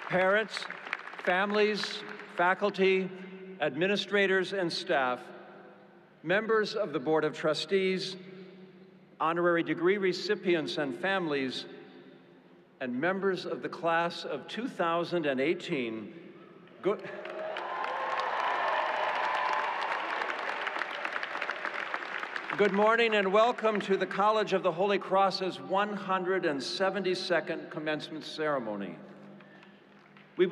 Parents, families, faculty, administrators, and staff, members of the Board of Trustees, honorary degree recipients and families, and members of the class of 2018, Good morning and welcome to the College of the Holy Cross's 172nd commencement ceremony. We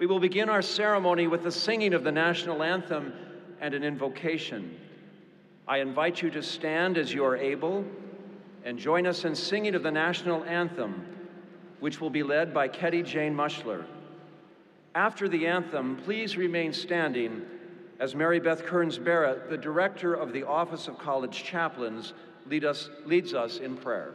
will begin our ceremony with the singing of the national anthem and an invocation. I invite you to stand as you are able and join us in singing of the national anthem, which will be led by Ketty Jane Mushler. After the anthem, please remain standing as Mary Beth Kearns-Barrett, the director of the Office of College Chaplains, leads us in prayer.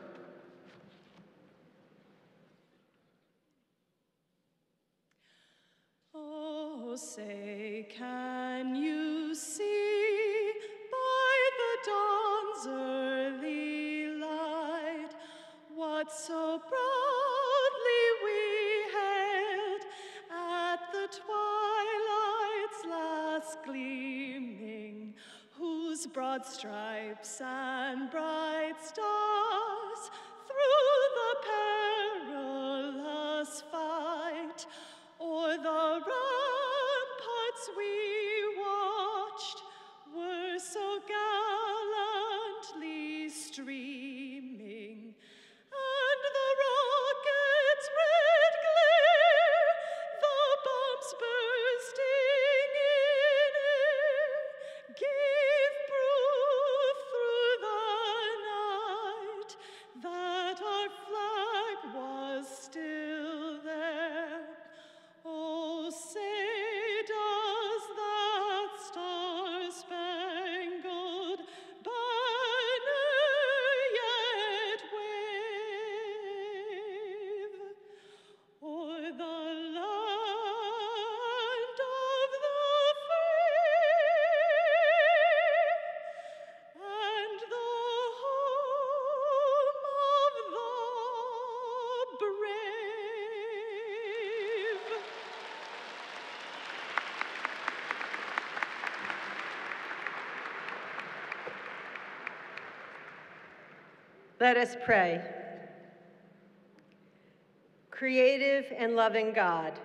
Oh, say, can you see by the dawn's early light what so proudly we hailed at the twilight's last gleaming, whose broad stripes and bright stars through the perilous fight o'er the ramparts we watched were so gallantly streaming, and the rocket's red glare, the bombs bursting in air, gave proof through the night that our flag was still there. Oh, say, does that star-spangled banner yet wave o'er the land of the free and the home of the brave? Let us pray. Creative and loving God,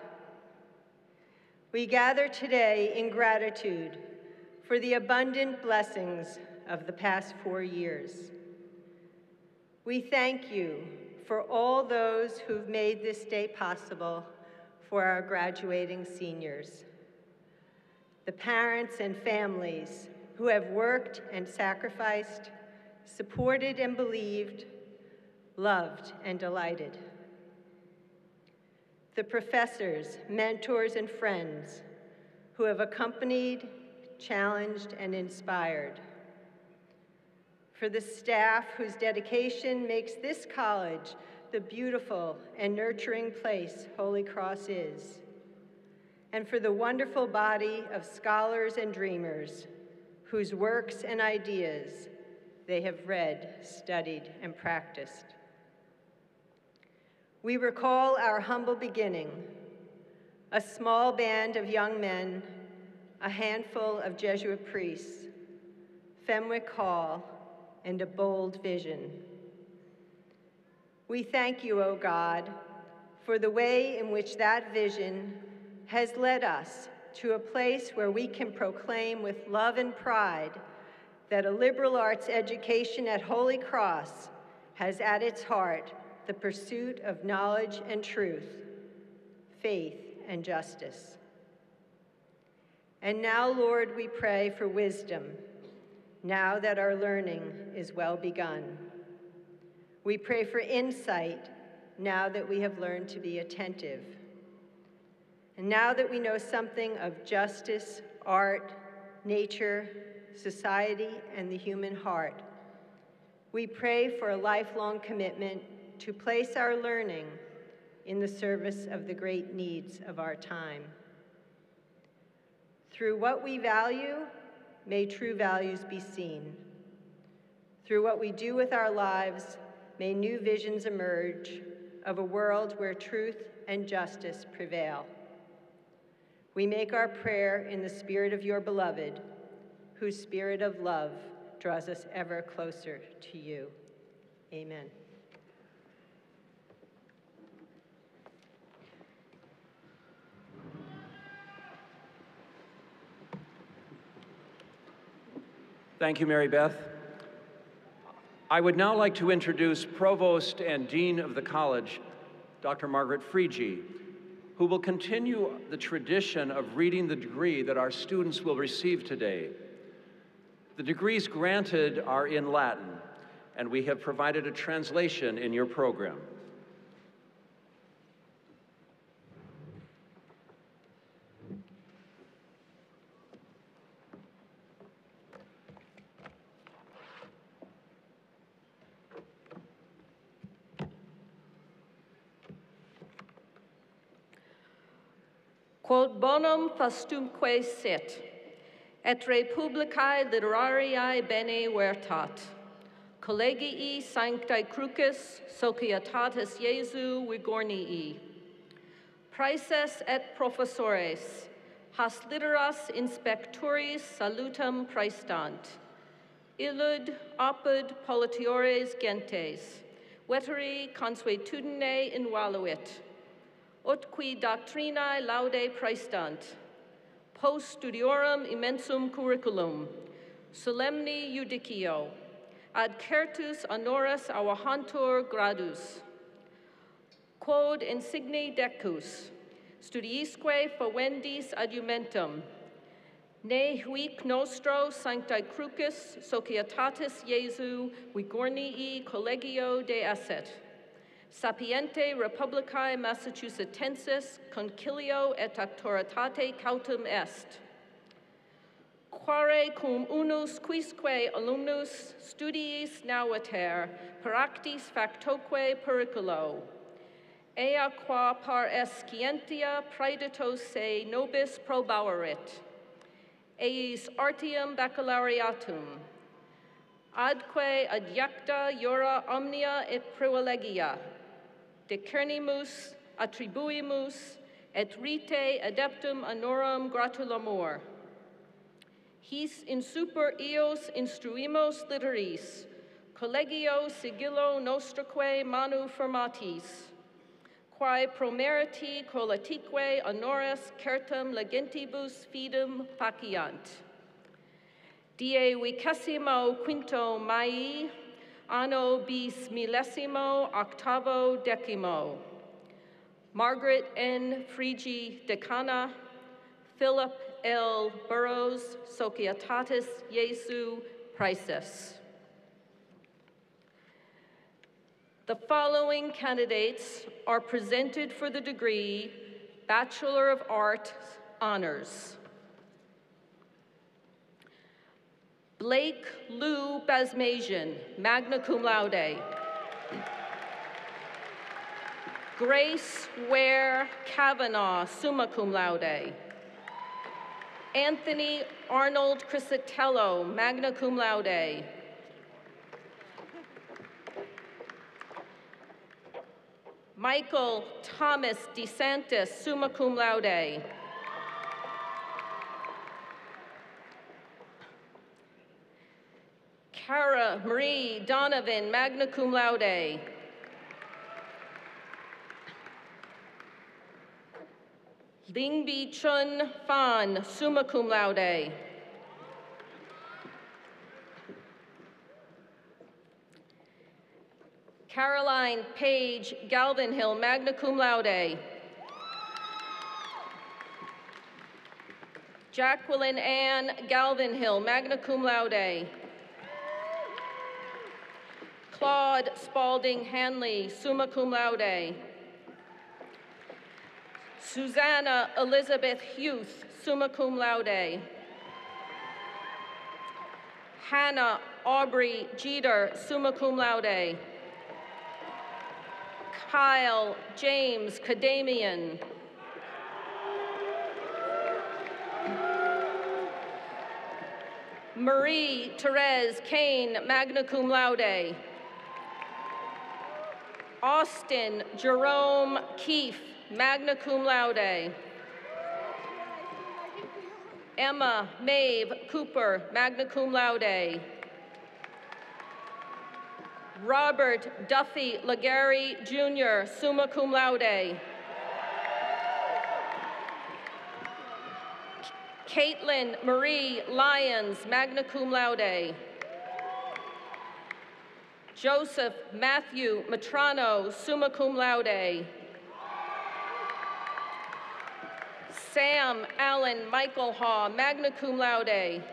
we gather today in gratitude for the abundant blessings of the past 4 years. We thank you for all those who've made this day possible for our graduating seniors, the parents and families who have worked and sacrificed, supported and believed, loved and delighted. The professors, mentors, and friends who have accompanied, challenged, and inspired. For the staff whose dedication makes this college the beautiful and nurturing place Holy Cross is. And for the wonderful body of scholars and dreamers whose works and ideas they have read, studied, and practiced. We recall our humble beginning, a small band of young men, a handful of Jesuit priests, Fenwick Hall, and a bold vision. We thank you, O God, for the way in which that vision has led us to a place where we can proclaim with love and pride that a liberal arts education at Holy Cross has at its heart the pursuit of knowledge and truth, faith and justice. And now, Lord, we pray for wisdom, now that our learning is well begun. We pray for insight, now that we have learned to be attentive. And now that we know something of justice, art, nature, society, and the human heart, we pray for a lifelong commitment to place our learning in the service of the great needs of our time. Through what we value, may true values be seen. Through what we do with our lives, may new visions emerge of a world where truth and justice prevail. We make our prayer in the spirit of your beloved, whose spirit of love draws us ever closer to you. Amen. Thank you, Mary Beth. I would now like to introduce Provost and Dean of the College, Dr. Margaret Friege, who will continue the tradition of reading the degree that our students will receive today. The degrees granted are in Latin, and we have provided a translation in your program. Quod bonum fastumque sit, et republicae literariae bene vertat, collegii sanctae crucis societatis Iesu vigornii, praeses et professores, has literas inspectoris salutem praestant, illud apud politiores gentes, veteri consuetudine invaluit, ut qui doctrinae laude praestant, post studiorum immensum curriculum, solemni judicio, ad certus honoris auahantur gradus, quod insigni decus, studiisque favendis adjumentum, ne huic nostro sanctae crucis societatis Iesu vigornii collegio deesset, sapiente republicae Massachusettensis concilio et auctoritate cautum est, quare cum unus quisque alumnus studiis nauiter per actis factoque periculo, ea qua par escientia praeditos se nobis probaurit, eis artium baccalaureatum, adque adjecta iura omnia et privilegia, decernimus attribuimus, et rite adeptum honorum gratulamur. His in super eos instruimos literis, collegio sigillo nostraque manu formatis, quae promeriti collatique honoris certum legentibus fidem faciant. Die 25 Mai, anno bis millesimo octavo decimo. Margaret N. Friege, Decana, Philip L. Burrows, Societatis Iesu Praeses. The following candidates are presented for the degree Bachelor of Arts Honors. Blake Lou Basmasian, magna cum laude. Grace Ware Kavanaugh, summa cum laude. Anthony Arnold Crisitello, magna cum laude. Michael Thomas DeSantis, summa cum laude. Cara Marie Donovan, magna cum laude. Lingbi Chun Fan, summa cum laude. Caroline Page Galvinhill, magna cum laude. Jacqueline Ann Galvinhill, magna cum laude. Claude Spalding Hanley, summa cum laude. Susanna Elizabeth Huth, summa cum laude. Hannah Aubrey Jeter, summa cum laude. Kyle James Kadamian. Marie Therese Kane, magna cum laude. Austin Jerome Keefe, magna cum laude. Emma Maeve Cooper, magna cum laude. Robert Duffy Legary, Jr., summa cum laude. Caitlin Marie Lyons, magna cum laude. Joseph Matthew Matrano, summa cum laude. Sam Allen Michael Haw, magna cum laude.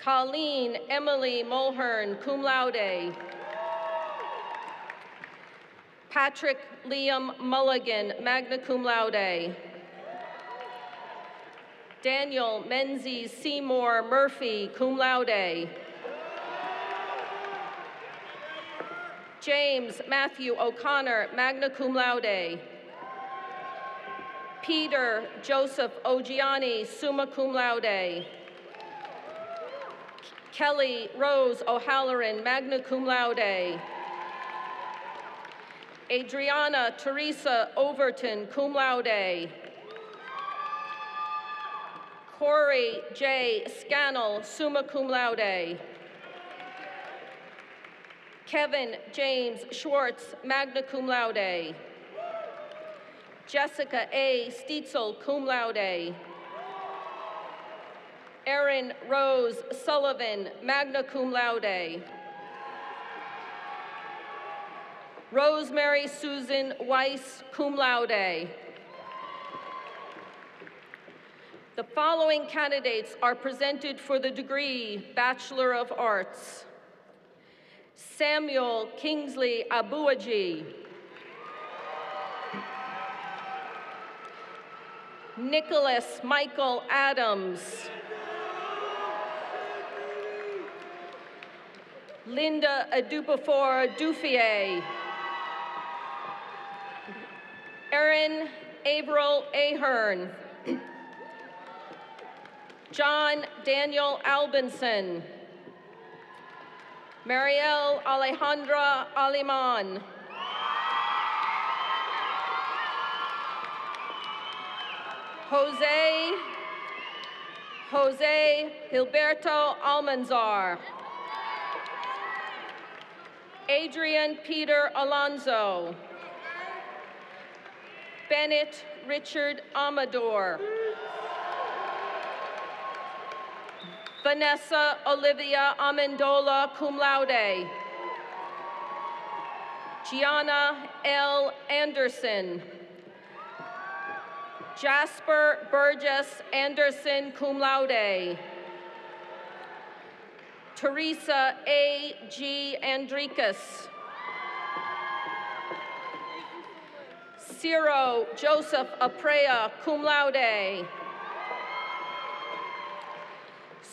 Colleen Emily Mulhern, cum laude. Patrick Liam Mulligan, magna cum laude. Daniel Menzies Seymour Murphy, cum laude. James Matthew O'Connor, magna cum laude. Peter Joseph Ogiani, summa cum laude. Kelly Rose O'Halloran, magna cum laude. Adriana Teresa Overton, cum laude. Corey J. Scannell, summa cum laude. Kevin James Schwartz, magna cum laude. Jessica A. Steitzel, cum laude. Erin Rose Sullivan, magna cum laude. Rosemary Susan Weiss, cum laude. The following candidates are presented for the degree Bachelor of Arts. Samuel Kingsley Abuaji. Nicholas Michael Adams. Linda Adubafor Dufier. Erin Averill Ahern. John Daniel Albinson. Marielle Alejandra Aliman. Jose Gilberto Almanzar. Adrian Peter Alonso. Bennett Richard Amador. Vanessa Olivia Amendola, cum laude. Gianna L. Anderson. Jasper Burgess Anderson, cum laude. Teresa A. G. Andrikis. Ciro Joseph Aprea, cum laude.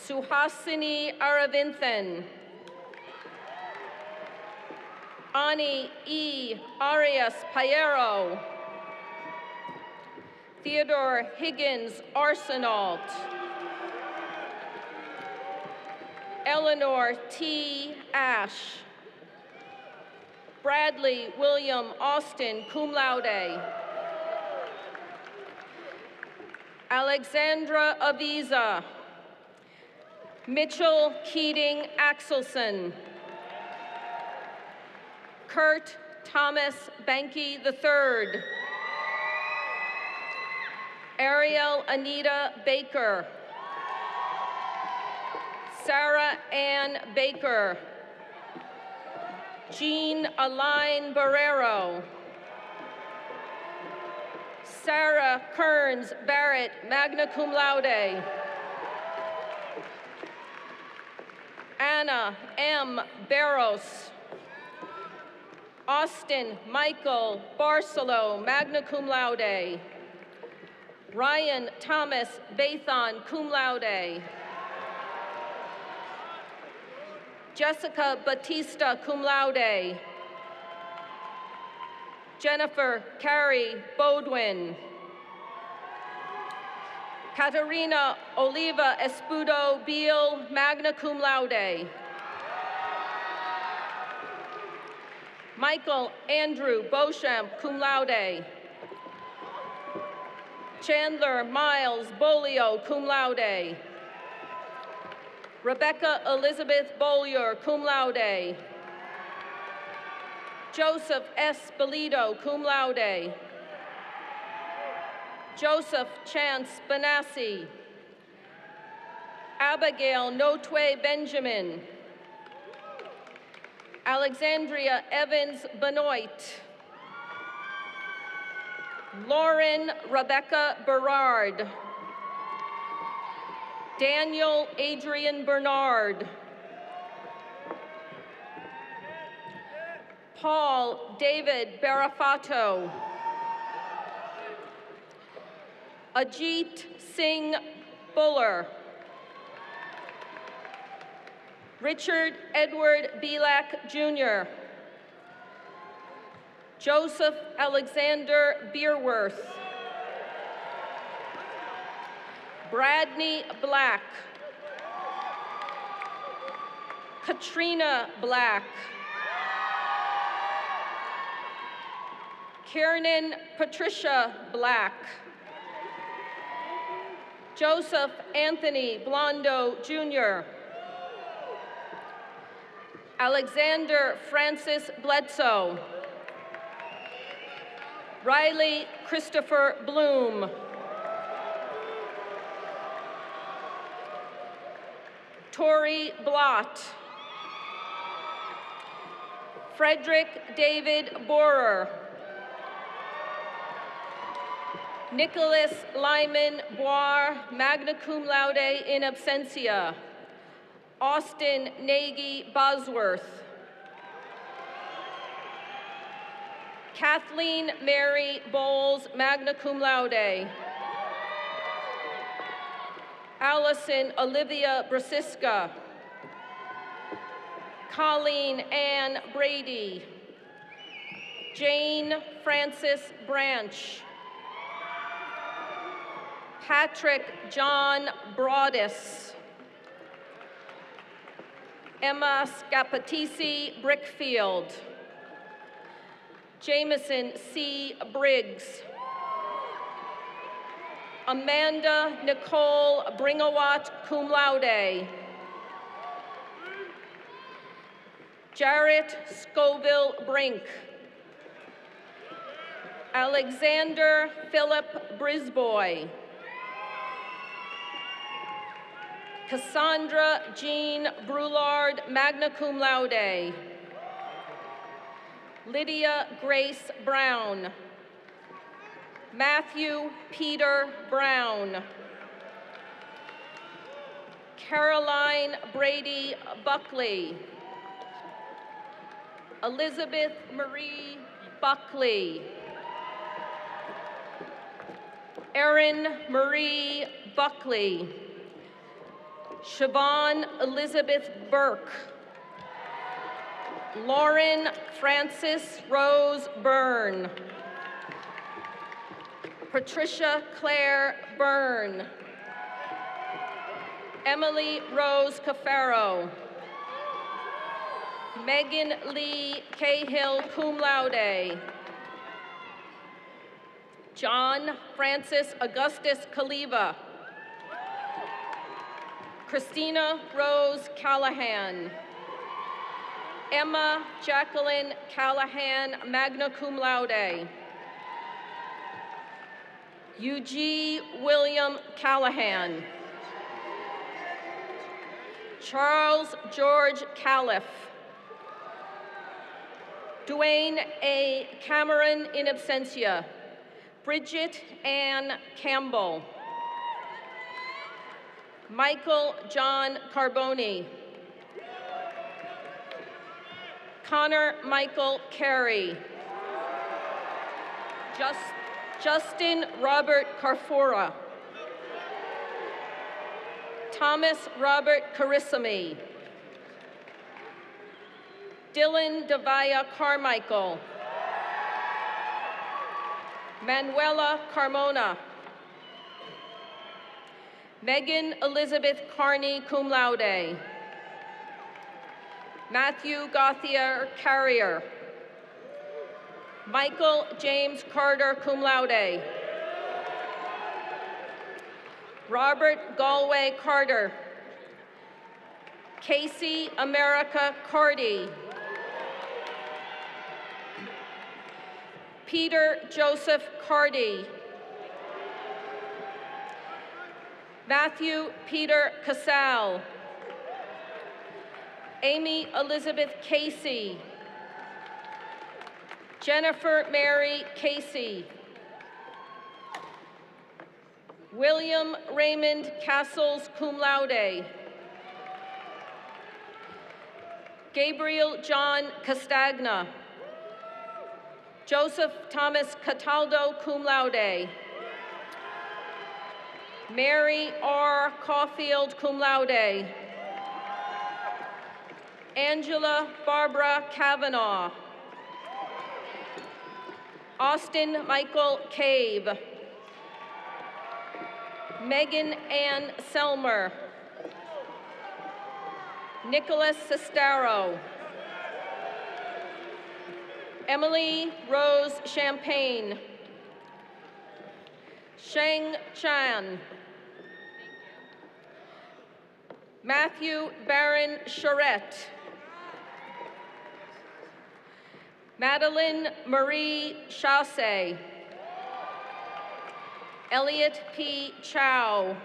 Suhasini Aravinthan. Ani E. Arias Payero. Theodore Higgins Arsenault. Eleanor T. Ash. Bradley William Austin, cum laude. Alexandra Aviza. Mitchell Keating Axelson. Kurt Thomas Banky III. Ariel Anita Baker. Sarah Ann Baker. Jean Aline Barrero. Sarah Kearns Barrett, magna cum laude. Anna M. Barros. Austin Michael Barcelo, magna cum laude. Ryan Thomas Bathon, cum laude. Jessica Batista, cum laude. Jennifer Carey Bodwin. Katerina Oliva Espudo Beal, magna cum laude. Michael Andrew Beauchamp, cum laude. Chandler Miles Bolio, cum laude. Rebecca Elizabeth Bollier, cum laude. Joseph S. Belito, cum laude. Joseph Chance Benassi. Abigail Notwe Benjamin. Alexandria Evans Benoit. Lauren Rebecca Berard. Daniel Adrian Bernard. Paul David Barafato. Ajit Singh Buller. Richard Edward Belak Jr. Joseph Alexander Beerworth. Bradney Black. Katrina Black. Kiernan Patricia Black. Joseph Anthony Blondo Jr. Alexander Francis Bledsoe. Riley Christopher Bloom. Tori Blott. Frederick David Borer. Nicholas Lyman Boire, magna cum laude in absentia. Austin Nagy Bosworth. Kathleen Mary Bowles, magna cum laude. Allison Olivia Brasiska. Colleen Ann Brady. Jane Frances Branch. Patrick John Broadus. Emma Scapatisi Brickfield. Jameson C. Briggs. Amanda Nicole Bringawat, cum laude. Jarrett Scoville Brink. Alexander Philip Brisboy. Cassandra Jean Brulard, magna cum laude. Lydia Grace Brown. Matthew Peter Brown. Caroline Brady Buckley. Elizabeth Marie Buckley. Erin Marie Buckley. Siobhan Elizabeth Burke. Lauren Frances Rose Byrne. Patricia Claire Byrne. Emily Rose Cafaro. Megan Lee Cahill, cum laude. John Francis Augustus Kaliva. Christina Rose Callahan. Emma Jacqueline Callahan, magna cum laude. Eugene William Callahan. Charles George Califf. Dwayne A. Cameron in absentia. Bridget Ann Campbell. Michael John Carboni. Connor Michael Carey. Justin Robert Carfora. Thomas Robert Carissimi. Dylan Devaya Carmichael. Manuela Carmona. Megan Elizabeth Carney, cum laude. Matthew Gauthier Carrier. Michael James Carter, cum laude. Robert Galway Carter. Casey America Cardy. Peter Joseph Cardy. Matthew Peter Casal. Amy Elizabeth Casey. Jennifer Mary Casey. William Raymond Castles, cum laude. Gabriel John Castagna. Joseph Thomas Cataldo, cum laude. Mary R. Caulfield, cum laude. Angela Barbara Kavanaugh. Austin Michael Cave. Megan Ann Selmer. Nicholas Sestaro. Emily Rose Champagne. Sheng Chan. Matthew Barron Charette. Madeline Marie Chasse. Elliot P. Chow.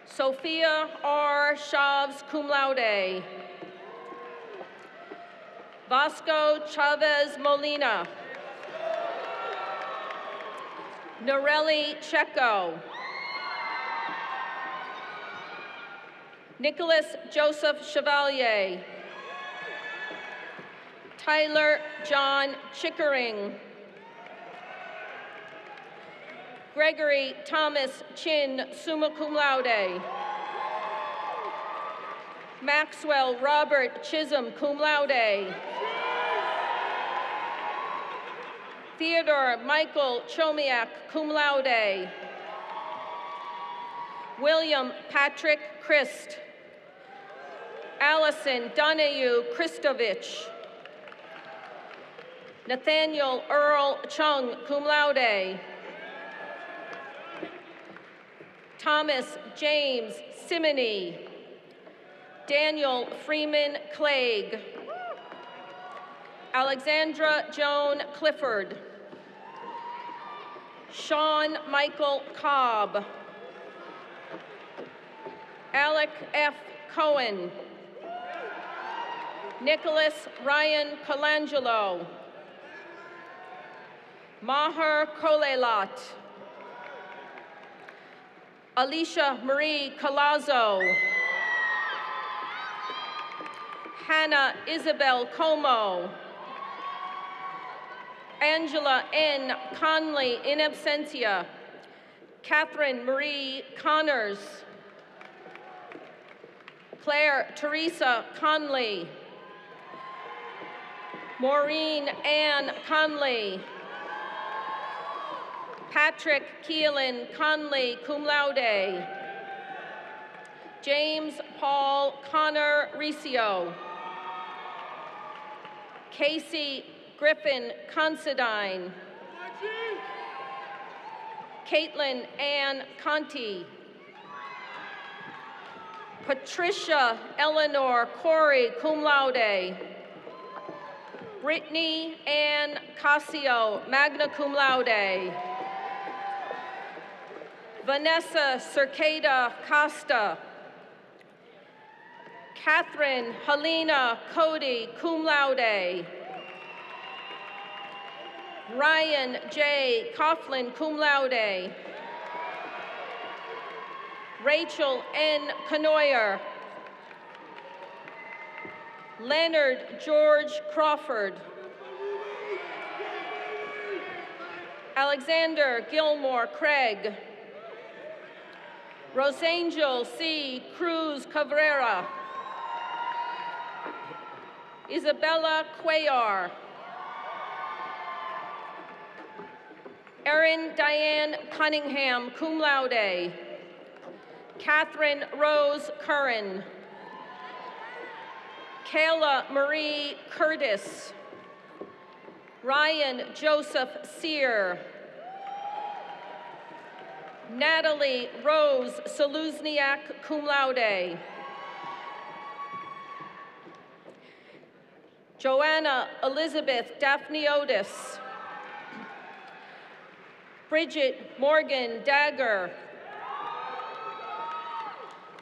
Sophia R. Chaves, cum laude. Vasco Chavez Molina. Norelli Checo. Nicholas Joseph Chevalier. Tyler John Chickering. Gregory Thomas Chin, summa cum laude. Maxwell Robert Chisholm, cum laude. Theodore Michael Chomiak, cum laude. William Patrick Christ. Allison Donahue Christovich. Nathaniel Earl Chung, cum laude. Thomas James Simony. Daniel Freeman Clegg. Alexandra Joan Clifford. Sean Michael Cobb. Alec F. Cohen. Nicholas Ryan Colangelo. Maher Kolelat. Alicia Marie Colazzo. Hannah Isabel Como. Angela N. Conley in absentia. Catherine Marie Connors. Claire Teresa Conley. Maureen Ann Conley. Patrick Keelan Conley, cum laude. James Paul Connor Riccio. Casey Griffin Considine. Caitlin Ann Conti. Patricia Eleanor Corey, cum laude. Brittany Ann Casio, magna cum laude. Vanessa Cercada Costa. Catherine Helena Cody, cum laude. Ryan J. Coughlin, cum laude. Rachel N. Canoyer. Leonard George Crawford. Alexander Gilmore Craig. Rosangel C. Cruz Cabrera. Isabella Cuellar. Erin Diane Cunningham, cum laude. Catherine Rose Curran. Kayla Marie Curtis. Ryan Joseph Sear. Natalie Rose Saluzniak, cum laude. Joanna Elizabeth Daphniotis. Bridget Morgan Dagger.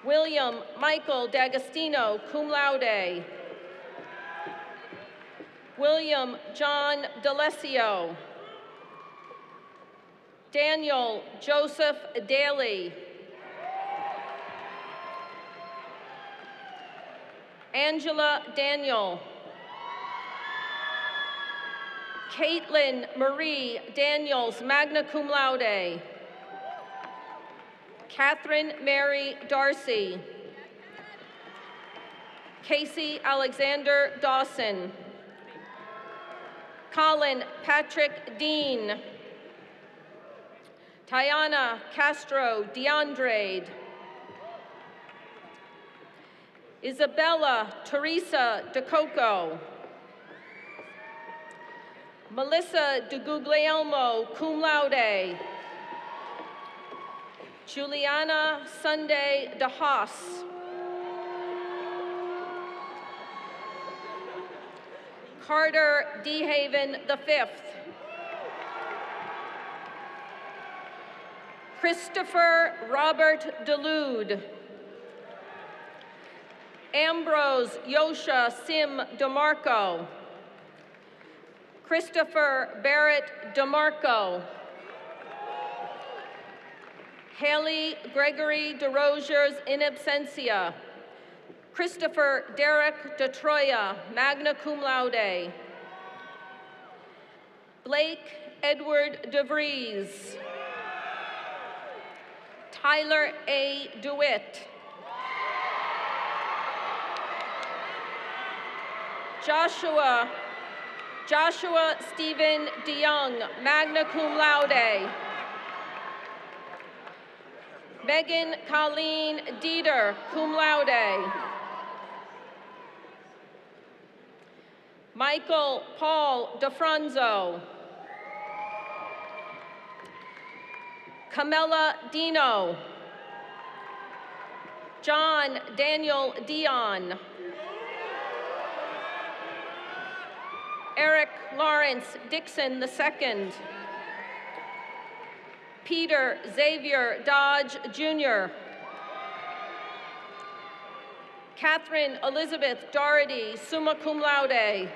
William Michael D'Agostino, cum laude. William John D'Alessio. Daniel Joseph Daly. Angela Daniel. Caitlin Marie Daniels, magna cum laude. Catherine Mary Darcy. Casey Alexander Dawson. Colin Patrick Dean. Tiana Castro DeAndrade. Isabella Teresa DeCoco. Melissa DeGuglielmo, cum laude. Juliana Sunday DeHaas. Carter DeHaven V. Christopher Robert DeLude. Ambrose Yosha Sim DeMarco. Christopher Barrett DeMarco. Haley Gregory DeRosiers in absentia. Christopher Derek DeTroya, magna cum laude. Blake Edward DeVries. Tyler A. DeWitt. Joshua Stephen DeYoung, magna cum laude. Megan Colleen Dieter, cum laude. Michael Paul DeFranzo. Camilla Dino. John Daniel Dion. Eric Lawrence Dixon II. Peter Xavier Dodge Jr. Catherine Elizabeth Doherty, summa cum laude.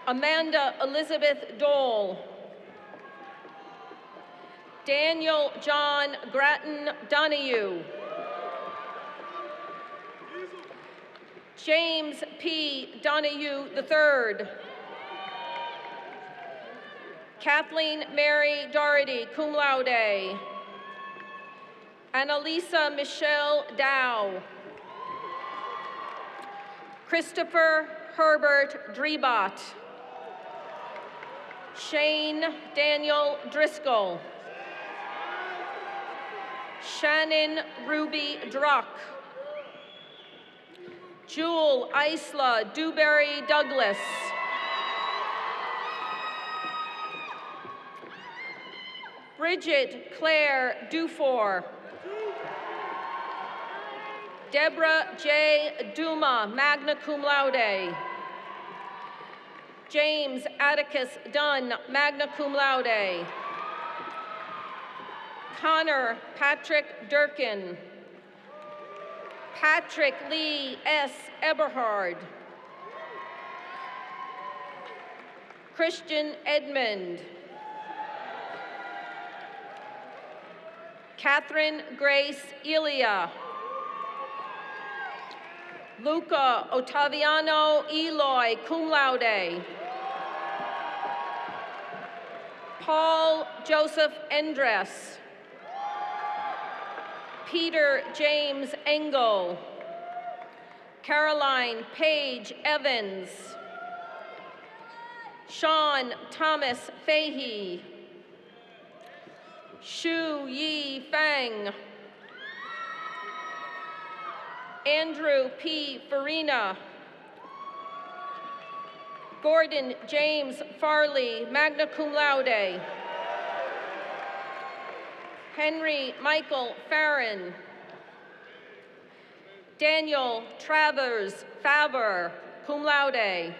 Amanda Elizabeth Dole. Daniel John Grattan Donahue. James P. Donahue III. Kathleen Mary Doherty, cum laude. Annalisa Michelle Dow. Christopher Herbert Drebot. Shane Daniel Driscoll. Shannon Ruby Druck. Jewel Isla Dewberry Douglas. Bridget Claire Dufour. Deborah J. Duma, magna cum laude. James Atticus Dunn, magna cum laude. Connor Patrick Durkin. Patrick Lee S. Eberhard. Christian Edmond. Catherine Grace Elia. Luca Ottaviano Eloy, cum laude. Paul Joseph Endress. Peter James Engel. Caroline Paige Evans. Sean Thomas Fahey. Shu Yi Fang. Andrew P. Farina. Gordon James Farley, magna cum laude. Henry Michael Farron. Daniel Travers Faber, cum laude.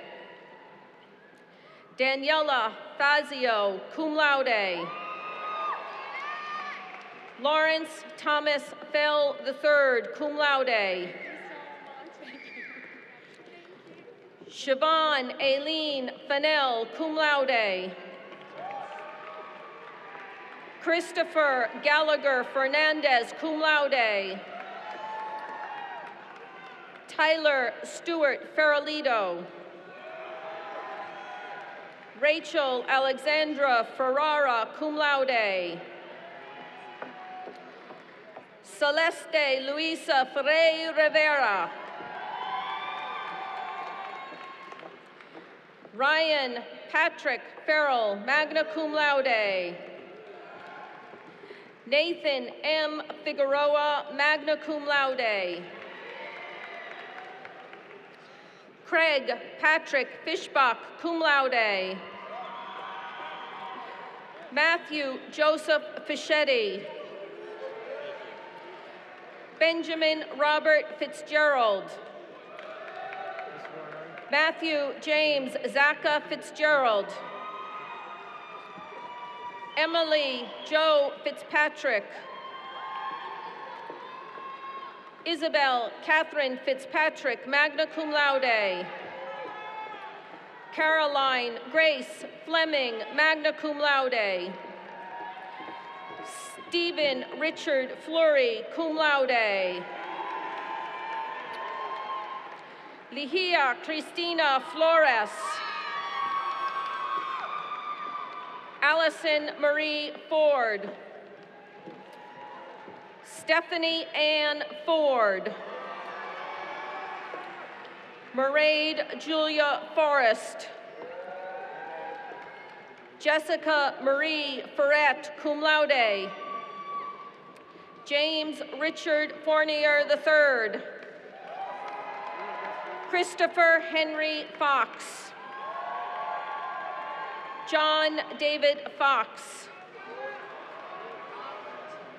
Daniela Fazio, cum laude. Lawrence Thomas Fell III, cum laude. Siobhan Aileen Fennell, cum laude. Christopher Gallagher Fernandez, cum laude. Tyler Stewart Farrelito. Rachel Alexandra Ferrara, cum laude. Celeste Luisa Frey Rivera. Ryan Patrick Farrell, magna cum laude. Nathan M. Figueroa, magna cum laude. Craig Patrick Fishbach, cum laude. Matthew Joseph Fischetti. Benjamin Robert Fitzgerald. Matthew James Zaka Fitzgerald. Emily Joe Fitzpatrick. Isabel Catherine Fitzpatrick, magna cum laude. Caroline Grace Fleming, magna cum laude. Stephen Richard Fleury, cum laude. Lihia Cristina Flores. Allison Marie Ford. Stephanie Ann Ford. Mairead Julia Forrest. Jessica Marie Ferret, cum laude. James Richard Fournier III. Christopher Henry Fox. John David Fox.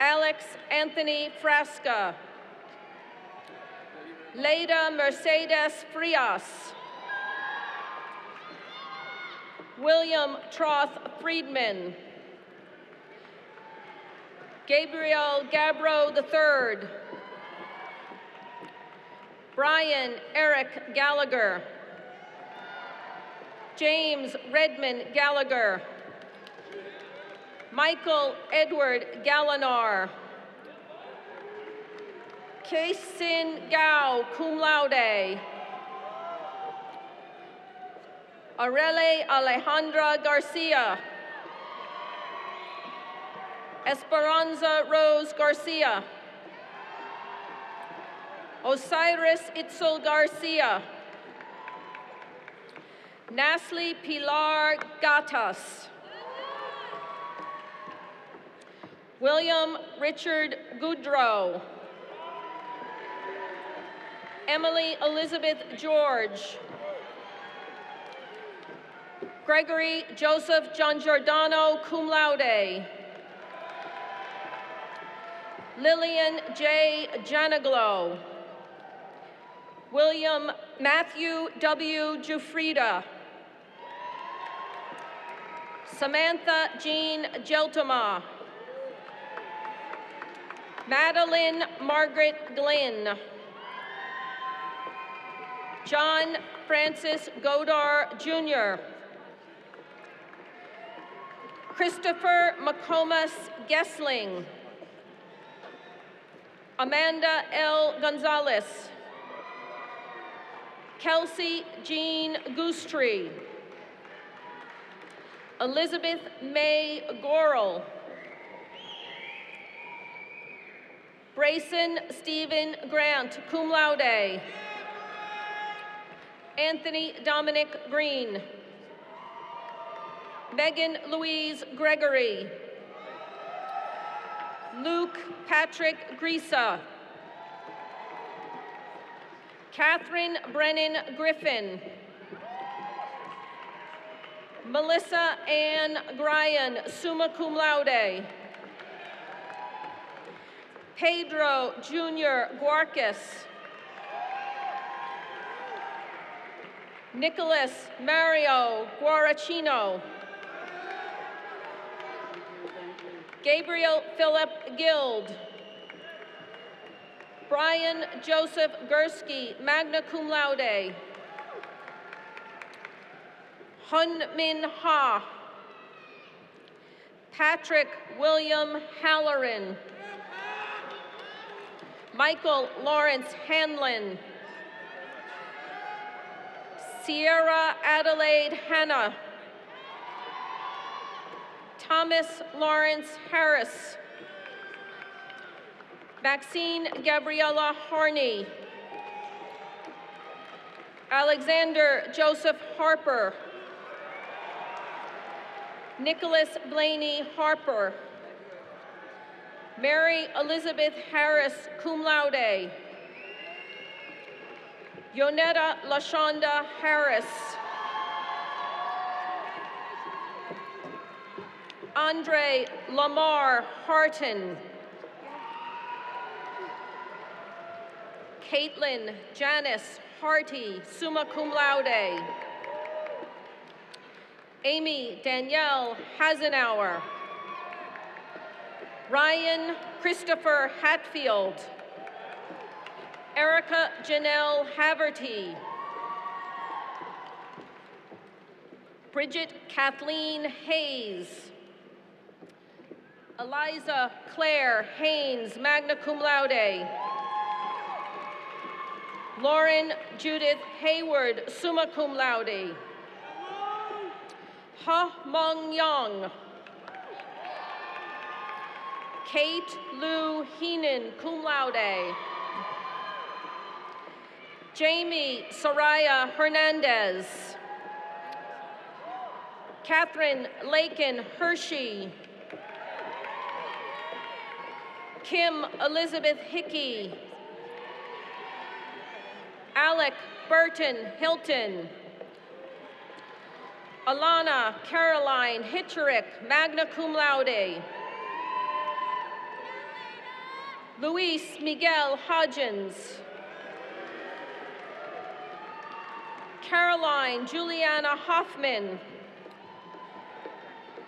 Alex Anthony Frasca. Leda Mercedes Frias. William Troth Friedman. Gabriel Gabro III. Brian Eric Gallagher. James Redmond Gallagher. Michael Edward Gallinar. Kaisin Gao, cum laude. Arele Alejandra Garcia. Esperanza Rose Garcia. Osiris Itzel Garcia. Nasli Pilar Gatas. William Richard Goudreau. Emily Elizabeth George. Gregory Joseph Giangiordano, cum laude. Lillian J. Janaglo. William Matthew W. Jufrida. Samantha Jean Geltema. Madeline Margaret Glynn. John Francis Godar, Jr. Christopher McComas Gessling. Amanda L. Gonzalez. Kelsey Jean Goostree. Elizabeth May Gorel. Brayson Stephen Grant, cum laude. Anthony Dominic Green. Megan Louise Gregory. Luke Patrick Grisa. Catherine Brennan Griffin. Melissa Ann Bryan, summa cum laude. Pedro Jr. Guarcas. Nicholas Mario Guaracino. Gabriel Philip Guild. Brian Joseph Gursky, magna cum laude. Hun Min Ha. Patrick William Halloran. Michael Lawrence Hanlon. Sierra Adelaide Hanna. Thomas Lawrence Harris. Maxine Gabriella Harney. Alexander Joseph Harper. Nicholas Blaney Harper. Mary Elizabeth Harris, cum laude. Yonetta LaShonda Harris. Andre Lamar Harton. Caitlin Janice Harty, summa cum laude. Amy Danielle Hasenauer. Ryan Christopher Hatfield. Erica Janelle Haverty. Bridget Kathleen Hayes. Eliza Claire Haynes, magna cum laude. Lauren Judith Hayward, summa cum laude. Ha Mong Young. Kate Lou Heenan, cum laude. Jamie Soraya Hernandez. Catherine Lakin Hershey. Kim Elizabeth Hickey. Alec Burton Hilton. Alana Caroline Hitcherick, magna cum laude. Luis Miguel Hodgins. Caroline Juliana Hoffman.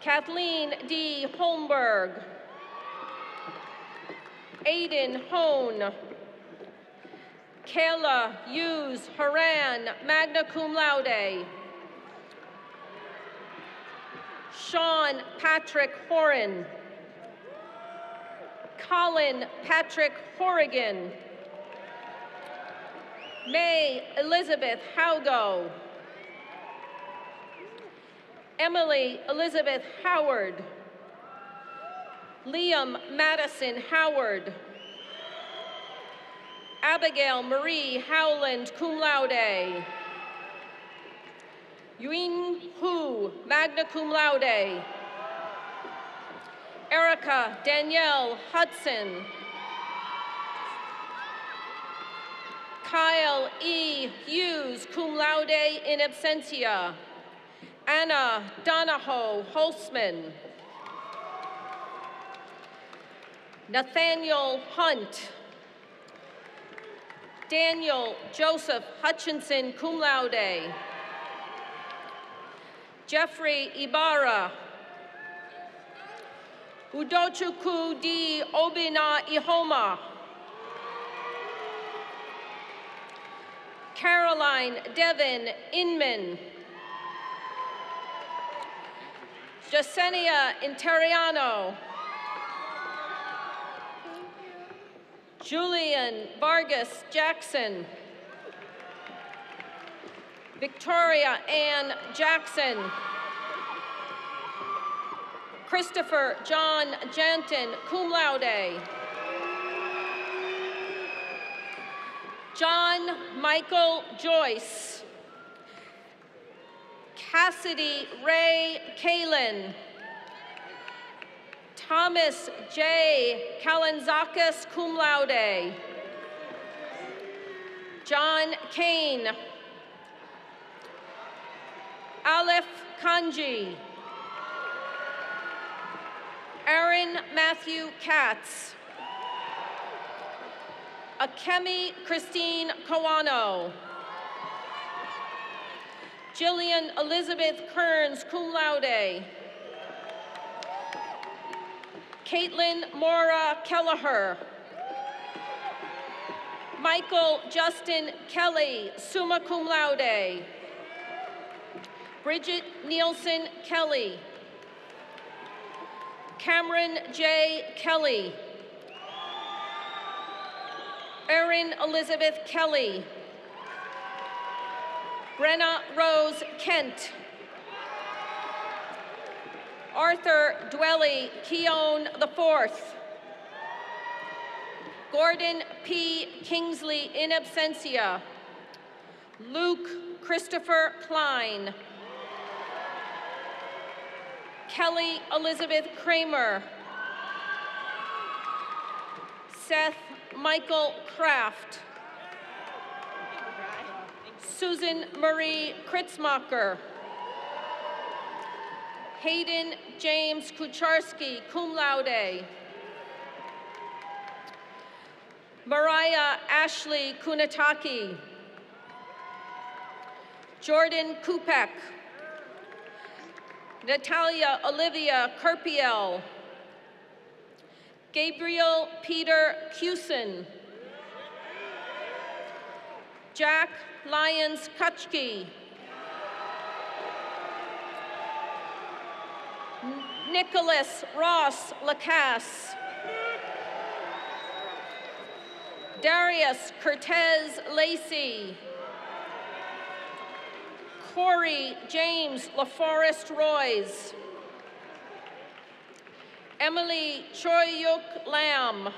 Kathleen D. Holmberg. Aiden Hone. Kayla Hughes Haran, magna cum laude. Sean Patrick Horan. Colin Patrick Horrigan. May Elizabeth Haugo. Emily Elizabeth Howard. Liam Madison Howard. Abigail Marie Howland, cum laude. Yuen Hu, magna cum laude. Erica Danielle Hudson. Kyle E. Hughes, cum laude in absentia. Anna Donahoe Holtzman. Nathaniel Hunt. Daniel Joseph Hutchinson, cum laude. Jeffrey Ibarra. Udochukwu D. Obina Ihoma. Caroline Devon Inman. Jasenia Interiano. Julian Vargas Jackson. Victoria Ann Jackson. Christopher John Janton, cum laude. John Michael Joyce. Cassidy Ray Kalin. Thomas J. Kalanzakis, cum laude. John Kane. Aleph Kanji. Aaron Matthew Katz. Akemi Christine Kawano. Jillian Elizabeth Kearns, cum laude. Caitlin Maura Kelleher. Michael Justin Kelly, summa cum laude. Bridget Nielsen Kelly. Cameron J. Kelly. Erin Elizabeth Kelly. Brenna Rose Kent. Arthur Dwelly Keown IV. Gordon P. Kingsley in absentia. Luke Christopher Klein. Kelly Elizabeth Kramer. Seth Michael Kraft. Susan Marie Kritzmacher. Hayden James Kucharski, cum laude. Mariah Ashley Kunataki. Jordan Kupek. Natalia Olivia Kerpiel. Gabriel Peter Cusin. Jack Lyons Kutchke. Nicholas Ross Lacasse. Darius Cortez Lacey. Corey James LaForest Royce. Emily Choyuk Lam.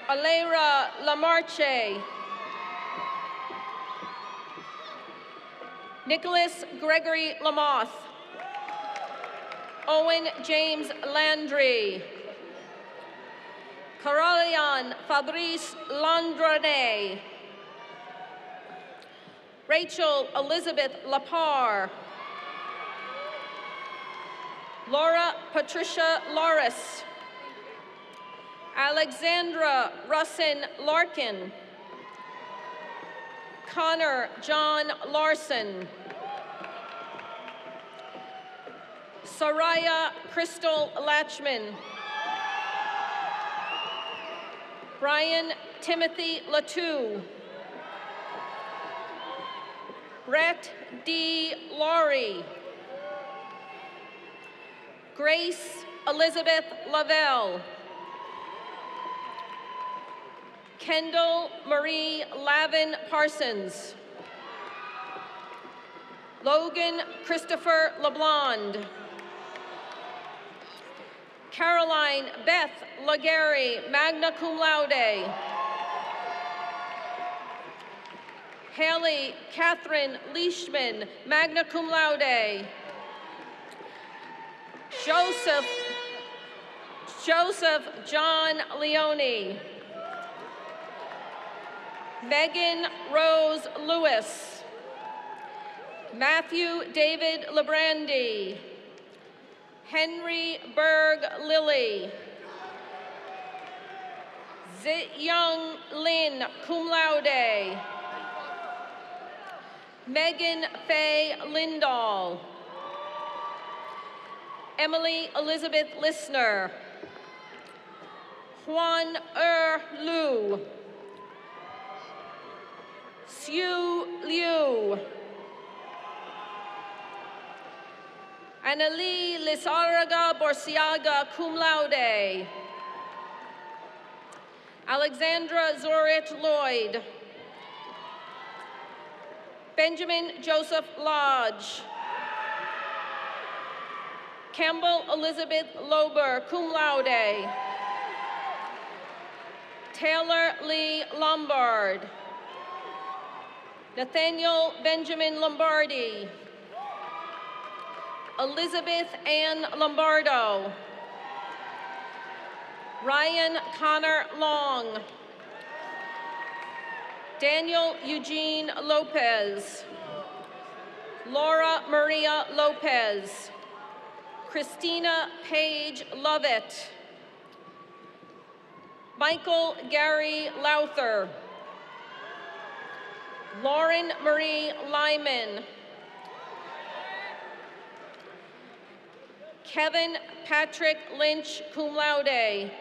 Alera Lamarche. Nicholas Gregory Lamoth. Owen James Landry. Carolian Fabrice Landrane. Rachel Elizabeth Lapar. Laura Patricia Loris. Alexandra Russin Larkin. Connor John Larson. Soraya Crystal Latchman. Brian Timothy Latu. Brett D. Laurie. Grace Elizabeth Lavelle. Kendall Marie Lavin Parsons. Logan Christopher LeBlond. Caroline Beth Legary, magna cum laude. Haley Catherine Leishman, magna cum laude. Joseph John Leone. Megan Rose Lewis. Matthew David Lebrandi. Henry Berg Lilly. Young Lin, cum laude. Megan Faye Lindahl. Emily Elizabeth Lissner. Juan Liu. Xiu Liu. Annalie Lizarraga Borsiaga, cum laude. Alexandra Zorit Lloyd. Benjamin Joseph Lodge. Campbell Elizabeth Lober, cum laude. Taylor Lee Lombard. Nathaniel Benjamin Lombardi. Elizabeth Ann Lombardo. Ryan Connor Long. Daniel Eugene Lopez. Laura Maria Lopez. Christina Page Lovett. Michael Gary Lowther. Lauren Marie Lyman. Kevin Patrick Lynch, cum laude.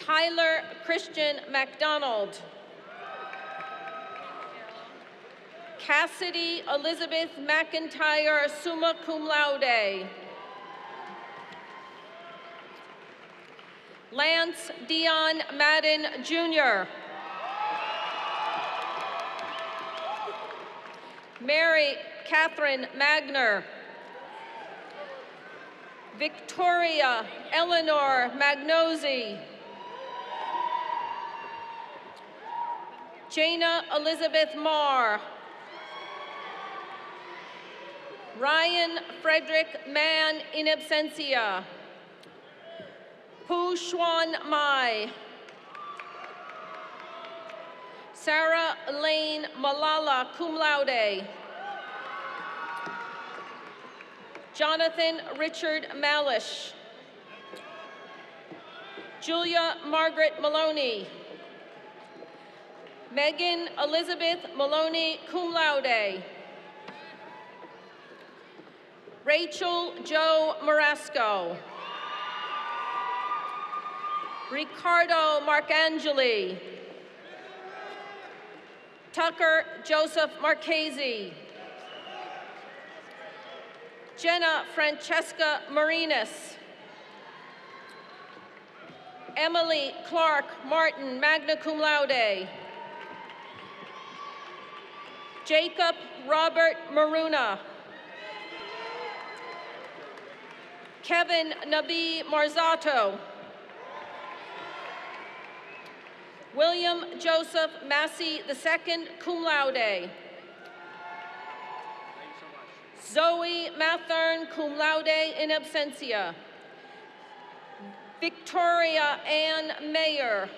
Tyler Christian MacDonald. Cassidy Elizabeth McIntyre, summa cum laude. Lance Dion Madden, Jr. Mary Catherine Magner. Victoria Eleanor Magnozzi. Jana Elizabeth Marr. Ryan Frederick Mann in absentia. Pu Xuan Mai. Sarah Elaine Malala, cum laude. Jonathan Richard Malish. Julia Margaret Maloney. Megan Elizabeth Maloney, cum laude. Rachel Jo Marasco. Ricardo Marcangeli. Tucker Joseph Marchese. Jenna Francesca Marinas. Emily Clark Martin, magna cum laude. Jacob Robert Maruna. Kevin Nabi Marzato. William Joseph Massey II, cum laude. Zoe Mathern, cum laude in absentia. Victoria Ann Mayer.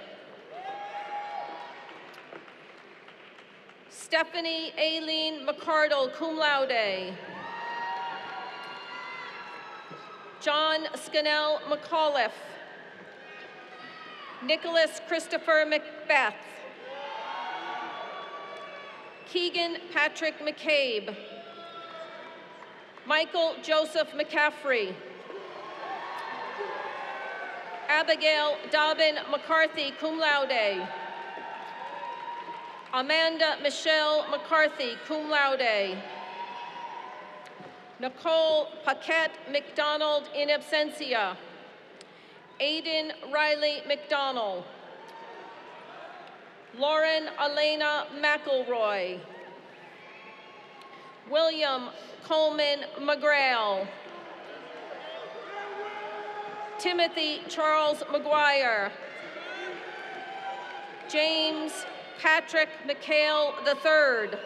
Stephanie Aileen McCardle, cum laude. John Scannell McAuliffe. Nicholas Christopher Macbeth. Keegan Patrick McCabe. Michael Joseph McCaffrey. Abigail Dobbin McCarthy, cum laude. Amanda Michelle McCarthy, cum laude. Nicole Paquette McDonald in absentia. Aiden Riley McDonald. Lauren Elena McElroy. William Coleman McGrail. Timothy Charles McGuire. James Patrick McHale III.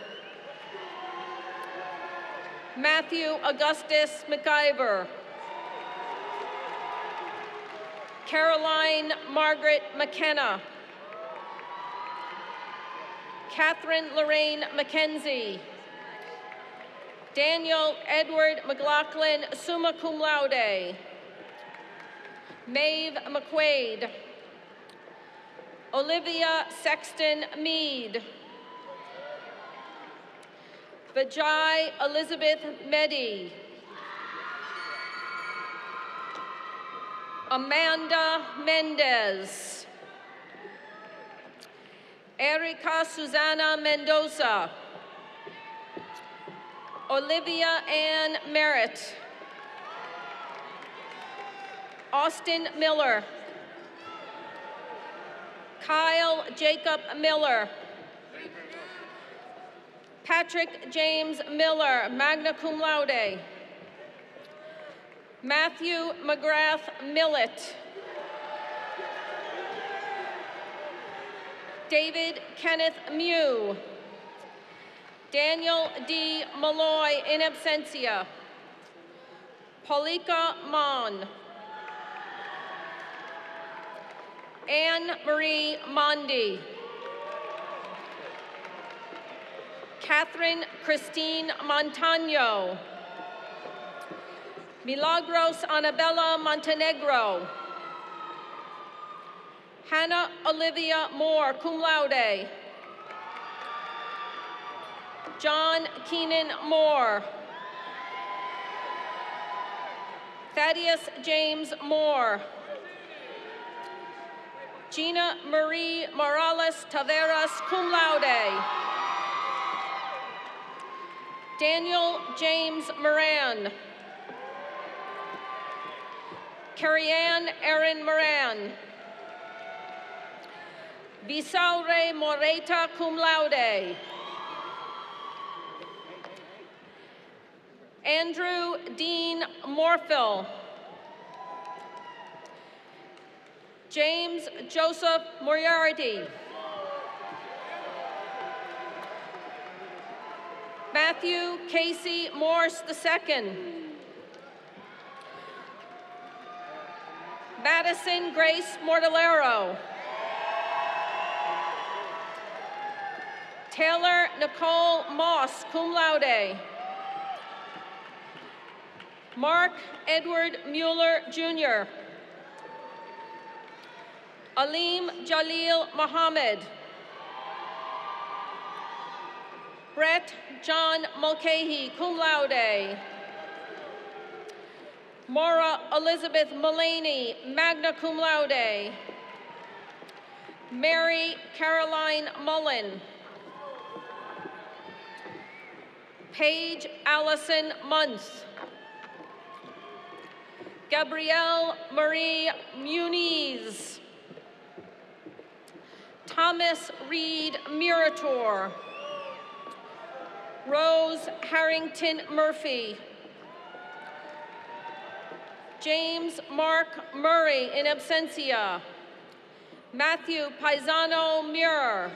Matthew Augustus McIver. Caroline Margaret McKenna. Catherine Lorraine McKenzie. Daniel Edward McLaughlin, summa cum laude. Maeve McQuaid. Olivia Sexton Mead. Vijay Elizabeth Meddy. Amanda Mendez. Erica Susana Mendoza. Olivia Ann Merritt. Austin Miller. Kyle Jacob Miller. Patrick James Miller, magna cum laude. Matthew McGrath Millett. David Kenneth Mew. Daniel D. Malloy in absentia. Paulika Mon. Anne Marie Mondi. Catherine Christine Montano. Milagros Annabella Montenegro. Hannah Olivia Moore, cum laude. John Keenan Moore. Thaddeus James Moore. Gina Marie Morales Taveras, cum laude. Daniel James Moran. Carrie-Ann Erin Moran. Visalre Moreta, cum laude. Andrew Dean Morfill. James Joseph Moriarty. Matthew Casey Morse II. Madison Grace Mortellero. Taylor Nicole Moss, cum laude. Mark Edward Mueller, Jr. Aleem Jalil Mohammed. Brett John Mulcahy, cum laude. Maura Elizabeth Mullaney, magna cum laude. Mary Caroline Mullen. Paige Allison Muntz. Gabrielle Marie Muniz. Thomas Reed Murator. Rose Harrington Murphy. James Mark Murray in absentia. Matthew Paisano Muir.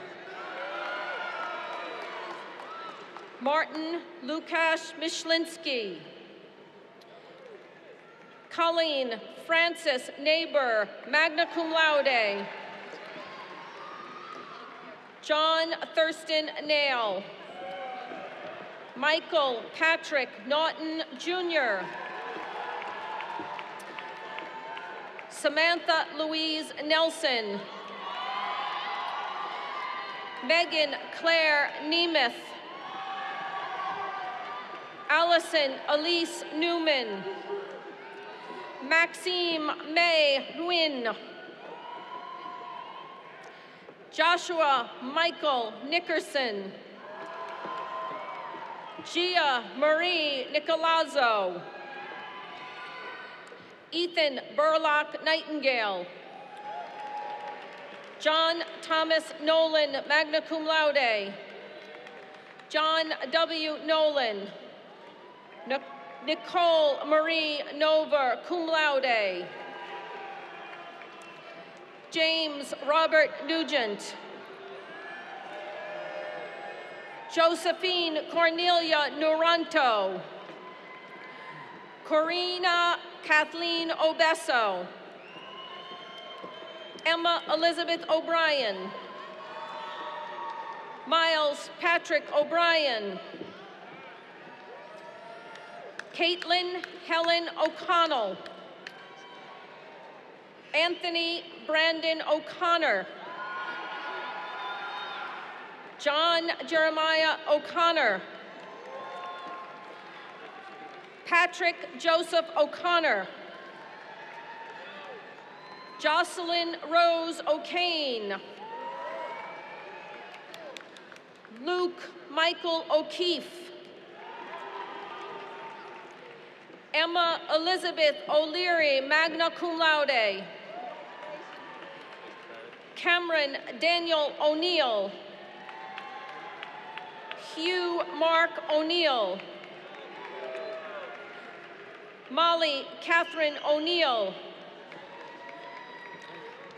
Martin Lukasz Mishlinsky. Colleen Frances Neighbor, magna cum laude. John Thurston Nail. Michael Patrick Naughton, Jr. Samantha Louise Nelson. Megan Claire Nemeth. Allison Elise Newman. Maxime May Nguyen. Joshua Michael Nickerson. Gia Marie Nicolazzo. Ethan Burlock Nightingale. John Thomas Nolan, magna cum laude. John W. Nolan. Nicole Marie Nova, cum laude. James Robert Nugent. Josephine Cornelia Nuranto. Corina Kathleen Obesso. Emma Elizabeth O'Brien. Miles Patrick O'Brien. Caitlin Helen O'Connell. Anthony Brandon O'Connor. John Jeremiah O'Connor. Patrick Joseph O'Connor. Jocelyn Rose O'Kane. Luke Michael O'Keefe. Emma Elizabeth O'Leary, magna cum laude. Cameron Daniel O'Neill. Hugh Mark O'Neill. Molly Catherine O'Neill.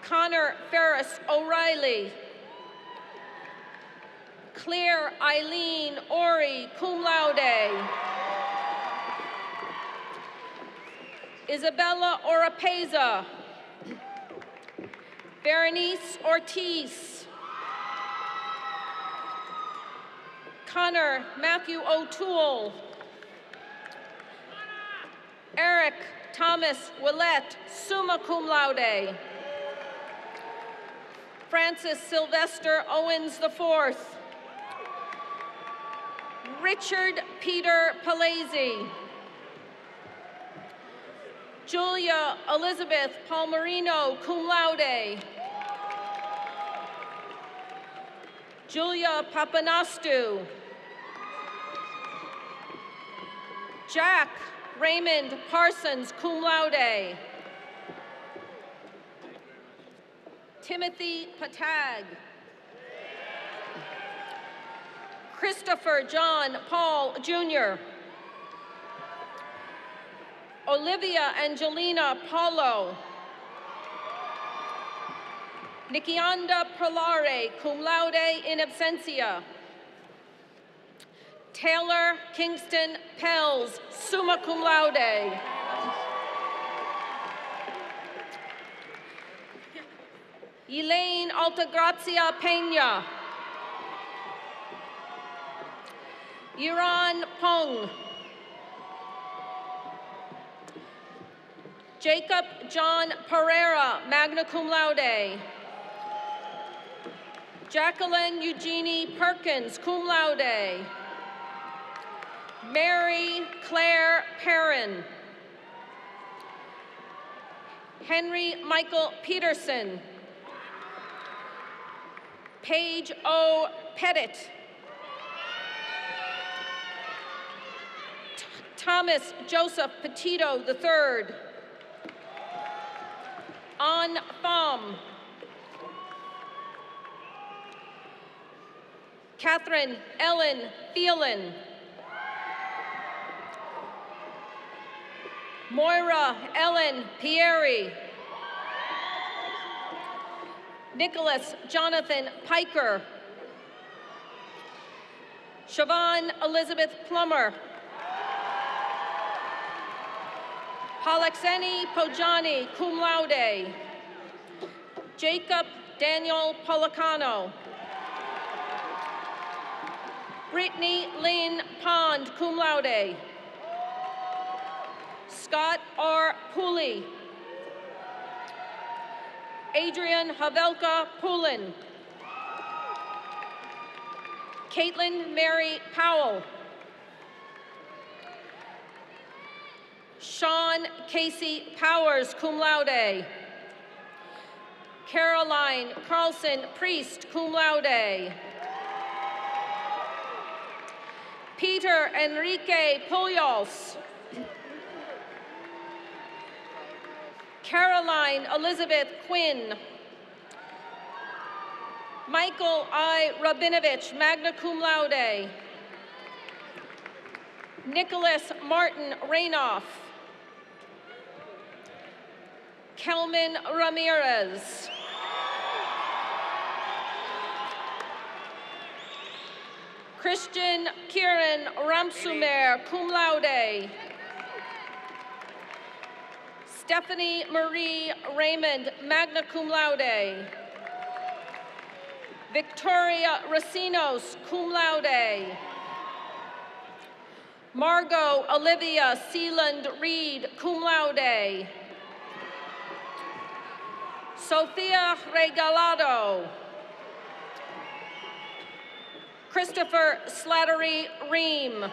Connor Ferris O'Reilly. Claire Eileen Ori, cum laude. Isabella Oropeza. Berenice Ortiz. Connor Matthew O'Toole. Eric Thomas Willett, summa cum laude. Francis Sylvester Owens IV. Richard Peter Palazzi. Julia Elizabeth Palmerino, cum laude. Julia Papanastu. Jack Raymond Parsons, cum laude. Timothy Patag. Christopher John Paul Jr. Olivia Angelina Paulo. Nikianda Prolare, cum laude in absentia. Taylor Kingston Pels, summa cum laude. Elaine Altagracia Peña. Iran Pong. Jacob John Pereira, magna cum laude. Jacqueline Eugenie Perkins, cum laude. Mary Claire Perrin. Henry Michael Peterson. Paige O. Pettit. Thomas Joseph Petito III. An Pham. Catherine Ellen Thielen. Moira Ellen Pieri. Nicholas Jonathan Piker. Siobhan Elizabeth Plummer. Palaxeni Pojani, cum laude. Jacob Daniel Policano. Brittany Lynn Pond, cum laude. Scott R. Pooley. Adrian Havelka Poulin. Caitlin Mary Powell. Sean Casey Powers, cum laude. Caroline Carlson Priest, cum laude. Peter Enrique Puyos. Caroline Elizabeth Quinn. Michael I. Rabinovich, magna cum laude. Nicholas Martin Raynoff. Kelman Ramirez. Christian Kieran Ramsumer, cum laude. Stephanie Marie Raymond, magna cum laude. Victoria Racinos, cum laude. Margot Olivia Sealand Reed, cum laude. Sophia Regalado. Christopher Slattery Ream.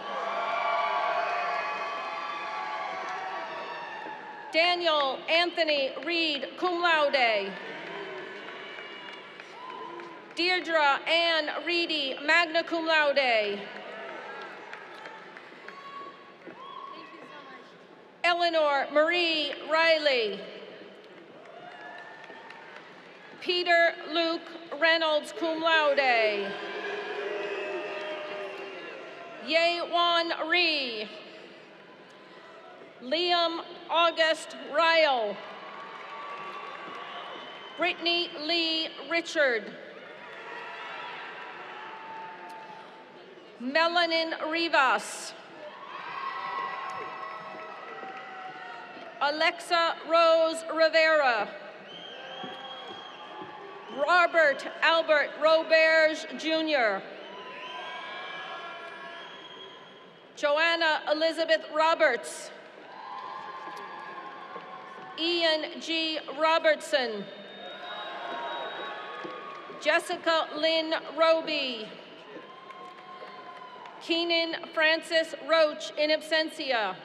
Daniel Anthony Reed, cum laude. Deirdre Ann Reedy, magna cum laude. Eleanor Marie Riley. Peter Luke Reynolds, cum laude. Yewan Ree. Liam August Ryle. Brittany Lee Richard. Melanin Rivas. Alexa Rose Rivera. Robert Albert Roberge, Jr. Joanna Elizabeth Roberts. Ian G. Robertson. Jessica Lynn Roby. Keenan Francis Roach, in absentia.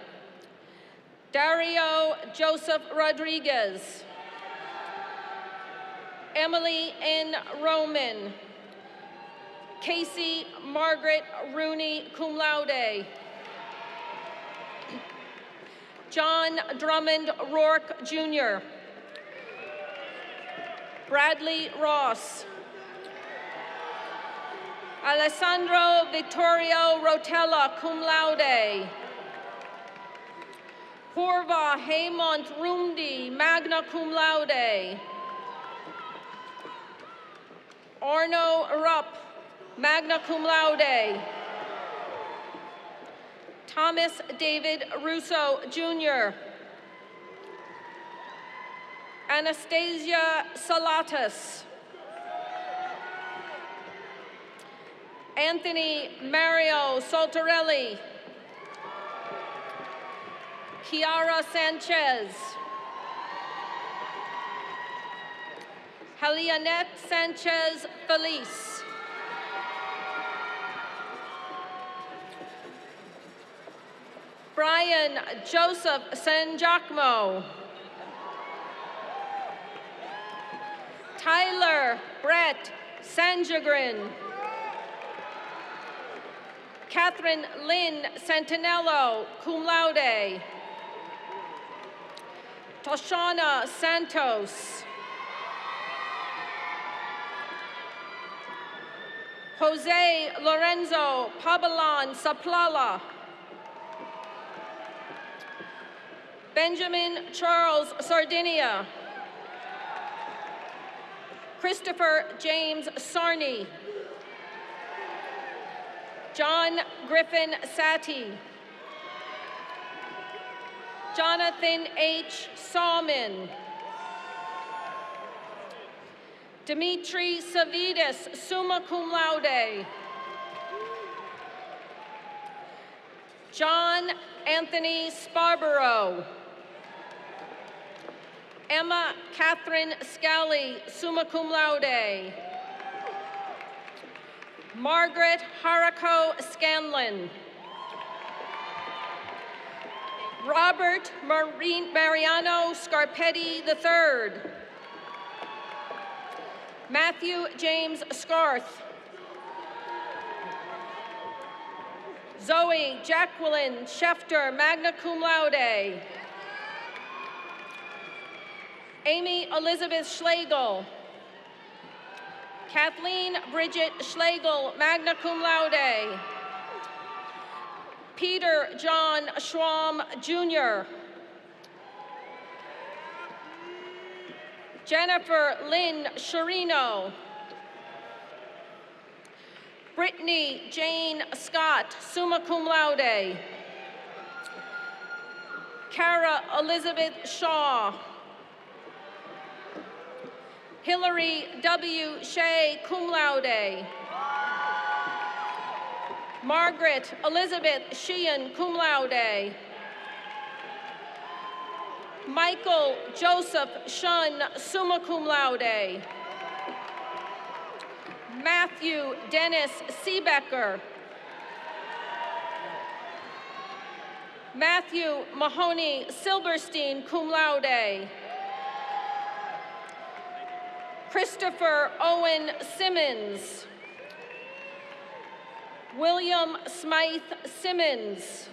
Dario Joseph Rodriguez. Emily N. Roman. Casey Margaret Rooney, cum laude. John Drummond Rourke, Jr. Bradley Ross. Alessandro Vittorio Rotella, cum laude. Purva Hemant Rumdi, magna cum laude. Arno Rupp, magna cum laude. Thomas David Russo, Jr. Anastasia Salatas. Anthony Mario Saltarelli. Kiara Sanchez. Helianette Sanchez Felice. Brian Joseph San Giacomo. Tyler Brett Sanjagrin. Catherine Lynn Santinello, cum laude. Toshana Santos. Jose Lorenzo Pabalan Saplala. Benjamin Charles Sardinia. Christopher James Sarney. John Griffin Sati. Jonathan H. Salmon. Dimitri Savidis, summa cum laude. John Anthony Sparborough. Emma Catherine Scally, summa cum laude. Margaret Harako Scanlon. Robert Mariano Scarpetti III. Matthew James Scarth. Zoe Jacqueline Schefter, magna cum laude. Amy Elizabeth Schlegel. Kathleen Bridget Schlegel, magna cum laude. Peter John Schwam, Jr. Jennifer Lynn Sherino. Brittany Jane Scott, summa cum laude. Cara Elizabeth Shaw. Hillary W. Shea, cum laude. Margaret Elizabeth Sheehan, cum laude. Michael Joseph Shun, summa cum laude. Matthew Dennis Seebecker. Matthew Mahoney Silberstein, cum laude. Christopher Owen Simmons. William Smythe Simmons.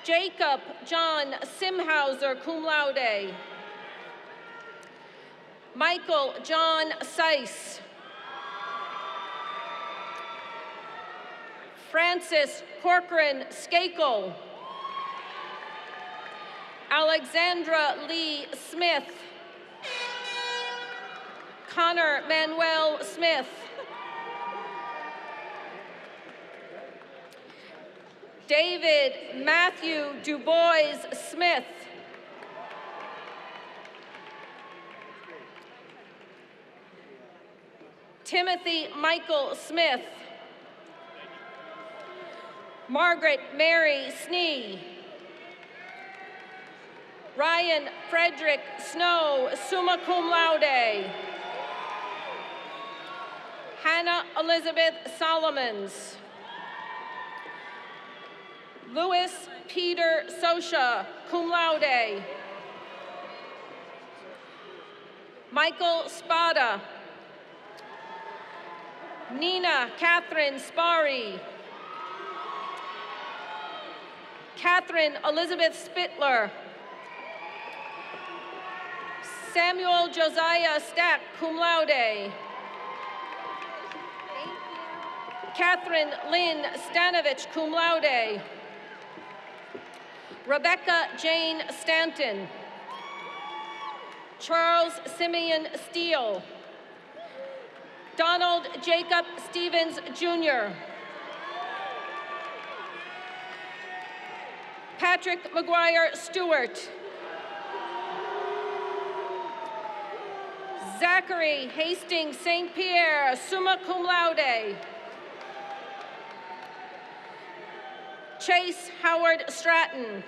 Jacob John Simhauser, cum laude. Michael John Seiss. Francis Corcoran Skakel. Alexandra Lee Smith. Connor Manuel Smith. David Matthew Dubois Smith. Timothy Michael Smith. Margaret Mary Snee. Ryan Frederick Snow, summa cum laude. Hannah Elizabeth Solomons. Louis Peter Sosha, cum laude. Michael Spada. Nina Catherine Sparry. Catherine Elizabeth Spittler. Samuel Josiah Stack, cum laude. Catherine Lynn Stanovich, cum laude. Rebecca Jane Stanton. Charles Simeon Steele. Donald Jacob Stevens, Jr. Patrick McGuire Stewart. Zachary Hastings St. Pierre, summa cum laude. Chase Howard Stratton.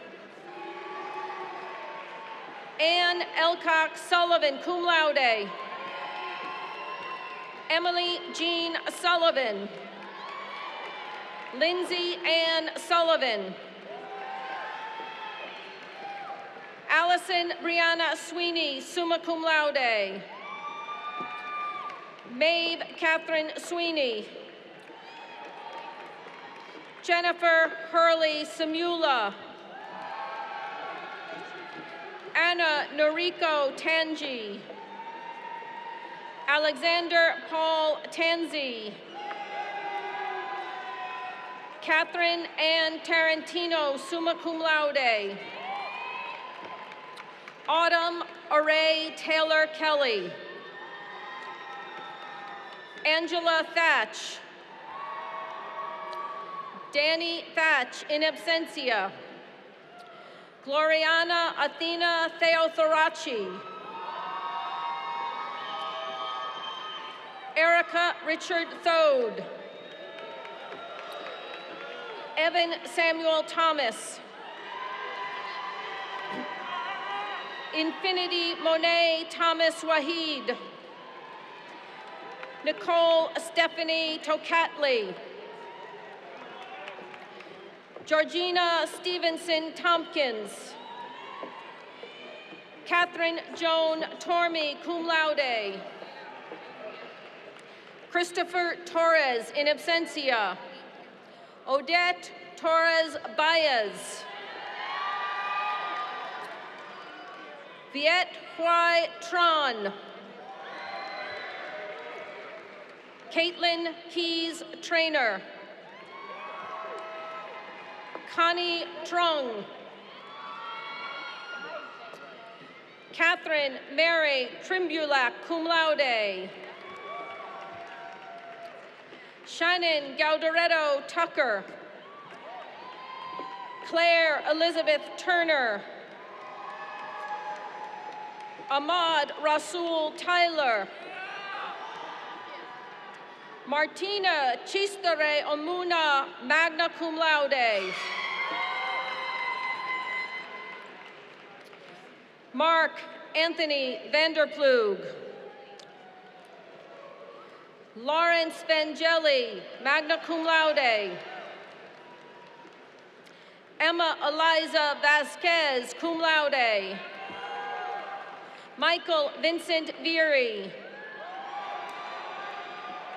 Anne Elcock Sullivan, cum laude. Emily Jean Sullivan. Lindsay Ann Sullivan. Allison Brianna Sweeney, summa cum laude. Maeve Catherine Sweeney. Jennifer Hurley Samula. Anna Noriko Tangi. Alexander Paul Tanzi. Catherine Ann Tarantino, summa cum laude. Autumn Array Taylor Kelly. Angela Thatch. Danny Thatch, in absentia. Gloriana Athena Theothoraci. Erica Richard Thode. Evan Samuel Thomas. Infinity Monet Thomas Wahid. Nicole Stephanie Tocatli. Georgina Stevenson Tompkins. Catherine Joan Tormey, cum laude. Christopher Torres, in absentia. Odette Torres Baez. Viet Huai Tron. Caitlin Keys Trainer. Connie Trung. Catherine Mary Trimbulac, cum laude. Shannon Gauderetto Tucker. Claire Elizabeth Turner. Ahmad Rasul Tyler. Martina Chistere Omuna, magna cum laude. Mark Anthony Vanderplug. Lawrence Vangeli, magna cum laude. Emma Eliza Vasquez, cum laude. Michael Vincent Veery.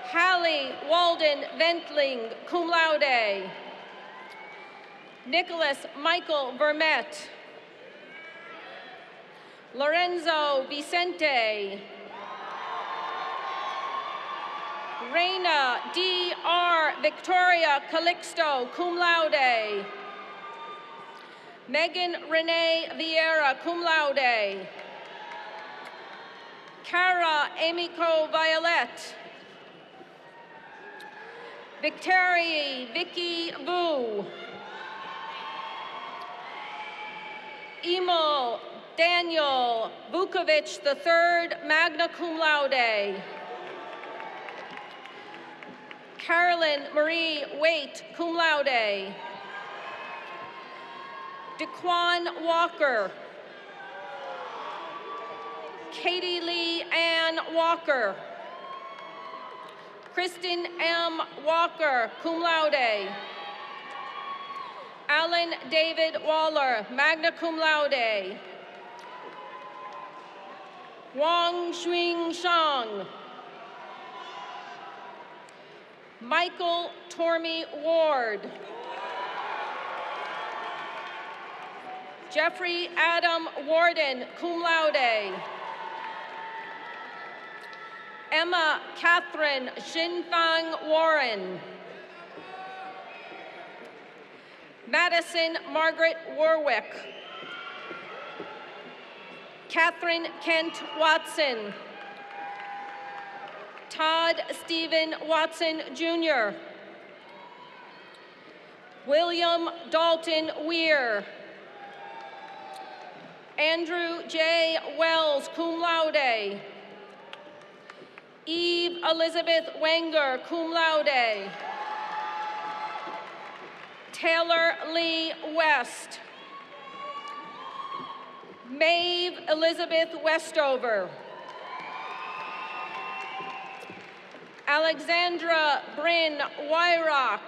Hallie Walden Ventling, cum laude. Nicholas Michael Vermette. Lorenzo Vicente. Reina D.R. Victoria Calixto, cum laude. Megan Renee Vieira, cum laude. Cara Emiko Violet. Victoria Vicky Vu. Emil Daniel Vukovic III, magna cum laude. Carolyn Marie Waite, cum laude. DeQuan Walker. Katie Lee Ann Walker. Kristen M. Walker, cum laude. Alan David Waller, magna cum laude. Wang Xuing Shang. Michael Tormey Ward. Jeffrey Adam Warden, cum laude. Emma Catherine Xinfang Warren. Madison Margaret Warwick. Catherine Kent Watson. Todd Stephen Watson Jr. William Dalton Weir. Andrew J. Wells, cum laude. Eve Elizabeth Wenger, cum laude. Taylor Lee West. Maeve Elizabeth Westover. Alexandra Bryn Wyrock.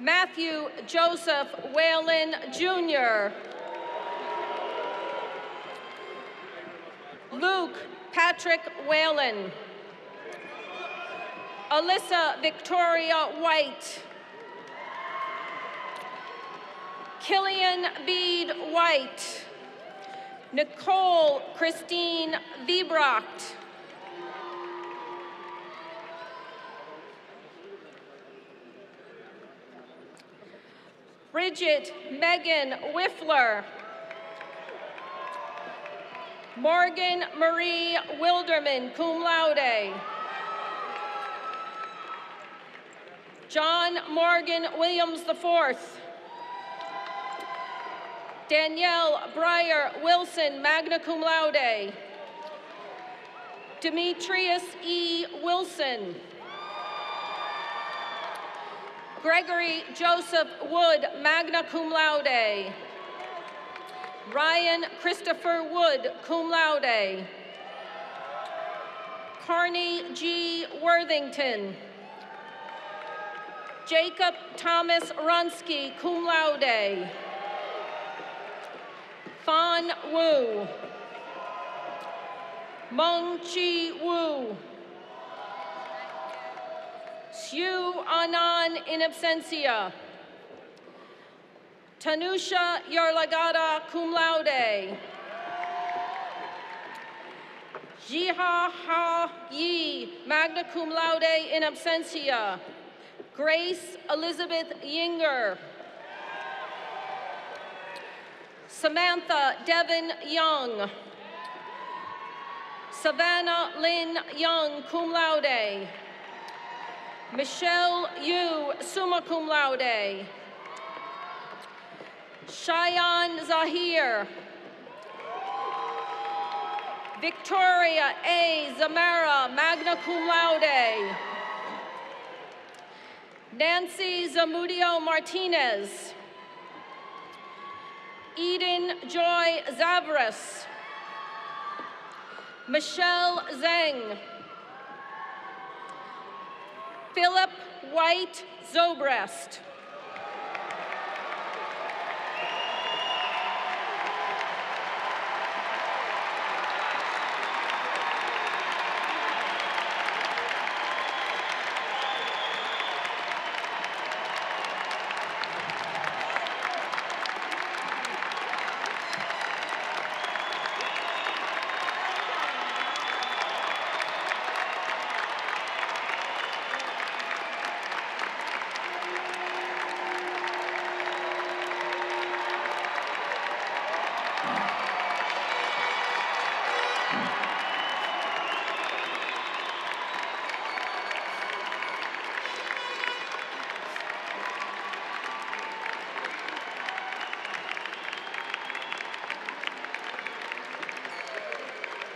Matthew Joseph Whalen Jr. Luke Patrick Whalen. Alyssa Victoria White. Killian Bede White. Nicole Christine Viebrocht. Bridget Megan Whiffler. Morgan Marie Wilderman, cum laude. John Morgan Williams IV. Danielle Breyer Wilson, magna cum laude. Demetrius E. Wilson. Gregory Joseph Wood, magna cum laude. Ryan Christopher Wood, cum laude. Carney G. Worthington. Jacob Thomas Runsky, cum laude. Fan Wu. Meng Chi Wu. Xu Anan in absentia. Tanusha Yarlagada, cum laude. Jiha Ha Yi, magna cum laude in absentia. Grace Elizabeth Yinger. Samantha Devon Young. Savannah Lynn Young, cum laude. Michelle Yu, summa cum laude. Shayan Zahir. Victoria A. Zamara, magna cum laude. Nancy Zamudio Martinez. Eden Joy Zavras. Michelle Zheng. Philip White Zobrest.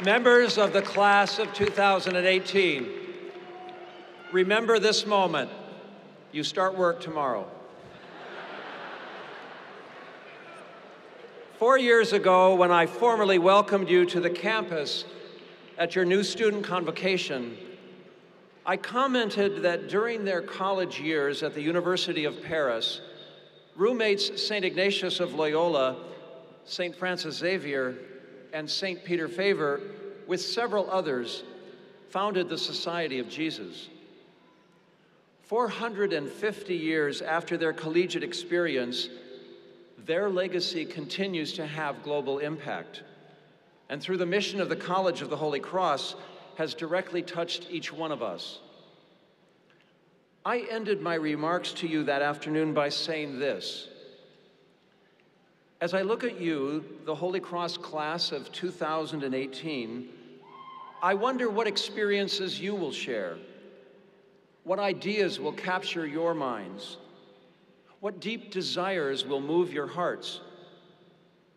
Members of the class of 2018, Remember this moment. You start work tomorrow. 4 years ago, when I formally welcomed you to the campus at your new student convocation, I commented that during their college years at the University of Paris, roommates St. Ignatius of Loyola, St. Francis Xavier, and St. Peter Favor, with several others, founded the Society of Jesus. 450 years after their collegiate experience, their legacy continues to have global impact, and through the mission of the College of the Holy Cross, has directly touched each one of us. I ended my remarks to you that afternoon by saying this: as I look at you, the Holy Cross class of 2018, I wonder what experiences you will share, what ideas will capture your minds, what deep desires will move your hearts,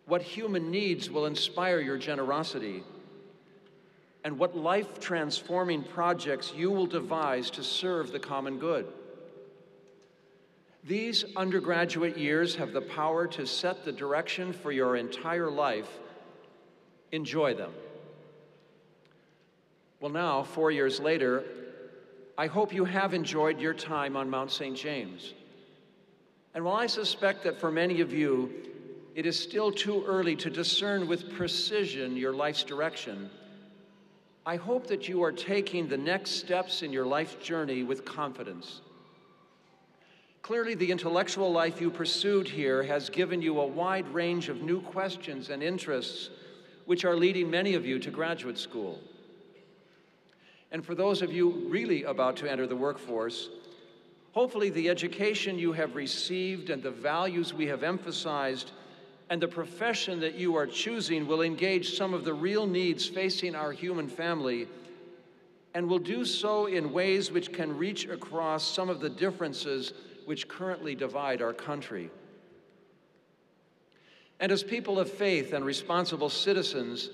what human needs will inspire your generosity, and what life-transforming projects you will devise to serve the common good. These undergraduate years have the power to set the direction for your entire life. Enjoy them. Well, now, 4 years later, I hope you have enjoyed your time on Mount St. James. And while I suspect that for many of you, it is still too early to discern with precision your life's direction, I hope that you are taking the next steps in your life journey with confidence. Clearly, the intellectual life you pursued here has given you a wide range of new questions and interests, which are leading many of you to graduate school. And for those of you really about to enter the workforce, hopefully the education you have received and the values we have emphasized and the profession that you are choosing will engage some of the real needs facing our human family, and will do so in ways which can reach across some of the differences which currently divide our country. And as people of faith and responsible citizens,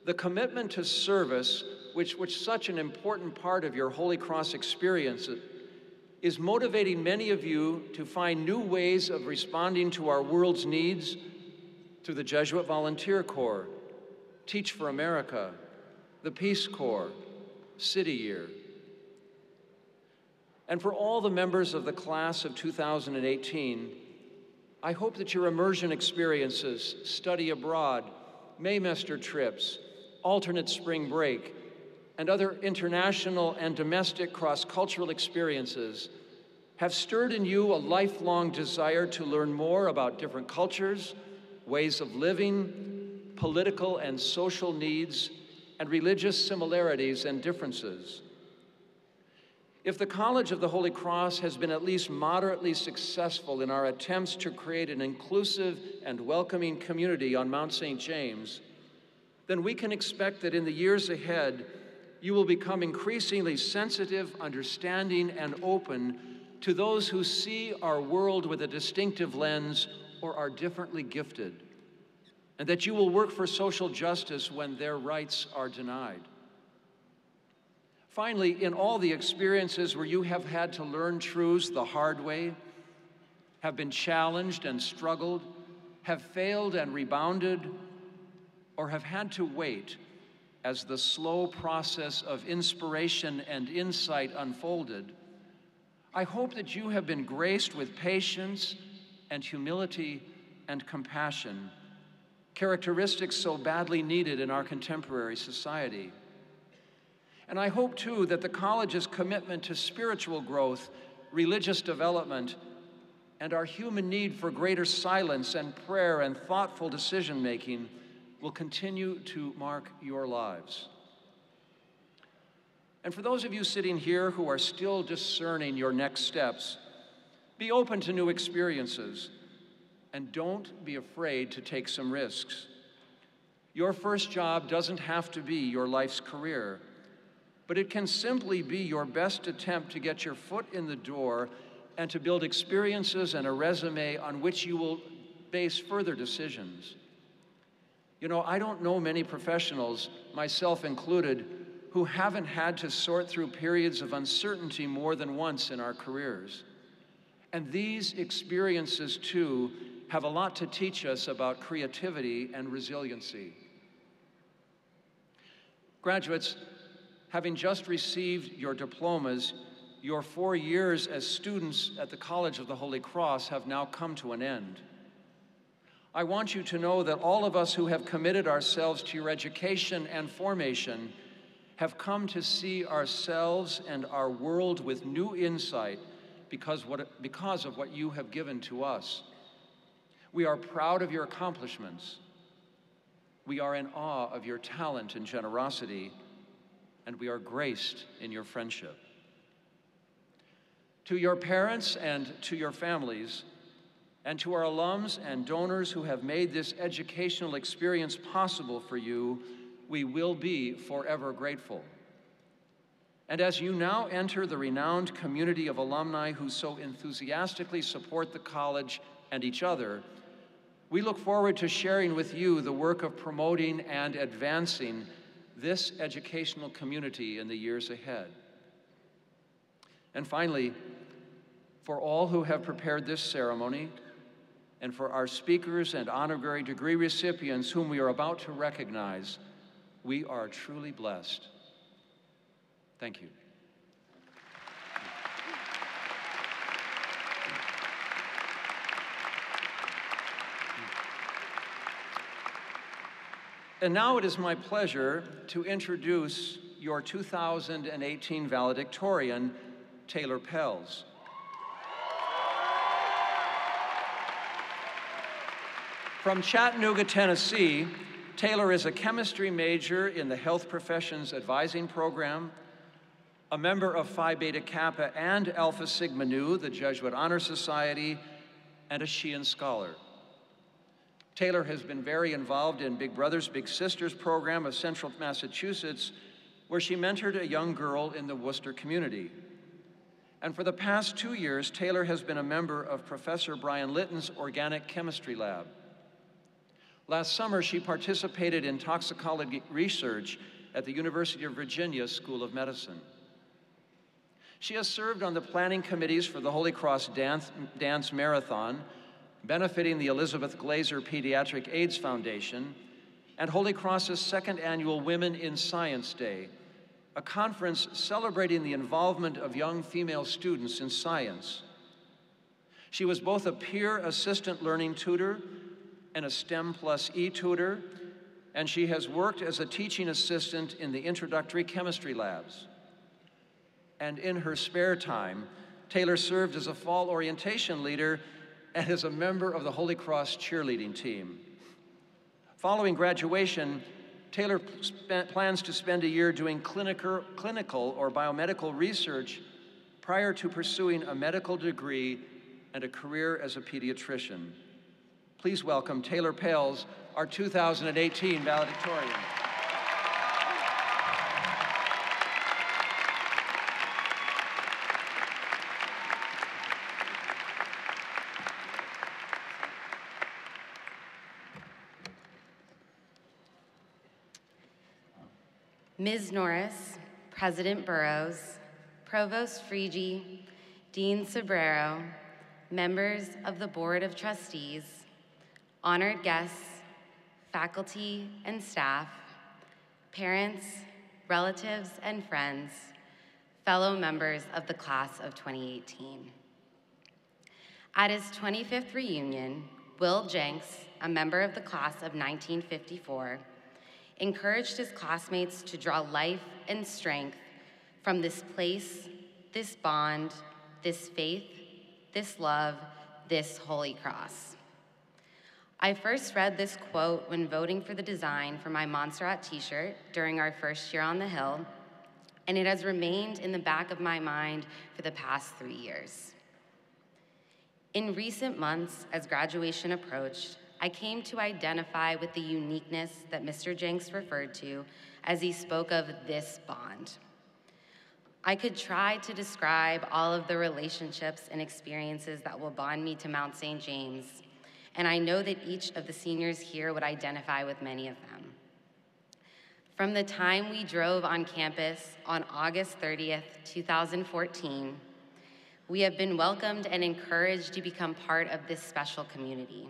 the commitment to service, which such an important part of your Holy Cross experience, is motivating many of you to find new ways of responding to our world's needs through the Jesuit Volunteer Corps, Teach for America, the Peace Corps, City Year. And for all the members of the class of 2018, I hope that your immersion experiences, study abroad, Maymester trips, alternate spring break, and other international and domestic cross-cultural experiences have stirred in you a lifelong desire to learn more about different cultures, ways of living, political and social needs, and religious similarities and differences. If the College of the Holy Cross has been at least moderately successful in our attempts to create an inclusive and welcoming community on Mount St. James, then we can expect that in the years ahead, you will become increasingly sensitive, understanding, and open to those who see our world with a distinctive lens or are differently gifted, and that you will work for social justice when their rights are denied. Finally, in all the experiences where you have had to learn truths the hard way, have been challenged and struggled, have failed and rebounded, or have had to wait as the slow process of inspiration and insight unfolded, I hope that you have been graced with patience and humility and compassion, characteristics so badly needed in our contemporary society. And I hope, too, that the college's commitment to spiritual growth, religious development, and our human need for greater silence and prayer and thoughtful decision-making will continue to mark your lives. And for those of you sitting here who are still discerning your next steps, be open to new experiences, and don't be afraid to take some risks. Your first job doesn't have to be your life's career, but it can simply be your best attempt to get your foot in the door and to build experiences and a resume on which you will base further decisions. You know, I don't know many professionals, myself included, who haven't had to sort through periods of uncertainty more than once in our careers. And these experiences, too, have a lot to teach us about creativity and resiliency. Graduates, having just received your diplomas, your 4 years as students at the College of the Holy Cross have now come to an end. I want you to know that all of us who have committed ourselves to your education and formation have come to see ourselves and our world with new insight because of what you have given to us. We are proud of your accomplishments. We are in awe of your talent and generosity, and we are graced in your friendship. To your parents and to your families, and to our alums and donors who have made this educational experience possible for you, we will be forever grateful. And as you now enter the renowned community of alumni who so enthusiastically support the college and each other, we look forward to sharing with you the work of promoting and advancing this educational community in the years ahead. And finally, for all who have prepared this ceremony, and for our speakers and honorary degree recipients whom we are about to recognize, we are truly blessed. Thank you. And now it is my pleasure to introduce your 2018 valedictorian, Taylor Pells. From Chattanooga, Tennessee, Taylor is a chemistry major in the Health Professions Advising Program, a member of Phi Beta Kappa and Alpha Sigma Nu, the Jesuit Honor Society, and a Sheehan Scholar. Taylor has been very involved in Big Brothers Big Sisters program of Central Massachusetts, where she mentored a young girl in the Worcester community. And for the past 2 years, Taylor has been a member of Professor Brian Litton's organic chemistry lab. Last summer, she participated in toxicology research at the University of Virginia School of Medicine. She has served on the planning committees for the Holy Cross Dance Marathon, benefiting the Elizabeth Glaser Pediatric AIDS Foundation, and Holy Cross's second annual Women in Science Day, a conference celebrating the involvement of young female students in science. She was both a peer assistant learning tutor and a STEM plus E tutor, and she has worked as a teaching assistant in the introductory chemistry labs. And in her spare time, Taylor served as a fall orientation leader and as a member of the Holy Cross cheerleading team. Following graduation, Taylor plans to spend a year doing clinical or biomedical research prior to pursuing a medical degree and a career as a pediatrician. Please welcome Taylor Pells, our 2018 valedictorian. Ms. Norris, President Burrows, Provost Frigi, Dean Sobrero, members of the Board of Trustees, honored guests, faculty and staff, parents, relatives and friends, fellow members of the class of 2018. At his 25th reunion, Will Jenks, a member of the class of 1954, encouraged his classmates to draw life and strength from this place, this bond, this faith, this love, this Holy Cross. I first read this quote when voting for the design for my Montserrat t-shirt during our first year on the Hill, and it has remained in the back of my mind for the past 3 years. In recent months, as graduation approached, I came to identify with the uniqueness that Mr. Jenks referred to as he spoke of this bond. I could try to describe all of the relationships and experiences that will bond me to Mount St. James, and I know that each of the seniors here would identify with many of them. From the time we drove on campus on August 30th, 2014, we have been welcomed and encouraged to become part of this special community.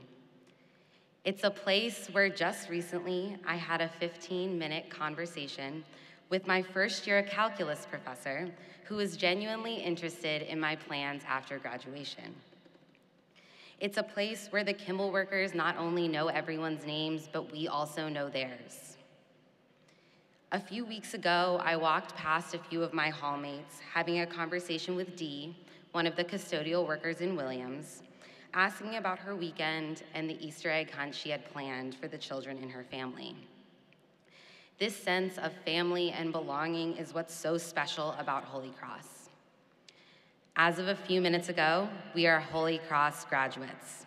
It's a place where just recently I had a 15-minute conversation with my first-year calculus professor who was genuinely interested in my plans after graduation. It's a place where the Kimball workers not only know everyone's names, but we also know theirs. A few weeks ago, I walked past a few of my hallmates having a conversation with Dee, one of the custodial workers in Williams, asking about her weekend and the Easter egg hunt she had planned for the children in her family. This sense of family and belonging is what's so special about Holy Cross. As of a few minutes ago, we are Holy Cross graduates.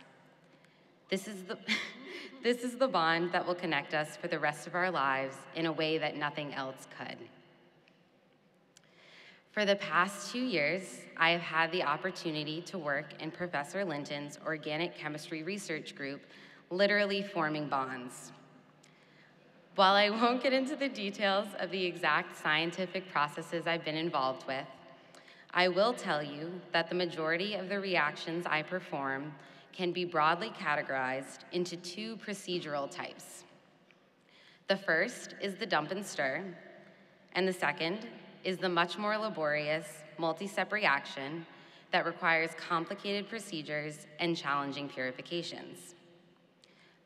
This is the bond that will connect us for the rest of our lives in a way that nothing else could. For the past 2 years, I have had the opportunity to work in Professor Linton's organic chemistry research group, literally forming bonds. While I won't get into the details of the exact scientific processes I've been involved with, I will tell you that the majority of the reactions I perform can be broadly categorized into 2 procedural types. The first is the dump and stir, and the second is the much more laborious multi-step reaction that requires complicated procedures and challenging purifications.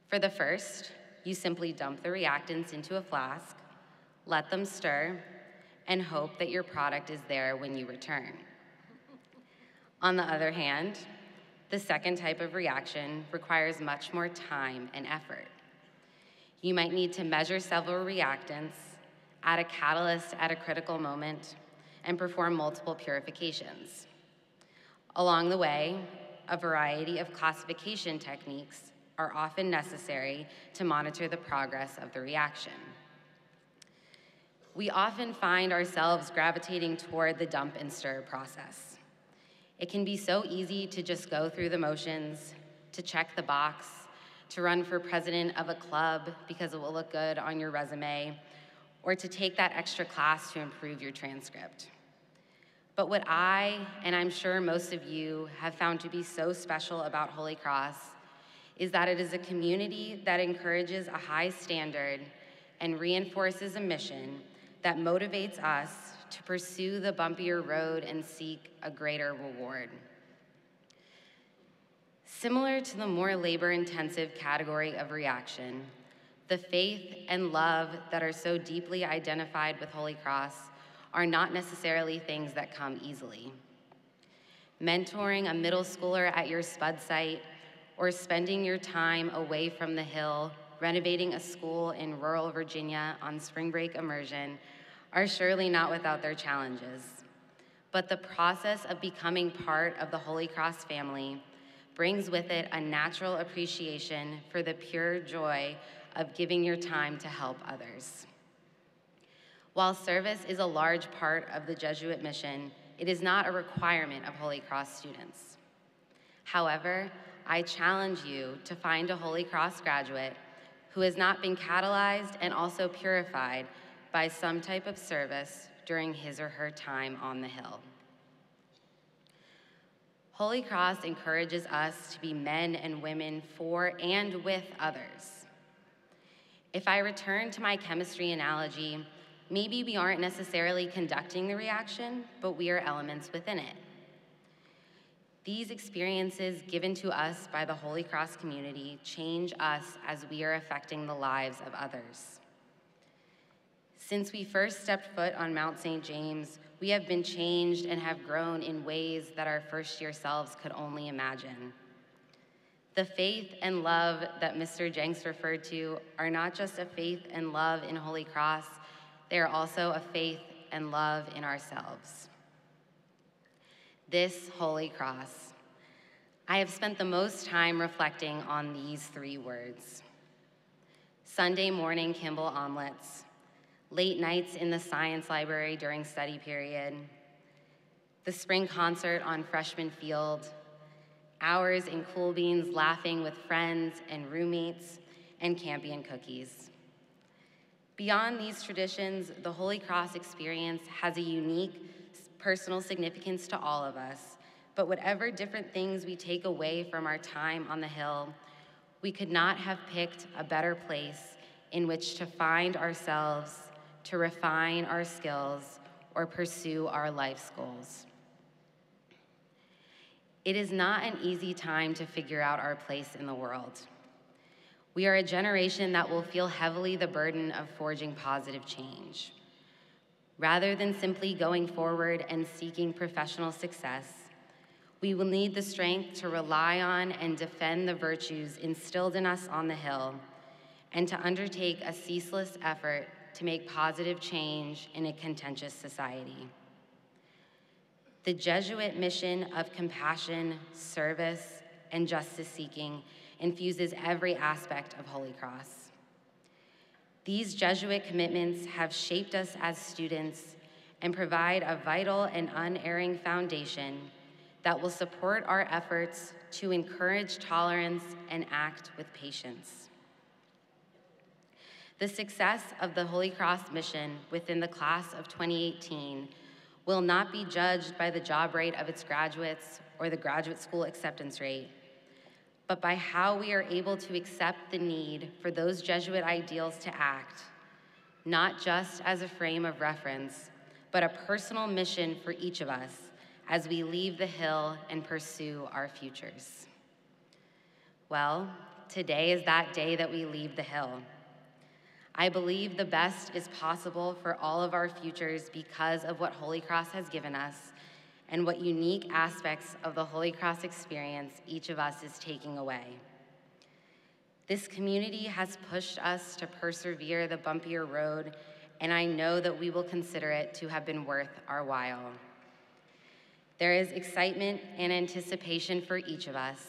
For the first, you simply dump the reactants into a flask, let them stir, and hope that your product is there when you return. On the other hand, the second type of reaction requires much more time and effort. You might need to measure several reactants, add a catalyst at a critical moment, and perform multiple purifications. Along the way, a variety of classification techniques are often necessary to monitor the progress of the reaction. We often find ourselves gravitating toward the dump and stir process. It can be so easy to just go through the motions, to check the box, to run for president of a club because it will look good on your resume, or to take that extra class to improve your transcript. But what I, and I'm sure most of you, have found to be so special about Holy Cross is that it is a community that encourages a high standard and reinforces a mission that motivates us to pursue the bumpier road and seek a greater reward. Similar to the more labor-intensive category of reaction, the faith and love that are so deeply identified with Holy Cross are not necessarily things that come easily. Mentoring a middle schooler at your spud site, or spending your time away from the hill, renovating a school in rural Virginia on spring break immersion are surely not without their challenges. But the process of becoming part of the Holy Cross family brings with it a natural appreciation for the pure joy of giving your time to help others. While service is a large part of the Jesuit mission, it is not a requirement of Holy Cross students. However, I challenge you to find a Holy Cross graduate who has not been catalyzed and also purified by some type of service during his or her time on the Hill. Holy Cross encourages us to be men and women for and with others. If I return to my chemistry analogy, maybe we aren't necessarily conducting the reaction, but we are elements within it. These experiences given to us by the Holy Cross community change us as we are affecting the lives of others. Since we first stepped foot on Mount St. James, we have been changed and have grown in ways that our first-year selves could only imagine. The faith and love that Mr. Jenks referred to are not just a faith and love in Holy Cross, they are also a faith and love in ourselves. This Holy Cross. I have spent the most time reflecting on these 3 words. Sunday morning Kimball omelets, late nights in the science library during study period, the spring concert on freshman field, hours in Cool Beans laughing with friends and roommates, and Campion cookies. Beyond these traditions, the Holy Cross experience has a unique personal significance to all of us, but whatever different things we take away from our time on the Hill, we could not have picked a better place in which to find ourselves, to refine our skills, or pursue our life's goals. It is not an easy time to figure out our place in the world. We are a generation that will feel heavily the burden of forging positive change. Rather than simply going forward and seeking professional success, we will need the strength to rely on and defend the virtues instilled in us on the Hill, and to undertake a ceaseless effort to make positive change in a contentious society. The Jesuit mission of compassion, service, and justice-seeking infuses every aspect of Holy Cross. These Jesuit commitments have shaped us as students and provide a vital and unerring foundation that will support our efforts to encourage tolerance and act with patience. The success of the Holy Cross mission within the class of 2018 will not be judged by the job rate of its graduates or the graduate school acceptance rate, but by how we are able to accept the need for those Jesuit ideals to act, not just as a frame of reference, but a personal mission for each of us as we leave the Hill and pursue our futures. Well, today is that day that we leave the Hill. I believe the best is possible for all of our futures because of what Holy Cross has given us and what unique aspects of the Holy Cross experience each of us is taking away. This community has pushed us to persevere the bumpier road, and I know that we will consider it to have been worth our while. There is excitement and anticipation for each of us,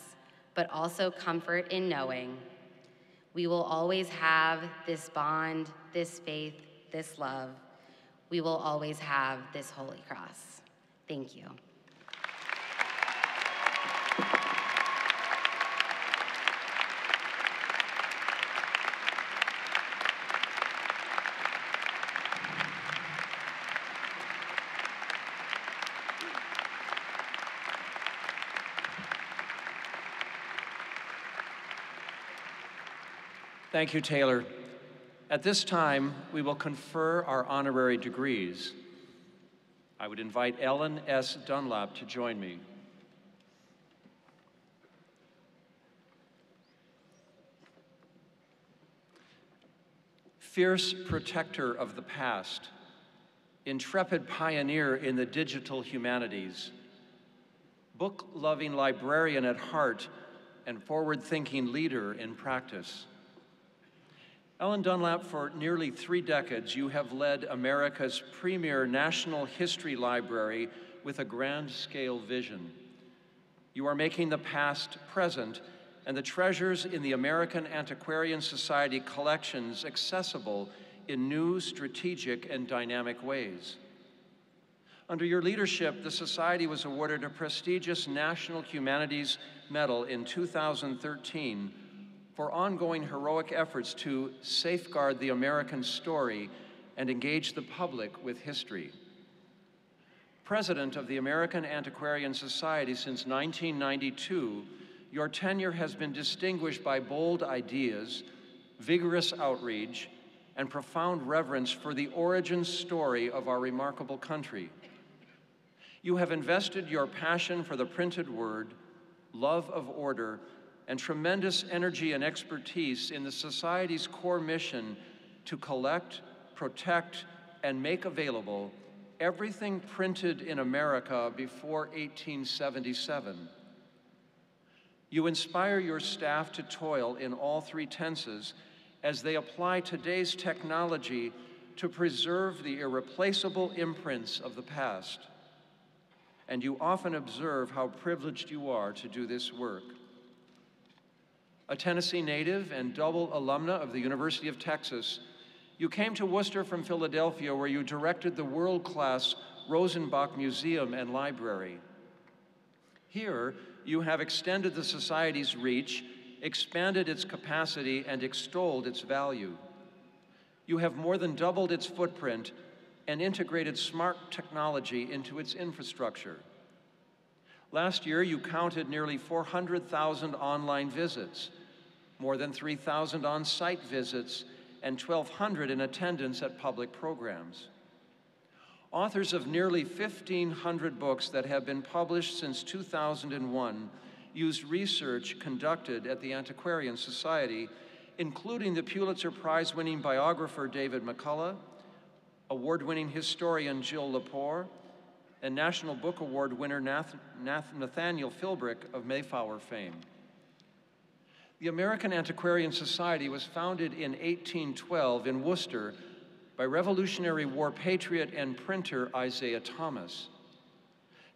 but also comfort in knowing we will always have this bond, this faith, this love. We will always have this Holy Cross. Thank you. Thank you, Taylor. At this time, we will confer our honorary degrees. I would invite Ellen S. Dunlap to join me. Fierce protector of the past, intrepid pioneer in the digital humanities, book-loving librarian at heart, and forward-thinking leader in practice. Ellen Dunlap, for nearly 3 decades, you have led America's premier national history library with a grand-scale vision. You are making the past present and the treasures in the American Antiquarian Society collections accessible in new, strategic, and dynamic ways. Under your leadership, the Society was awarded a prestigious National Humanities Medal in 2013 for ongoing heroic efforts to safeguard the American story and engage the public with history. President of the American Antiquarian Society since 1992, your tenure has been distinguished by bold ideas, vigorous outreach, and profound reverence for the origin story of our remarkable country. You have invested your passion for the printed word, love of order, and tremendous energy and expertise in the Society's core mission to collect, protect, and make available everything printed in America before 1877. You inspire your staff to toil in all 3 tenses as they apply today's technology to preserve the irreplaceable imprints of the past. And you often observe how privileged you are to do this work. A Tennessee native and double alumna of the University of Texas, you came to Worcester from Philadelphia, where you directed the world-class Rosenbach Museum and Library. Here, you have extended the Society's reach, expanded its capacity, and extolled its value. You have more than doubled its footprint and integrated smart technology into its infrastructure. Last year, you counted nearly 400,000 online visits, more than 3,000 on-site visits, and 1,200 in attendance at public programs. Authors of nearly 1,500 books that have been published since 2001 used research conducted at the Antiquarian Society, including the Pulitzer Prize-winning biographer David McCullough, award-winning historian Jill Lepore, and National Book Award winner Nathaniel Philbrick of Mayflower fame. The American Antiquarian Society was founded in 1812 in Worcester by Revolutionary War patriot and printer Isaiah Thomas.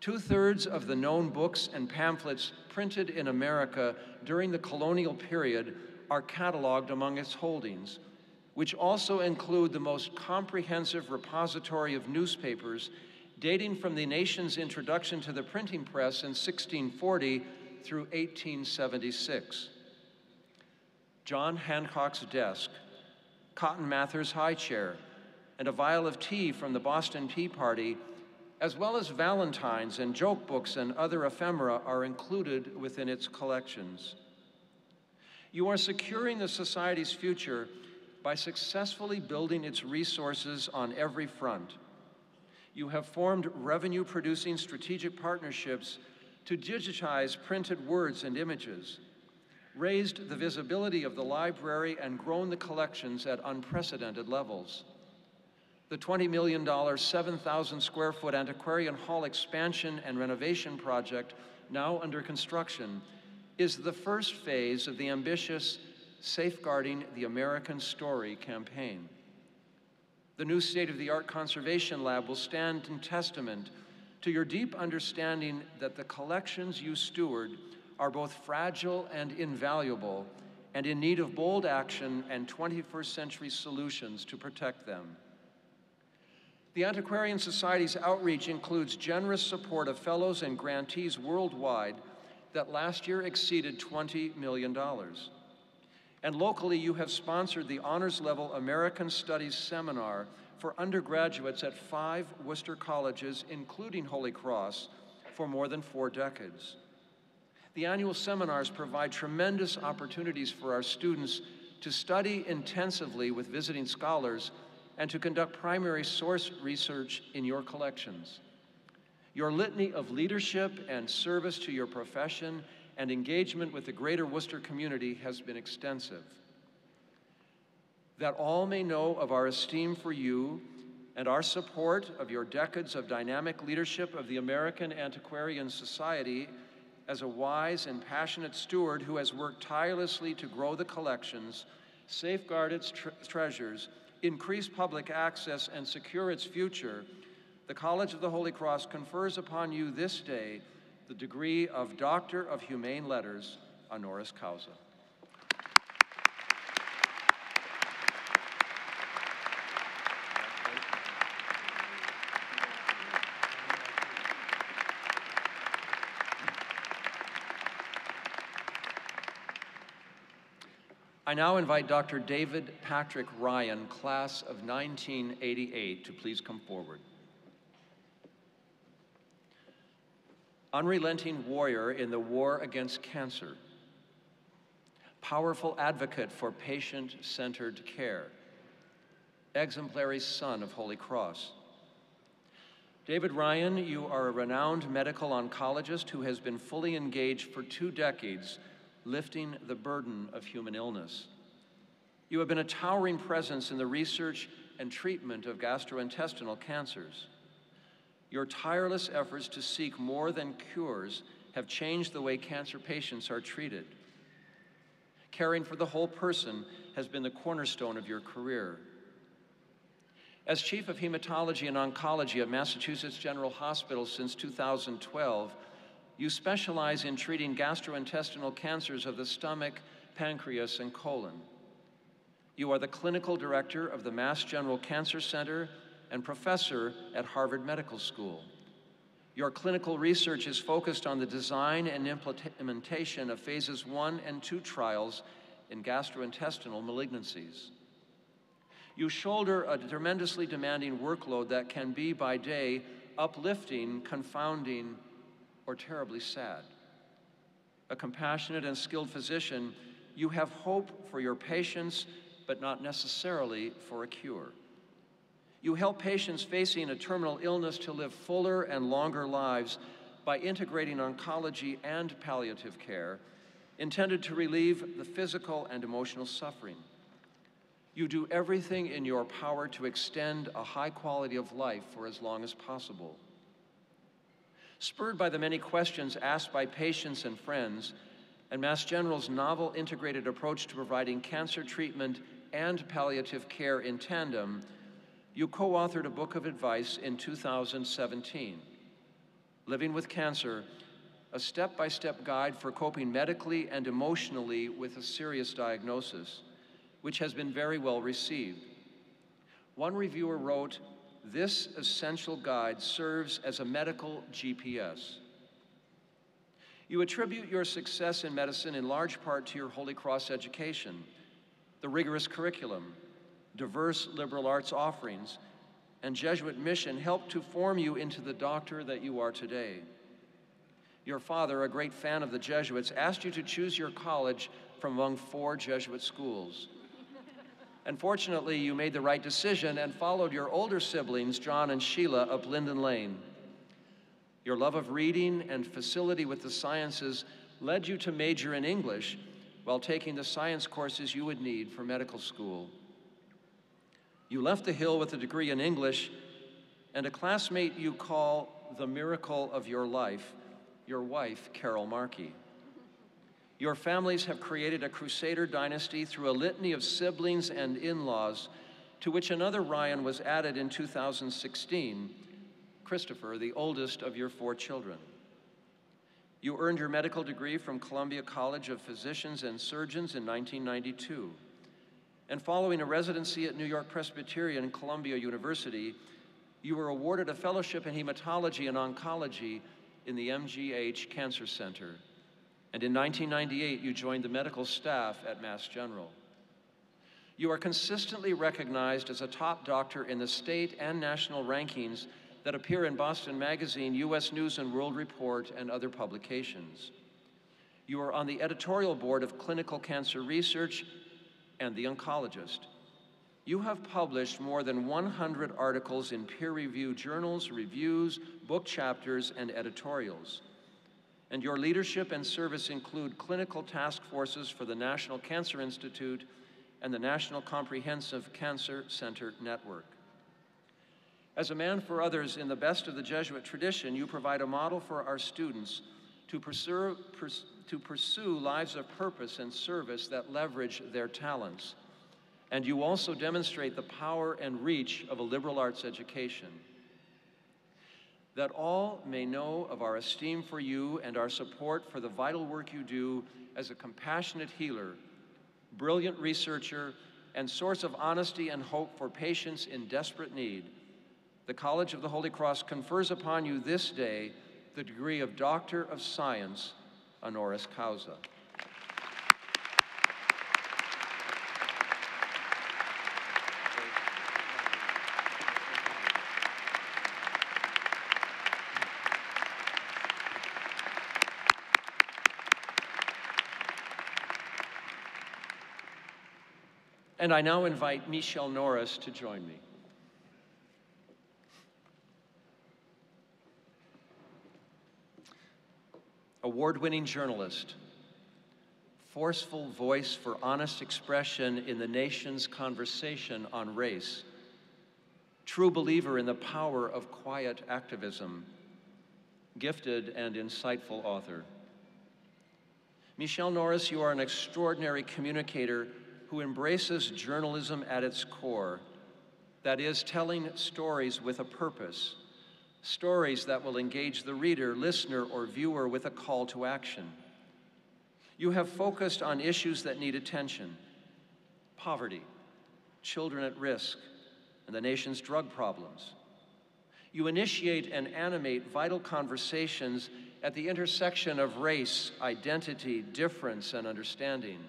2/3 of the known books and pamphlets printed in America during the colonial period are cataloged among its holdings, which also include the most comprehensive repository of newspapers dating from the nation's introduction to the printing press in 1640 through 1876. John Hancock's desk, Cotton Mather's high chair, and a vial of tea from the Boston Tea Party, as well as valentines and joke books and other ephemera, are included within its collections. You are securing the Society's future by successfully building its resources on every front. You have formed revenue-producing strategic partnerships to digitize printed words and images, raised the visibility of the library, and grown the collections at unprecedented levels. The $20 million, 7,000 square foot Antiquarian Hall expansion and renovation project, now under construction, is the first phase of the ambitious Safeguarding the American Story campaign. The new state-of-the-art conservation lab will stand in testament to your deep understanding that the collections you steward are both fragile and invaluable, and in need of bold action and 21st century solutions to protect them. The Antiquarian Society's outreach includes generous support of fellows and grantees worldwide that last year exceeded $20 million. And locally, you have sponsored the honors level American Studies seminar for undergraduates at 5 Worcester colleges, including Holy Cross, for more than 4 decades. The annual seminars provide tremendous opportunities for our students to study intensively with visiting scholars and to conduct primary source research in your collections. Your litany of leadership and service to your profession and engagement with the greater Worcester community has been extensive. That all may know of our esteem for you and our support of your decades of dynamic leadership of the American Antiquarian Society as a wise and passionate steward who has worked tirelessly to grow the collections, safeguard its treasures, increase public access, and secure its future, the College of the Holy Cross confers upon you this day the degree of Doctor of Humane Letters, honoris causa. I now invite Dr. David Patrick Ryan, class of 1988, to please come forward. Unrelenting warrior in the war against cancer, powerful advocate for patient-centered care, exemplary son of Holy Cross. David Ryan, you are a renowned medical oncologist who has been fully engaged for 2 decades lifting the burden of human illness. You have been a towering presence in the research and treatment of gastrointestinal cancers. Your tireless efforts to seek more than cures have changed the way cancer patients are treated. Caring for the whole person has been the cornerstone of your career. As Chief of Hematology and Oncology at Massachusetts General Hospital since 2012, you specialize in treating gastrointestinal cancers of the stomach, pancreas, and colon. You are the clinical director of the Mass General Cancer Center and professor at Harvard Medical School. Your clinical research is focused on the design and implementation of phases 1 and 2 trials in gastrointestinal malignancies. You shoulder a tremendously demanding workload that can be, by day, uplifting, confounding, or terribly sad. A compassionate and skilled physician, you have hope for your patients, but not necessarily for a cure. You help patients facing a terminal illness to live fuller and longer lives by integrating oncology and palliative care, intended to relieve the physical and emotional suffering. You do everything in your power to extend a high quality of life for as long as possible. Spurred by the many questions asked by patients and friends, and Mass General's novel integrated approach to providing cancer treatment and palliative care in tandem, you co-authored a book of advice in 2017, Living with Cancer, a step-by-step guide for coping medically and emotionally with a serious diagnosis, which has been very well received. One reviewer wrote, "This essential guide serves as a medical GPS." You attribute your success in medicine in large part to your Holy Cross education, the rigorous curriculum, diverse liberal arts offerings, and Jesuit mission helped to form you into the doctor that you are today. Your father, a great fan of the Jesuits, asked you to choose your college from among 4 Jesuit schools. And fortunately, you made the right decision and followed your older siblings, John and Sheila, up Linden Lane. Your love of reading and facility with the sciences led you to major in English while taking the science courses you would need for medical school. You left the Hill with a degree in English and a classmate you call the miracle of your life, your wife, Carol Markey. Your families have created a Crusader dynasty through a litany of siblings and in-laws, to which another Ryan was added in 2016, Christopher, the oldest of your 4 children. You earned your medical degree from Columbia College of Physicians and Surgeons in 1992. And following a residency at New York Presbyterian and Columbia University, you were awarded a fellowship in hematology and oncology in the MGH Cancer Center. And in 1998, you joined the medical staff at Mass General. You are consistently recognized as a top doctor in the state and national rankings that appear in Boston Magazine, U.S. News and World Report, and other publications. You are on the editorial board of Clinical Cancer Research and The Oncologist. You have published more than 100 articles in peer-reviewed journals, reviews, book chapters, and editorials. And your leadership and service include clinical task forces for the National Cancer Institute and the National Comprehensive Cancer Center Network. As a man for others in the best of the Jesuit tradition, you provide a model for our students to pursue lives of purpose and service that leverage their talents. And you also demonstrate the power and reach of a liberal arts education. That all may know of our esteem for you and our support for the vital work you do as a compassionate healer, brilliant researcher, and source of honesty and hope for patients in desperate need, the College of the Holy Cross confers upon you this day the degree of Doctor of Science, honoris causa. And I now invite Michelle Norris to join me. Award-winning journalist, forceful voice for honest expression in the nation's conversation on race, true believer in the power of quiet activism, gifted and insightful author. Michelle Norris, you are an extraordinary communicator who embraces journalism at its core, that is, telling stories with a purpose, stories that will engage the reader, listener, or viewer with a call to action. You have focused on issues that need attention: poverty, children at risk, and the nation's drug problems. You initiate and animate vital conversations at the intersection of race, identity, difference, and understanding.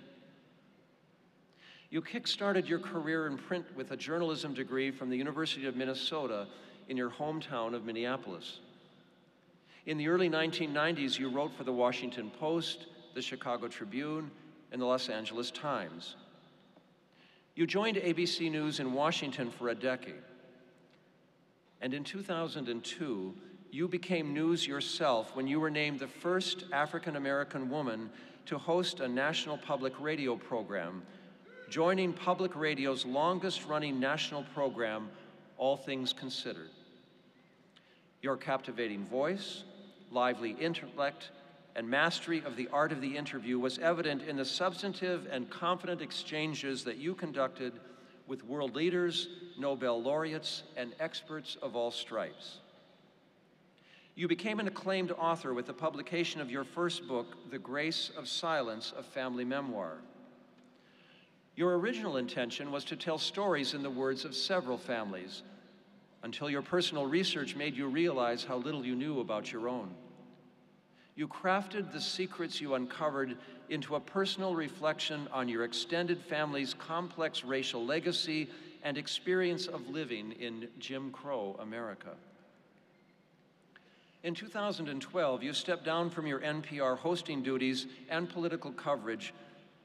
You kick-started your career in print with a journalism degree from the University of Minnesota in your hometown of Minneapolis. In the early 1990s, you wrote for the Washington Post, the Chicago Tribune, and the Los Angeles Times. You joined ABC News in Washington for a decade. And in 2002, you became news yourself when you were named the first African-American woman to host a national public radio program, joining public radio's longest-running national program, All Things Considered. Your captivating voice, lively intellect, and mastery of the art of the interview was evident in the substantive and confident exchanges that you conducted with world leaders, Nobel laureates, and experts of all stripes. You became an acclaimed author with the publication of your first book, The Grace of Silence, a Family Memoir. Your original intention was to tell stories in the words of several families, until your personal research made you realize how little you knew about your own. You crafted the secrets you uncovered into a personal reflection on your extended family's complex racial legacy and experience of living in Jim Crow America. In 2012, you stepped down from your NPR hosting duties and political coverage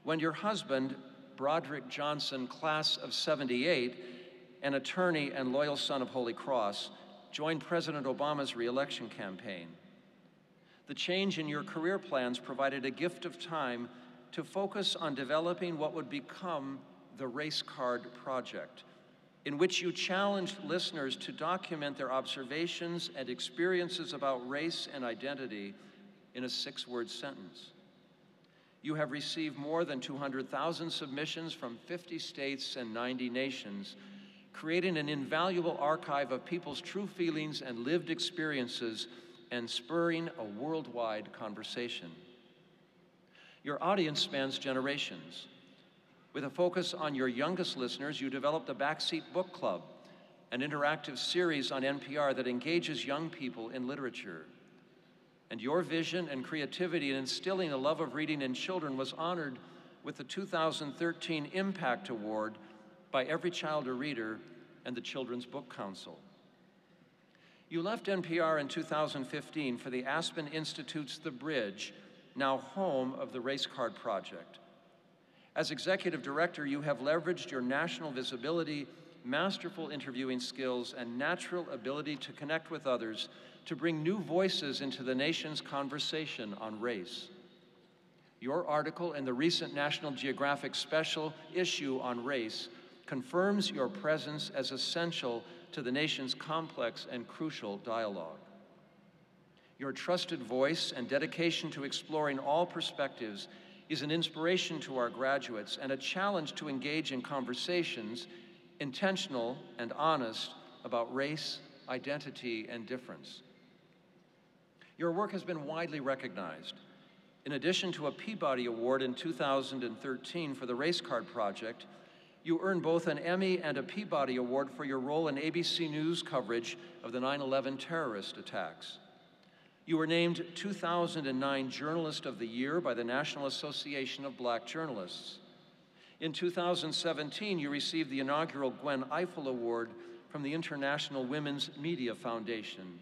when your husband, Broderick Johnson, class of '78, an attorney and loyal son of Holy Cross, joined President Obama's re-election campaign. The change in your career plans provided a gift of time to focus on developing what would become the Race Card Project, in which you challenged listeners to document their observations and experiences about race and identity in a 6-word sentence. You have received more than 200,000 submissions from 50 states and 90 nations, creating an invaluable archive of people's true feelings and lived experiences and spurring a worldwide conversation. Your audience spans generations. With a focus on your youngest listeners, you developed the Backseat Book Club, an interactive series on NPR that engages young people in literature. And your vision and creativity in instilling a love of reading in children was honored with the 2013 Impact Award by Every Child a Reader and the Children's Book Council. You left NPR in 2015 for the Aspen Institute's The Bridge, now home of the Race Card Project. As executive director, you have leveraged your national visibility, masterful interviewing skills, and natural ability to connect with others to bring new voices into the nation's conversation on race. Your article in the recent National Geographic special issue on race confirms your presence as essential to the nation's complex and crucial dialogue. Your trusted voice and dedication to exploring all perspectives is an inspiration to our graduates and a challenge to engage in conversations, intentional and honest, about race, identity, and difference. Your work has been widely recognized. In addition to a Peabody Award in 2013 for the Race Card Project, you earned both an Emmy and a Peabody Award for your role in ABC News coverage of the 9/11 terrorist attacks. You were named 2009 Journalist of the Year by the National Association of Black Journalists. In 2017, you received the inaugural Gwen Ifill Award from the International Women's Media Foundation.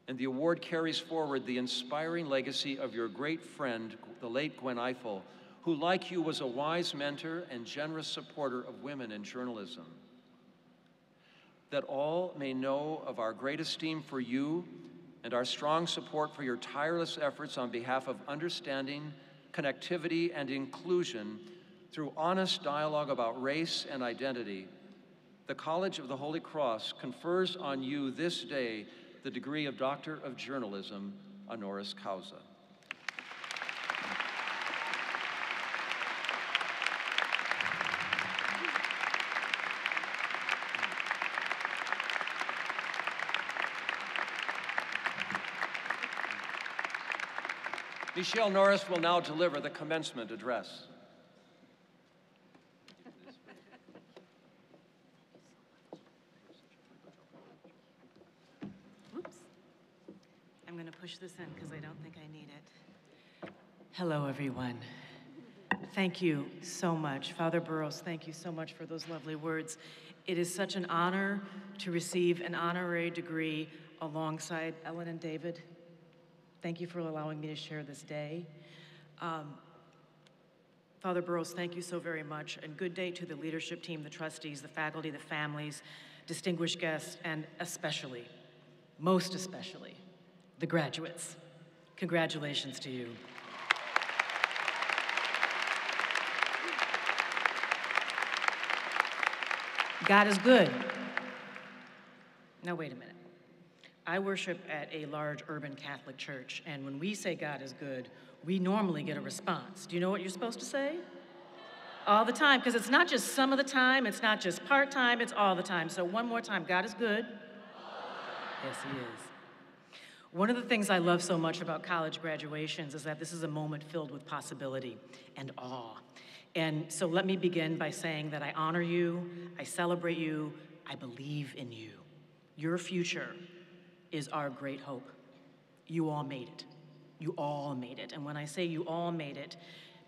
And the award carries forward the inspiring legacy of your great friend, the late Gwen Ifill, who, like you, was a wise mentor and generous supporter of women in journalism. That all may know of our great esteem for you and our strong support for your tireless efforts on behalf of understanding, connectivity, and inclusion through honest dialogue about race and identity, the College of the Holy Cross confers on you this day the degree of Doctor of Journalism, honoris causa. Michelle Norris will now deliver the commencement address. Oops. I'm going to push this in because I don't think I need it. Hello, everyone. Thank you so much. Father Burrows, thank you so much for those lovely words. It is such an honor to receive an honorary degree alongside Ellen and David. Thank you for allowing me to share this day. Father Burrows, thank you so very much, and good day to the leadership team, the trustees, the faculty, the families, distinguished guests, and especially, most especially, the graduates. Congratulations to you. God is good. Now, wait a minute. I worship at a large urban Catholic church, and when we say God is good, we normally get a response. Do you know what you're supposed to say? All the time, because it's not just some of the time, it's not just part-time, it's all the time. So one more time, God is good. Yes, he is. One of the things I love so much about college graduations is that this is a moment filled with possibility and awe. And so let me begin by saying that I honor you, I celebrate you, I believe in you. Your future is our great hope. You all made it. You all made it. And when I say you all made it,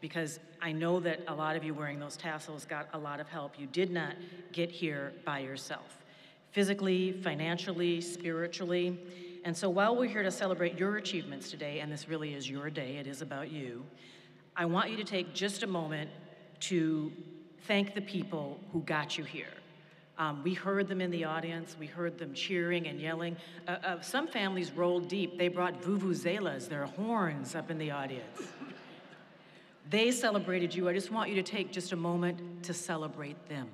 because I know that a lot of you wearing those tassels got a lot of help. You did not get here by yourself, physically, financially, spiritually. And so while we're here to celebrate your achievements today, and this really is your day, it is about you, I want you to take just a moment to thank the people who got you here. We heard them in the audience. We heard them cheering and yelling. Some families rolled deep. They brought vuvuzelas, their horns, up in the audience. They celebrated you. I just want you to take just a moment to celebrate them.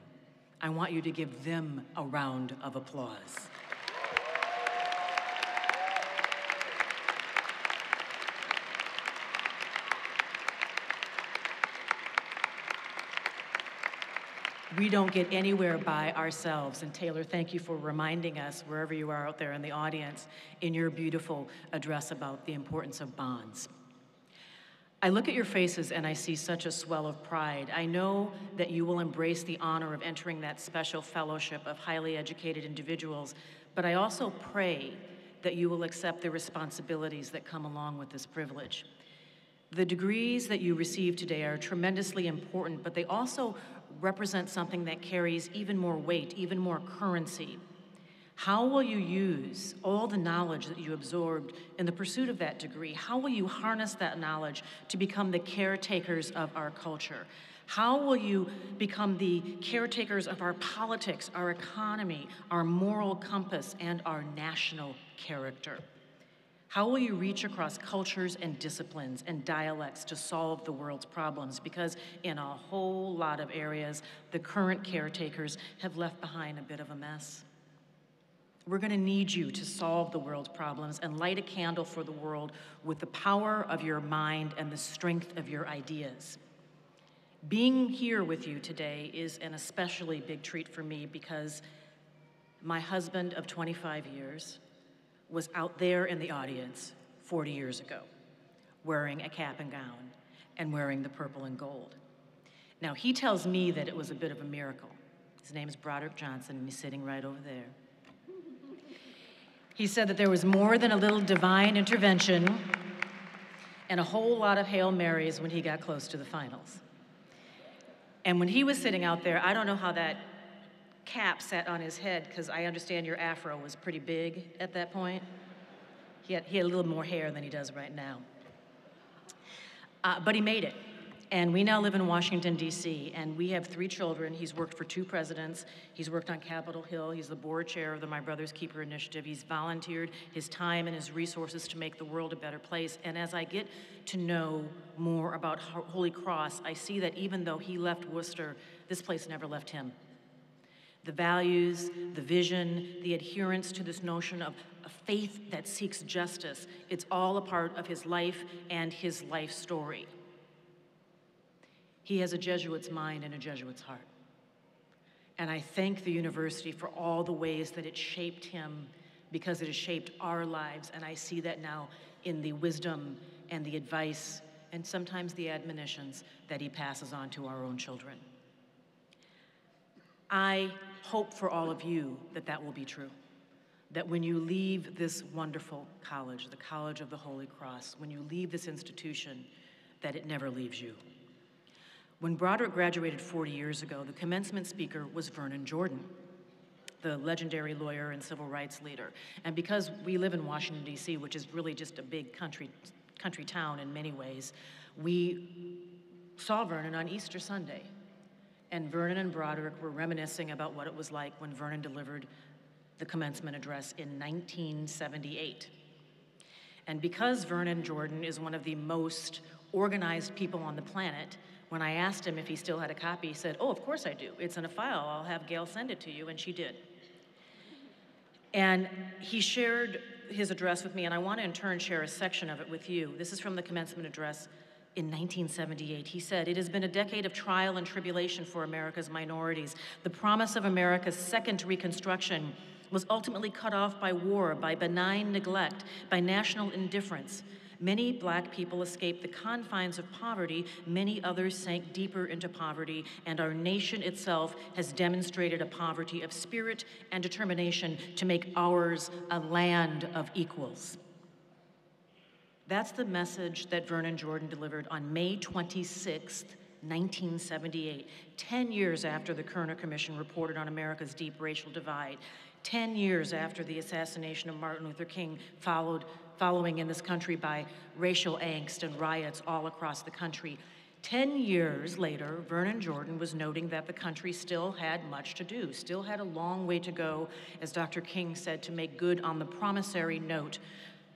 I want you to give them a round of applause. We don't get anywhere by ourselves. And Taylor, thank you for reminding us, wherever you are out there in the audience, in your beautiful address about the importance of bonds. I look at your faces and I see such a swell of pride. I know that you will embrace the honor of entering that special fellowship of highly educated individuals, but I also pray that you will accept the responsibilities that come along with this privilege. The degrees that you receive today are tremendously important, but they also represent something that carries even more weight, even more currency. How will you use all the knowledge that you absorbed in the pursuit of that degree? How will you harness that knowledge to become the caretakers of our culture? How will you become the caretakers of our politics, our economy, our moral compass, and our national character? How will you reach across cultures and disciplines and dialects to solve the world's problems? Because in a whole lot of areas, the current caretakers have left behind a bit of a mess. We're going to need you to solve the world's problems and light a candle for the world with the power of your mind and the strength of your ideas. Being here with you today is an especially big treat for me because my husband of 25 years was out there in the audience 40 years ago, wearing a cap and gown and wearing the purple and gold. Now, he tells me that it was a bit of a miracle. His name is Broderick Johnson, and he's sitting right over there. He said that there was more than a little divine intervention and a whole lot of Hail Marys when he got close to the finals. And when he was sitting out there, I don't know how that cap sat on his head, because I understand your afro was pretty big at that point. He had a little more hair than he does right now. But he made it. And we now live in Washington, D.C., and we have 3 children. He's worked for 2 presidents. He's worked on Capitol Hill. He's the board chair of the My Brother's Keeper initiative. He's volunteered his time and his resources to make the world a better place. And as I get to know more about Holy Cross, I see that even though he left Worcester, this place never left him. The values, the vision, the adherence to this notion of a faith that seeks justice, it's all a part of his life and his life story. He has a Jesuit's mind and a Jesuit's heart. And I thank the university for all the ways that it shaped him, because it has shaped our lives, and I see that now in the wisdom and the advice and sometimes the admonitions that he passes on to our own children. I hope for all of you that that will be true, that when you leave this wonderful college, the College of the Holy Cross, when you leave this institution, that it never leaves you. When Broderick graduated 40 years ago, the commencement speaker was Vernon Jordan, the legendary lawyer and civil rights leader. And because we live in Washington, D.C., which is really just a big country town in many ways, we saw Vernon on Easter Sunday. And Vernon and Broderick were reminiscing about what it was like when Vernon delivered the commencement address in 1978. And because Vernon Jordan is one of the most organized people on the planet, when I asked him if he still had a copy, he said, "Oh, of course I do. It's in a file. I'll have Gail send it to you," and she did. And he shared his address with me, and I want to in turn share a section of it with you. This is from the commencement address in 1978. He said, "It has been a decade of trial and tribulation for America's minorities. The promise of America's second Reconstruction was ultimately cut off by war, by benign neglect, by national indifference. Many Black people escaped the confines of poverty, many others sank deeper into poverty, and our nation itself has demonstrated a poverty of spirit and determination to make ours a land of equals." That's the message that Vernon Jordan delivered on May 26th, 1978, 10 years after the Kerner Commission reported on America's deep racial divide, 10 years after the assassination of Martin Luther King following in this country by racial angst and riots all across the country. 10 years later, Vernon Jordan was noting that the country still had much to do, still had a long way to go, as Dr. King said, to make good on the promissory note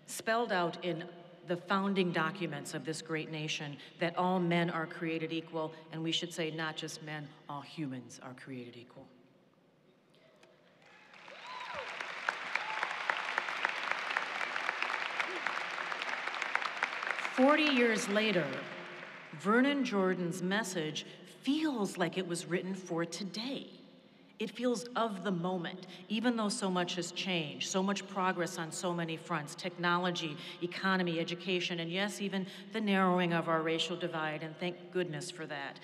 spelled out in the founding documents of this great nation, that all men are created equal, and we should say not just men, all humans are created equal. "40 years later, Vernon Jordan's message feels like it was written for today. It feels of the moment, even though so much has changed, so much progress on so many fronts: technology, economy, education, and yes, even the narrowing of our racial divide, and thank goodness for that.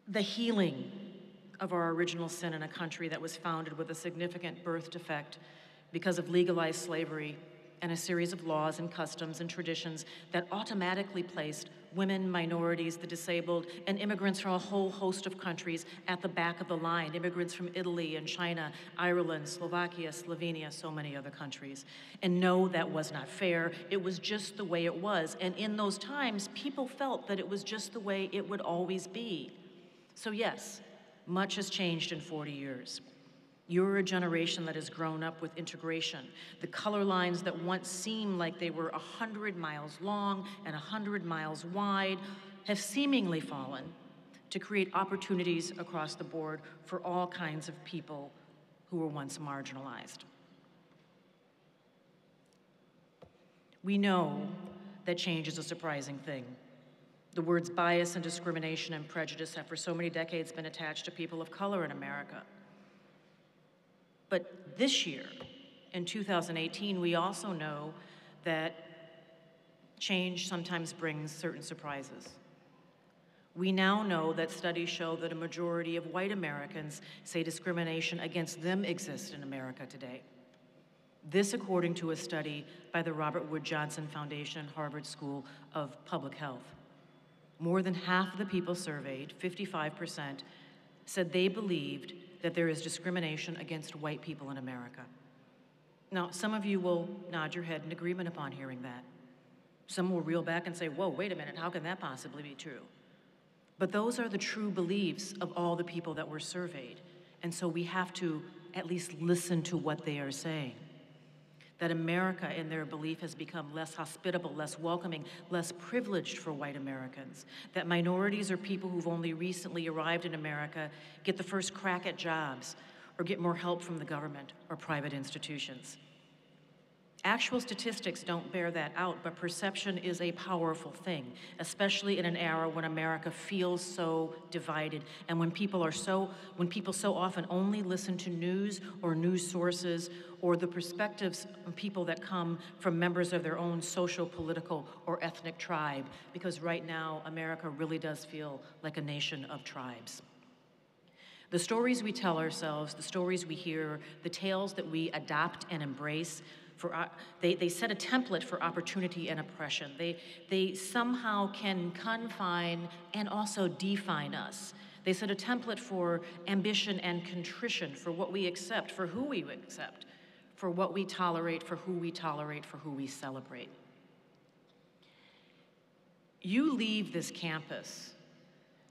The healing of our original sin in a country that was founded with a significant birth defect because of legalized slavery and a series of laws and customs and traditions that automatically placed women, minorities, the disabled, and immigrants from a whole host of countries at the back of the line. Immigrants from Italy and China, Ireland, Slovakia, Slovenia, so many other countries. And no, that was not fair. It was just the way it was. And in those times, people felt that it was just the way it would always be. So yes, much has changed in 40 years. You're a generation that has grown up with integration. The color lines that once seemed like they were 100 miles long and 100 miles wide have seemingly fallen to create opportunities across the board for all kinds of people who were once marginalized. We know that change is a surprising thing. The words bias and discrimination and prejudice have for so many decades been attached to people of color in America. But this year, in 2018, we also know that change sometimes brings certain surprises. We now know that studies show that a majority of white Americans say discrimination against them exists in America today. This according to a study by the Robert Wood Johnson Foundation and Harvard School of Public Health. More than half of the people surveyed, 55%, said they believed that there is discrimination against white people in America. Now, some of you will nod your head in agreement upon hearing that. Some will reel back and say, whoa, wait a minute, how can that possibly be true? But those are the true beliefs of all the people that were surveyed. And so we have to at least listen to what they are saying. That America, in their belief, has become less hospitable, less welcoming, less privileged for white Americans. That minorities or people who've only recently arrived in America get the first crack at jobs or get more help from the government or private institutions. Actual statistics don't bear that out, but perception is a powerful thing, especially in an era when America feels so divided and when people so often only listen to news or news sources or the perspectives of people that come from members of their own social, political, or ethnic tribe, because right now America really does feel like a nation of tribes. The stories we tell ourselves, the stories we hear, the tales that we adopt and embrace They set a template for opportunity and oppression. They somehow can confine and also define us. They set a template for ambition and contrition, for what we accept, for who we accept, for what we tolerate, for who we tolerate, for who we celebrate. You leave this campus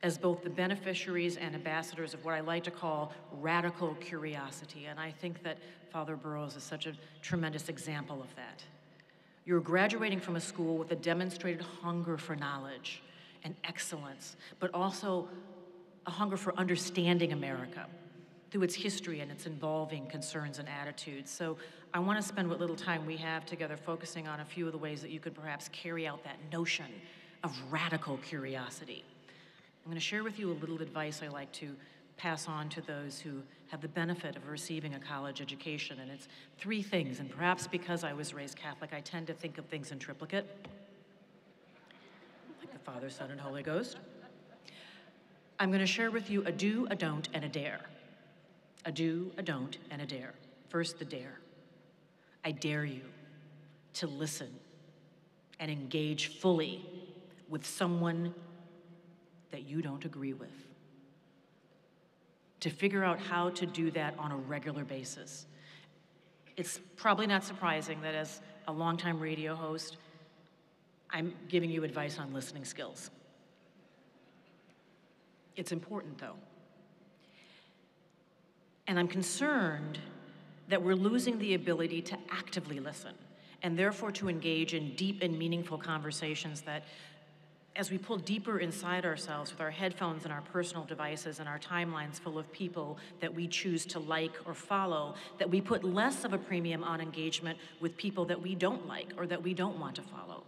as both the beneficiaries and ambassadors of what I like to call radical curiosity, and I think that Father Burroughs is such a tremendous example of that. You're graduating from a school with a demonstrated hunger for knowledge and excellence, but also a hunger for understanding America through its history and its involving concerns and attitudes. So I want to spend what little time we have together focusing on a few of the ways that you could perhaps carry out that notion of radical curiosity. I'm going to share with you a little advice I like to pass on to those who have the benefit of receiving a college education, and it's 3 things, and perhaps because I was raised Catholic, I tend to think of things in triplicate, like the Father, Son, and Holy Ghost. I'm going to share with you a do, a don't, and a dare. A do, a don't, and a dare. First, the dare. I dare you to listen and engage fully with someone that you don't agree with. To figure out how to do that on a regular basis. It's probably not surprising that as a longtime radio host, I'm giving you advice on listening skills. It's important, though. And I'm concerned that we're losing the ability to actively listen, and therefore to engage in deep and meaningful conversations that, as we pull deeper inside ourselves with our headphones and our personal devices and our timelines full of people that we choose to like or follow, that we put less of a premium on engagement with people that we don't like or that we don't want to follow.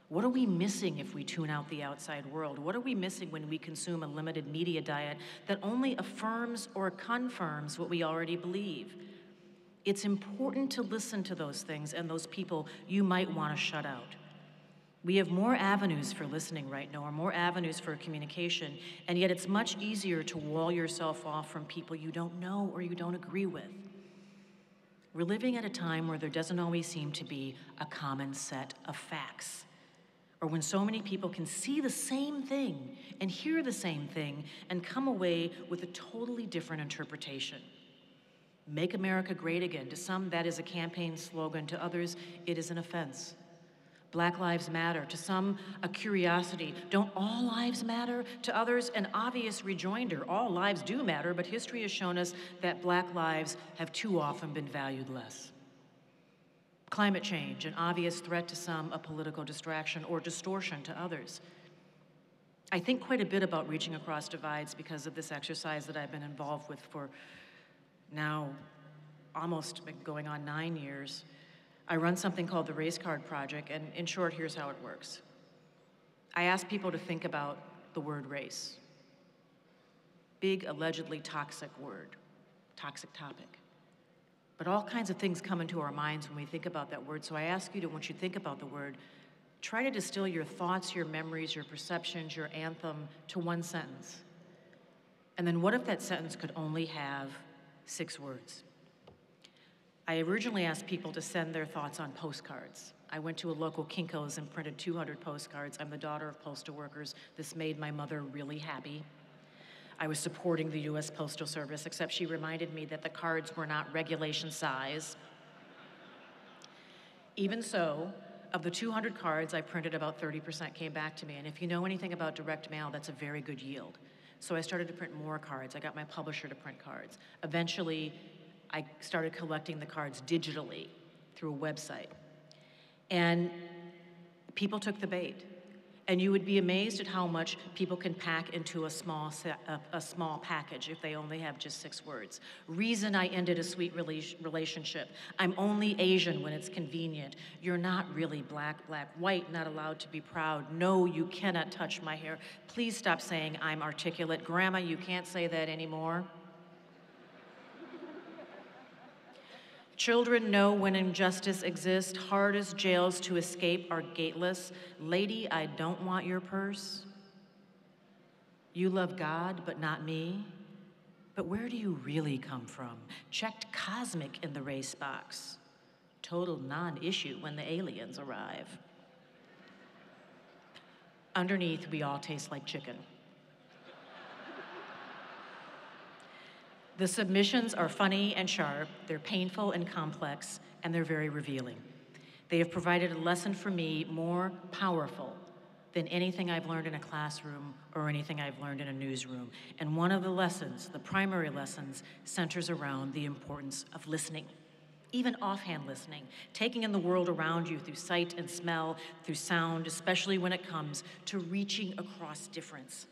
What are we missing if we tune out the outside world? What are we missing when we consume a limited media diet that only affirms or confirms what we already believe? It's important to listen to those things and those people you might want to shut out. We have more avenues for listening right now, or more avenues for communication, and yet it's much easier to wall yourself off from people you don't know or you don't agree with. We're living at a time where there doesn't always seem to be a common set of facts, or when so many people can see the same thing and hear the same thing and come away with a totally different interpretation. Make America great again. To some, that is a campaign slogan. To others, it is an offense. Black lives matter. To some, a curiosity. Don't all lives matter? To others, an obvious rejoinder. All lives do matter, but history has shown us that Black lives have too often been valued less. Climate change, an obvious threat to some, a political distraction or distortion to others. I think quite a bit about reaching across divides because of this exercise that I've been involved with for now almost going on 9 years. I run something called the Race Card Project, and in short, here's how it works. I ask people to think about the word race. Big, allegedly toxic word, toxic topic. But all kinds of things come into our minds when we think about that word, so I ask you to, once you think about the word, try to distill your thoughts, your memories, your perceptions, your anthem to one sentence. And then what if that sentence could only have 6 words? I originally asked people to send their thoughts on postcards. I went to a local Kinko's and printed 200 postcards. I'm the daughter of postal workers. This made my mother really happy. I was supporting the US Postal Service, except she reminded me that the cards were not regulation size. Even so, of the 200 cards I printed, about 30% came back to me. And if you know anything about direct mail, that's a very good yield. So I started to print more cards. I got my publisher to print cards. Eventually, I started collecting the cards digitally through a website. And people took the bait. And you would be amazed at how much people can pack into a small package if they only have just 6 words. Reason I ended a sweet relationship. I'm only Asian when it's convenient. You're not really black, white, not allowed to be proud. No, you cannot touch my hair. Please stop saying I'm articulate. Grandma, you can't say that anymore. Children know when injustice exists. Hardest jails to escape are gateless. Lady, I don't want your purse. You love God, but not me. But where do you really come from? Checked cosmic in the race box. total non-issue when the aliens arrive. Underneath, we all taste like chicken. The submissions are funny and sharp, they're painful and complex, and they're very revealing. They have provided a lesson for me more powerful than anything I've learned in a classroom or anything I've learned in a newsroom. And one of the lessons, the primary lessons, centers around the importance of listening. Even offhand listening, taking in the world around you through sight and smell, through sound, especially when it comes to reaching across difference.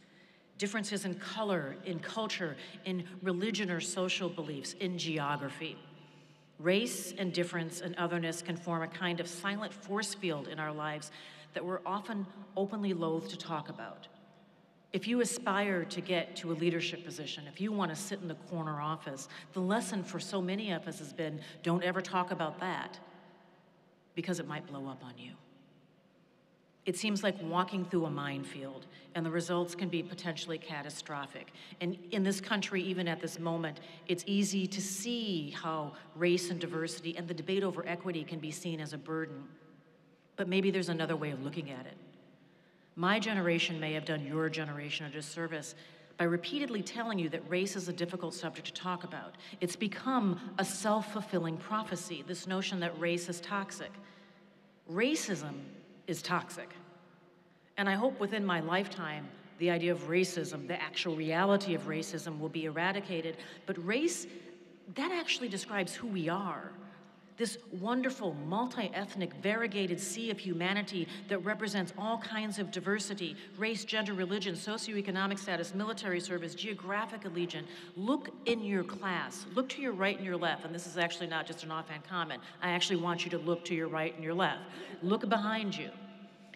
Differences in color, in culture, in religion or social beliefs, in geography. Race and difference and otherness can form a kind of silent force field in our lives that we're often openly loath to talk about. If you aspire to get to a leadership position, if you want to sit in the corner office, the lesson for so many of us has been, don't ever talk about that, because it might blow up on you. It seems like walking through a minefield, and the results can be potentially catastrophic. And in this country, even at this moment, it's easy to see how race and diversity and the debate over equity can be seen as a burden. But maybe there's another way of looking at it. My generation may have done your generation a disservice by repeatedly telling you that race is a difficult subject to talk about. It's become a self-fulfilling prophecy, this notion that race is toxic. Racism is toxic. And I hope within my lifetime, the idea of racism, the actual reality of racism will be eradicated. But race, that actually describes who we are. This wonderful, multi-ethnic, variegated sea of humanity that represents all kinds of diversity, race, gender, religion, socioeconomic status, military service, geographic allegiance. Look in your class, look to your right and your left, and this is actually not just an offhand comment. I actually want you to look to your right and your left. Look behind you.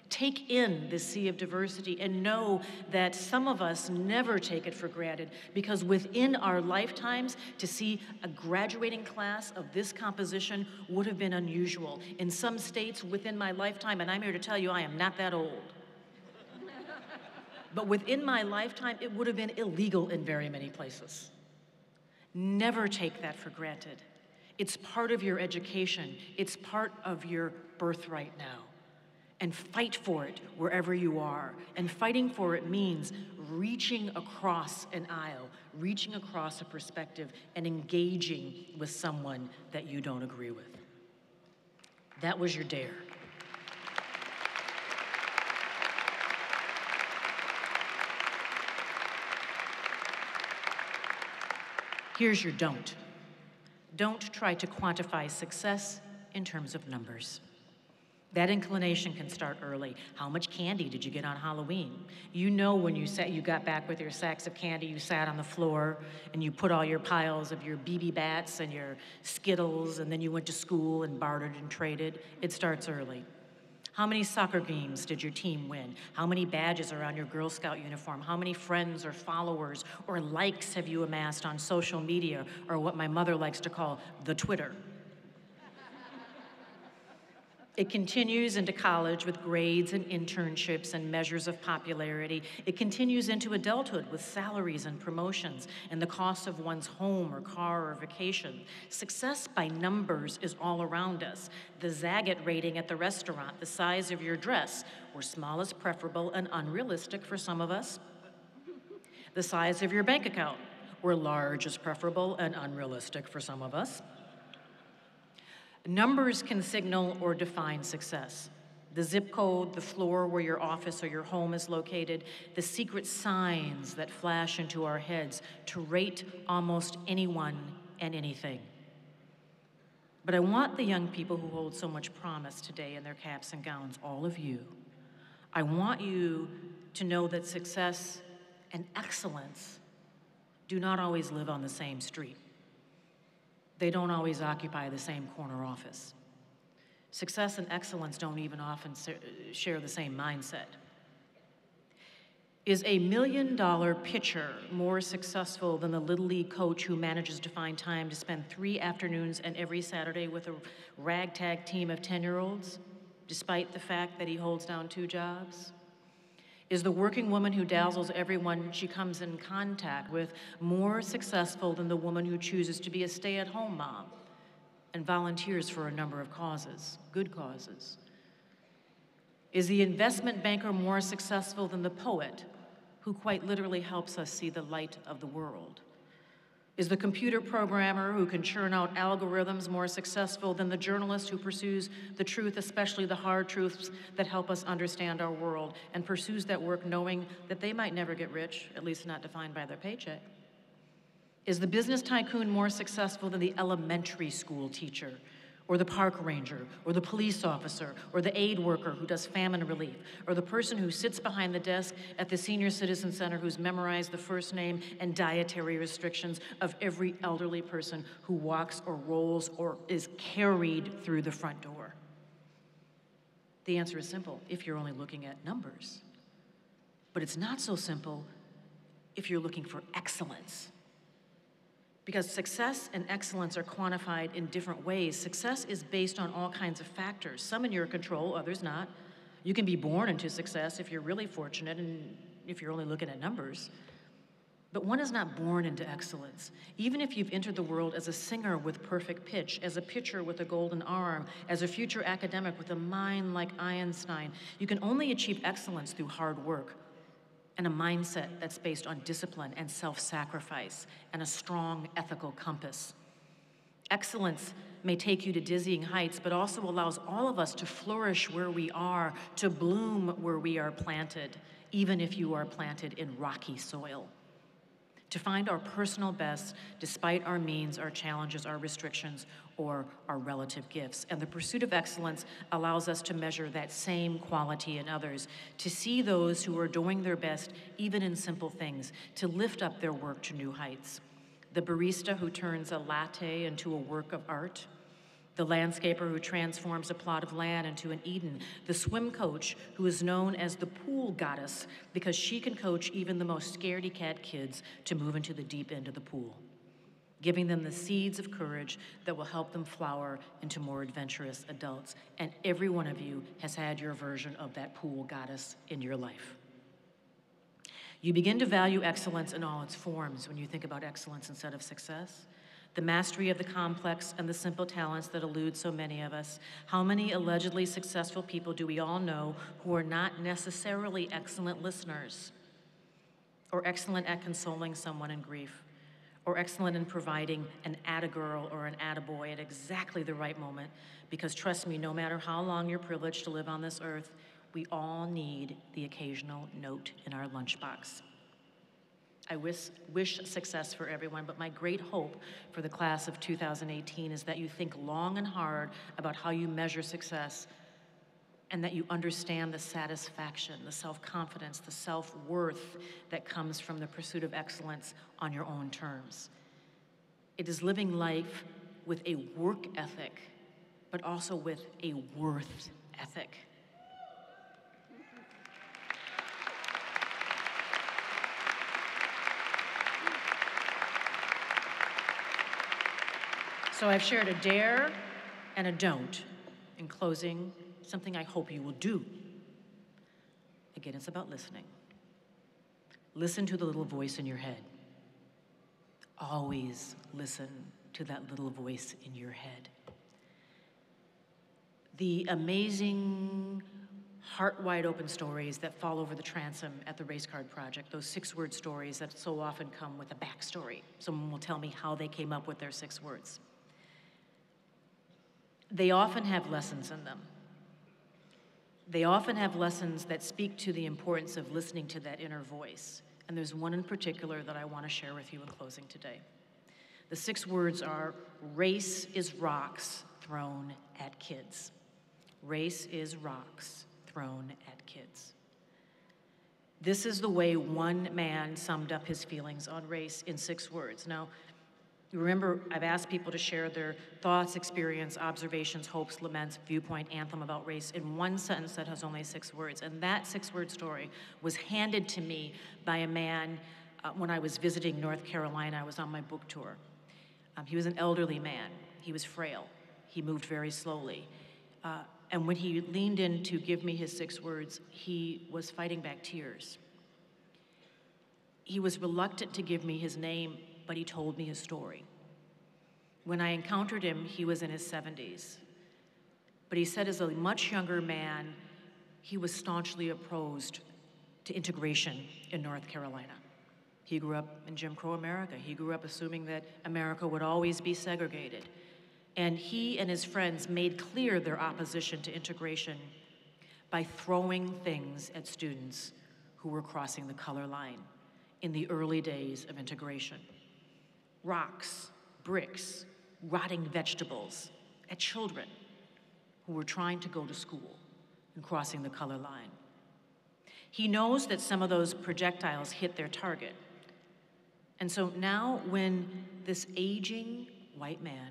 Take in this sea of diversity and know that some of us never take it for granted, because within our lifetimes, to see a graduating class of this composition would have been unusual. In some states within my lifetime, and I'm here to tell you I am not that old, but within my lifetime, it would have been illegal in very many places. Never take that for granted. It's part of your education. It's part of your birthright now. And fight for it wherever you are. And fighting for it means reaching across an aisle, reaching across a perspective, and engaging with someone that you don't agree with. That was your dare. Here's your don't. Don't try to quantify success in terms of numbers. That inclination can start early. How much candy did you get on Halloween? You know when you got back with your sacks of candy, you sat on the floor and you put all your piles of your BB bats and your Skittles, and then you went to school and bartered and traded. It starts early. How many soccer games did your team win? How many badges are on your Girl Scout uniform? How many friends or followers or likes have you amassed on social media, or what my mother likes to call the Twitter? It continues into college with grades and internships and measures of popularity. It continues into adulthood with salaries and promotions and the cost of one's home or car or vacation. Success by numbers is all around us. The Zagat rating at the restaurant, the size of your dress, where small is preferable and unrealistic for some of us. The size of your bank account, where large is preferable and unrealistic for some of us. Numbers can signal or define success. The zip code, the floor where your office or your home is located, the secret signs that flash into our heads to rate almost anyone and anything. But I want the young people who hold so much promise today in their caps and gowns, all of you, I want you to know that success and excellence do not always live on the same street. They don't always occupy the same corner office. Success and excellence don't even often share the same mindset. Is a $1 million pitcher more successful than the Little League coach who manages to find time to spend 3 afternoons and every Saturday with a ragtag team of 10-year-olds, despite the fact that he holds down 2 jobs? Is the working woman who dazzles everyone she comes in contact with more successful than the woman who chooses to be a stay-at-home mom and volunteers for a number of causes, good causes? Is the investment banker more successful than the poet, who quite literally helps us see the light of the world? Is the computer programmer who can churn out algorithms more successful than the journalist who pursues the truth, especially the hard truths that help us understand our world, and pursues that work knowing that they might never get rich, at least not defined by their paycheck? Is the business tycoon more successful than the elementary school teacher, or the park ranger, or the police officer, or the aid worker who does famine relief, or the person who sits behind the desk at the senior citizen center who's memorized the first name and dietary restrictions of every elderly person who walks or rolls or is carried through the front door? The answer is simple if you're only looking at numbers. But it's not so simple if you're looking for excellence. Because success and excellence are quantified in different ways. Success is based on all kinds of factors, some in your control, others not. You can be born into success if you're really fortunate and if you're only looking at numbers. But one is not born into excellence. Even if you've entered the world as a singer with perfect pitch, as a pitcher with a golden arm, as a future academic with a mind like Einstein, you can only achieve excellence through hard work and a mindset that's based on discipline and self-sacrifice and a strong ethical compass. Excellence may take you to dizzying heights, but also allows all of us to flourish where we are, to bloom where we are planted, even if you are planted in rocky soil. To find our personal best despite our means, our challenges, our restrictions, or our relative gifts. And the pursuit of excellence allows us to measure that same quality in others, to see those who are doing their best, even in simple things, to lift up their work to new heights. The barista who turns a latte into a work of art, the landscaper who transforms a plot of land into an Eden, the swim coach who is known as the pool goddess because she can coach even the most scaredy-cat kids to move into the deep end of the pool, giving them the seeds of courage that will help them flower into more adventurous adults. And every one of you has had your version of that pool goddess in your life. You begin to value excellence in all its forms when you think about excellence instead of success. The mastery of the complex and the simple talents that elude so many of us. How many allegedly successful people do we all know who are not necessarily excellent listeners, or excellent at consoling someone in grief, or excellent in providing an atta-girl or an atta-boy at exactly the right moment? Because trust me, no matter how long you're privileged to live on this earth, we all need the occasional note in our lunchbox. I wish success for everyone, but my great hope for the class of 2018 is that you think long and hard about how you measure success, and that you understand the satisfaction, the self-confidence, the self-worth that comes from the pursuit of excellence on your own terms. It is living life with a work ethic, but also with a worth ethic. So I've shared a dare and a don't. In closing, something I hope you will do. Again, it's about listening. Listen to the little voice in your head. Always listen to that little voice in your head. The amazing, heart-wide-open stories that fall over the transom at the Race Card Project, those 6-word stories that so often come with a backstory. Someone will tell me how they came up with their 6 words. They often have lessons in them. They often have lessons that speak to the importance of listening to that inner voice. And there's one in particular that I want to share with you in closing today. The 6 words are, race is rocks thrown at kids. Race is rocks thrown at kids. This is the way one man summed up his feelings on race in 6 words. Now, remember, I've asked people to share their thoughts, experience, observations, hopes, laments, viewpoint, anthem about race in one sentence that has only 6 words. And that 6-word story was handed to me by a man when I was visiting North Carolina. I was on my book tour. He was an elderly man. He was frail. He moved very slowly. And when he leaned in to give me his 6 words, he was fighting back tears. He was reluctant to give me his name, but he told me his story. When I encountered him, he was in his 70s. But he said as a much younger man, he was staunchly opposed to integration in North Carolina. He grew up in Jim Crow America. He grew up assuming that America would always be segregated. And he and his friends made clear their opposition to integration by throwing things at students who were crossing the color line in the early days of integration. Rocks, bricks, rotting vegetables at children who were trying to go to school and crossing the color line. He knows that some of those projectiles hit their target. And so now when this aging white man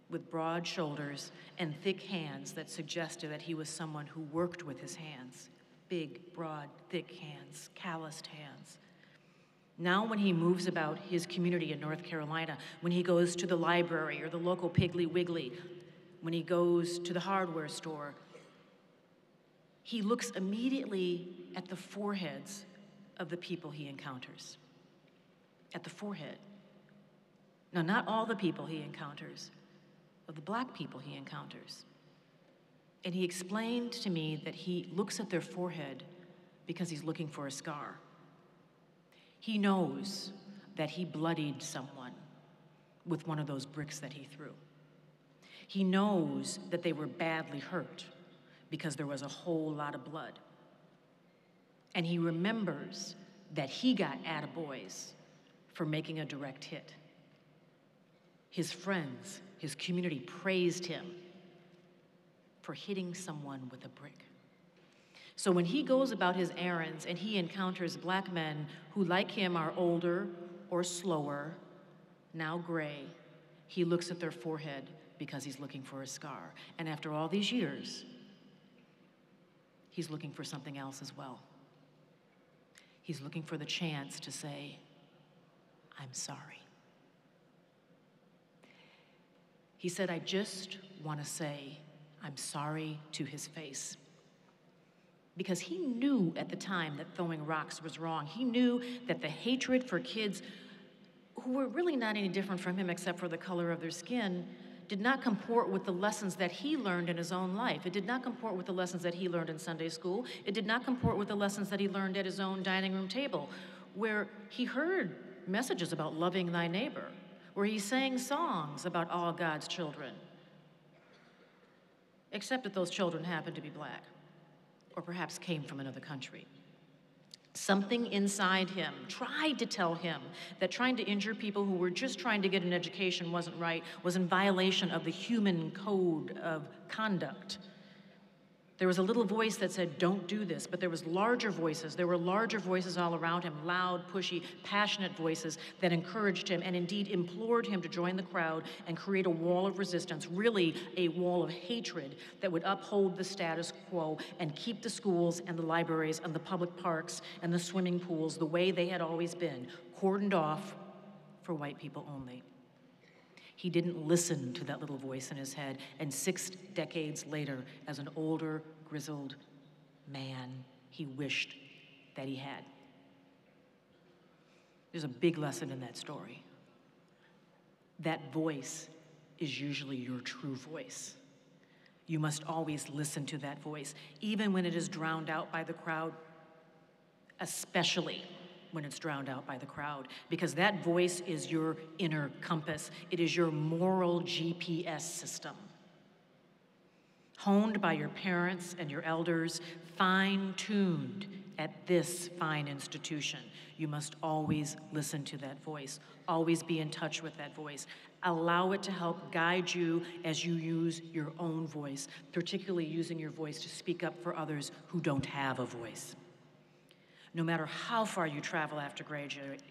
with broad shoulders and thick hands that suggested that he was someone who worked with his hands, big, broad, thick hands, calloused hands. Now when he moves about his community in North Carolina, when he goes to the library or the local Piggly Wiggly, when he goes to the hardware store, he looks immediately at the foreheads of the people he encounters. At the forehead. Now, not all the people he encounters, of the black people he encounters. And he explained to me that he looks at their forehead because he's looking for a scar. He knows that he bloodied someone with one of those bricks that he threw. He knows that they were badly hurt because there was a whole lot of blood. And he remembers that he got attaboys for making a direct hit. His friends, his community praised him for hitting someone with a brick. So when he goes about his errands and he encounters black men who, like him, are older or slower, now gray, he looks at their forehead because he's looking for a scar. And after all these years, he's looking for something else as well. He's looking for the chance to say, I'm sorry. He said, I just want to say I'm sorry to his face. Because he knew at the time that throwing rocks was wrong. He knew that the hatred for kids who were really not any different from him except for the color of their skin did not comport with the lessons that he learned in his own life. It did not comport with the lessons that he learned in Sunday school. It did not comport with the lessons that he learned at his own dining room table, where he heard messages about loving thy neighbor, where he sang songs about all God's children, except that those children happened to be black, or perhaps came from another country. Something inside him tried to tell him that trying to injure people who were just trying to get an education wasn't right, was in violation of the human code of conduct. There was a little voice that said, don't do this, but there was larger voices. There were larger voices all around him, loud, pushy, passionate voices that encouraged him and indeed implored him to join the crowd and create a wall of resistance, really a wall of hatred that would uphold the status quo and keep the schools and the libraries and the public parks and the swimming pools the way they had always been, cordoned off for white people only. He didn't listen to that little voice in his head, and 6 decades later, as an older, grizzled man, he wished that he had. There's a big lesson in that story. That voice is usually your true voice. You must always listen to that voice, even when it is drowned out by the crowd, especially when it's drowned out by the crowd, because that voice is your inner compass. It is your moral GPS system. Honed by your parents and your elders, fine-tuned at this fine institution. You must always listen to that voice, always be in touch with that voice. Allow it to help guide you as you use your own voice, particularly using your voice to speak up for others who don't have a voice. No matter how far you travel after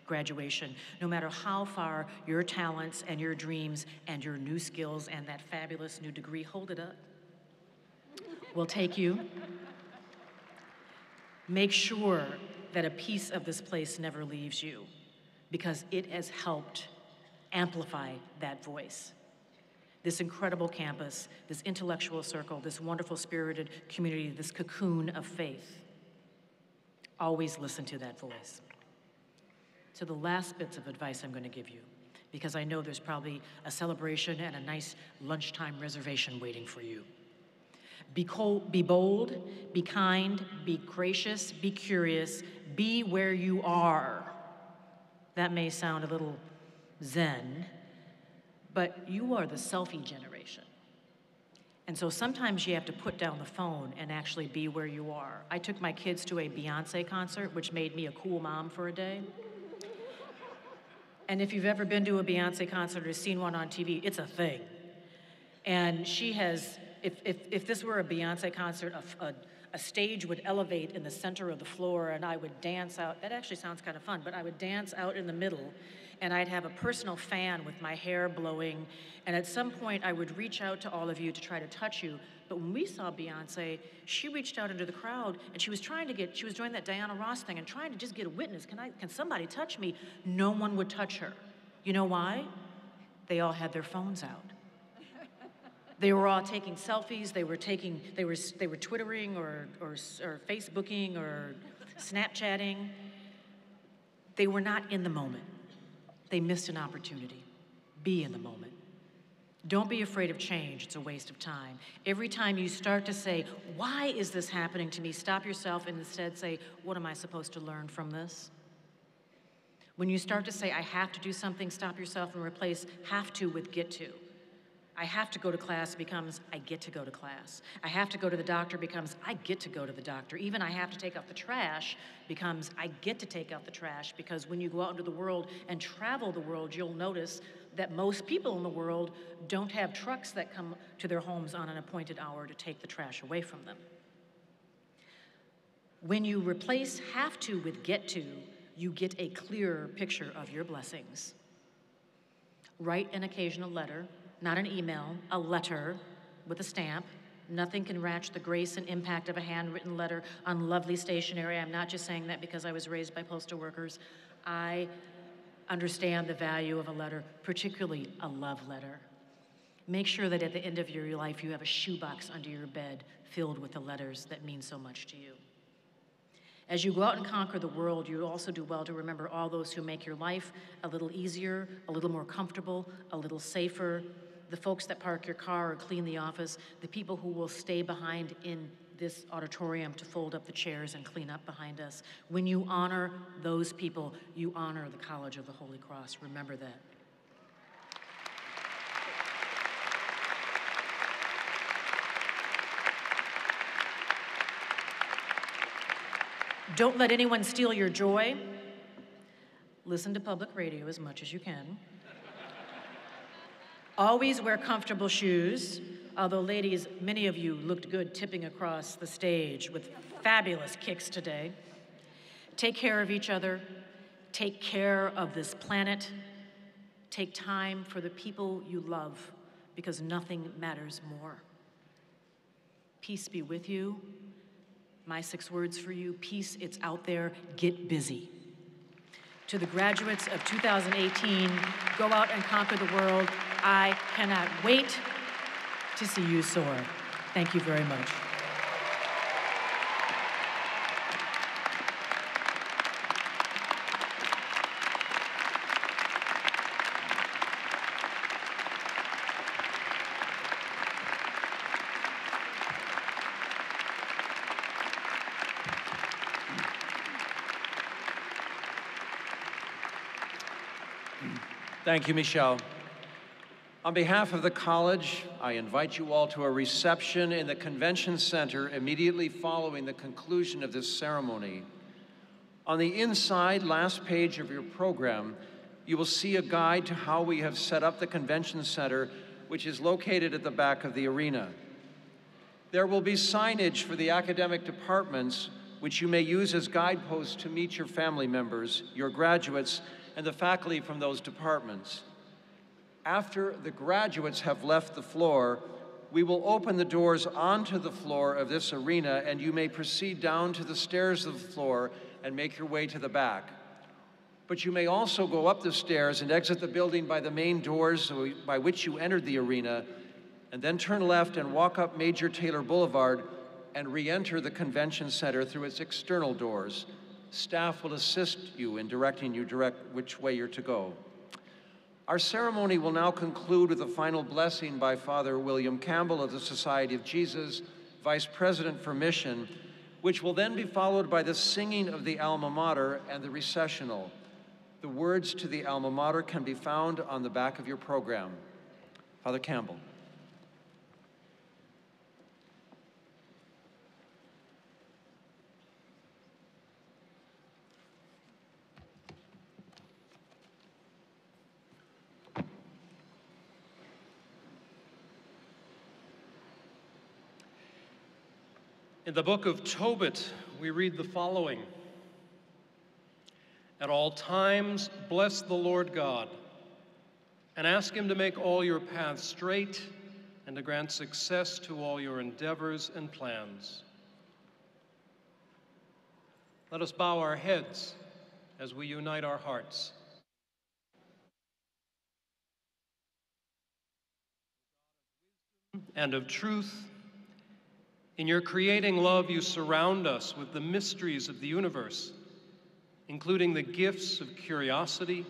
graduation, no matter how far your talents and your dreams and your new skills and that fabulous new degree, hold it up, will take you, make sure that a piece of this place never leaves you, because it has helped amplify that voice. This incredible campus, this intellectual circle, this wonderful spirited community, this cocoon of faith. Always listen to that voice. So the last bits of advice I'm going to give you. because I know there's probably a celebration and a nice lunchtime reservation waiting for you. Be bold, be kind, be gracious, be curious, be where you are. That may sound a little zen, but you are the selfie generation. And so sometimes you have to put down the phone and actually be where you are. I took my kids to a Beyonce concert, which made me a cool mom for a day. And if you've ever been to a Beyonce concert or seen one on TV, it's a thing. And she has, if this were a Beyonce concert, a stage would elevate in the center of the floor and I would dance out. That actually sounds kind of fun, but I would dance out in the middle and I'd have a personal fan with my hair blowing. And at some point I would reach out to all of you to try to touch you. But when we saw Beyonce, she reached out into the crowd and she was doing that Diana Ross thing and trying to just get a witness. Can somebody touch me? No one would touch her. You know why? They all had their phones out. They were all taking selfies. They were Twittering or Facebooking or Snapchatting. They were not in the moment. They missed an opportunity. Be in the moment. Don't be afraid of change. It's a waste of time. Every time you start to say, why is this happening to me? Stop yourself and instead say, what am I supposed to learn from this? When you start to say, I have to do something, stop yourself and replace have to with get to. I have to go to class becomes I get to go to class. I have to go to the doctor becomes I get to go to the doctor. Even I have to take out the trash becomes I get to take out the trash, because when you go out into the world and travel the world, you'll notice that most people in the world don't have trucks that come to their homes on an appointed hour to take the trash away from them. When you replace have to with get to, you get a clearer picture of your blessings. Write an occasional letter. Not an email, a letter with a stamp. Nothing can match the grace and impact of a handwritten letter on lovely stationery. I'm not just saying that because I was raised by postal workers. I understand the value of a letter, particularly a love letter. Make sure that at the end of your life you have a shoebox under your bed filled with the letters that mean so much to you. As you go out and conquer the world, you also do well to remember all those who make your life a little easier, a little more comfortable, a little safer. The folks that park your car or clean the office, the people who will stay behind in this auditorium to fold up the chairs and clean up behind us. When you honor those people, you honor the College of the Holy Cross. Remember that. Don't let anyone steal your joy. Listen to public radio as much as you can. Always wear comfortable shoes, although ladies, many of you looked good tipping across the stage with fabulous kicks today. Take care of each other. Take care of this planet. Take time for the people you love, because nothing matters more. Peace be with you. My 6 words for you: peace, it's out there, get busy. To the graduates of 2018, go out and conquer the world. I cannot wait to see you soar. Thank you very much. Thank you, Michelle. On behalf of the college, I invite you all to a reception in the Convention Center immediately following the conclusion of this ceremony. On the inside last page of your program, you will see a guide to how we have set up the Convention Center, which is located at the back of the arena. There will be signage for the academic departments, which you may use as guideposts to meet your family members, your graduates, and the faculty from those departments. After the graduates have left the floor, we will open the doors onto the floor of this arena, and you may proceed down to the stairs of the floor and make your way to the back. But you may also go up the stairs and exit the building by the main doors by which you entered the arena, and then turn left and walk up Major Taylor Boulevard and re-enter the Convention Center through its external doors. Staff will assist you in directing you which way you're to go. Our ceremony will now conclude with a final blessing by Father William Campbell of the Society of Jesus, Vice President for Mission, which will then be followed by the singing of the Alma Mater and the recessional. The words to the Alma Mater can be found on the back of your program. Father Campbell. In the book of Tobit, we read the following. At all times, bless the Lord God, and ask him to make all your paths straight and to grant success to all your endeavors and plans. Let us bow our heads as we unite our hearts. And of truth, in your creating love, you surround us with the mysteries of the universe, including the gifts of curiosity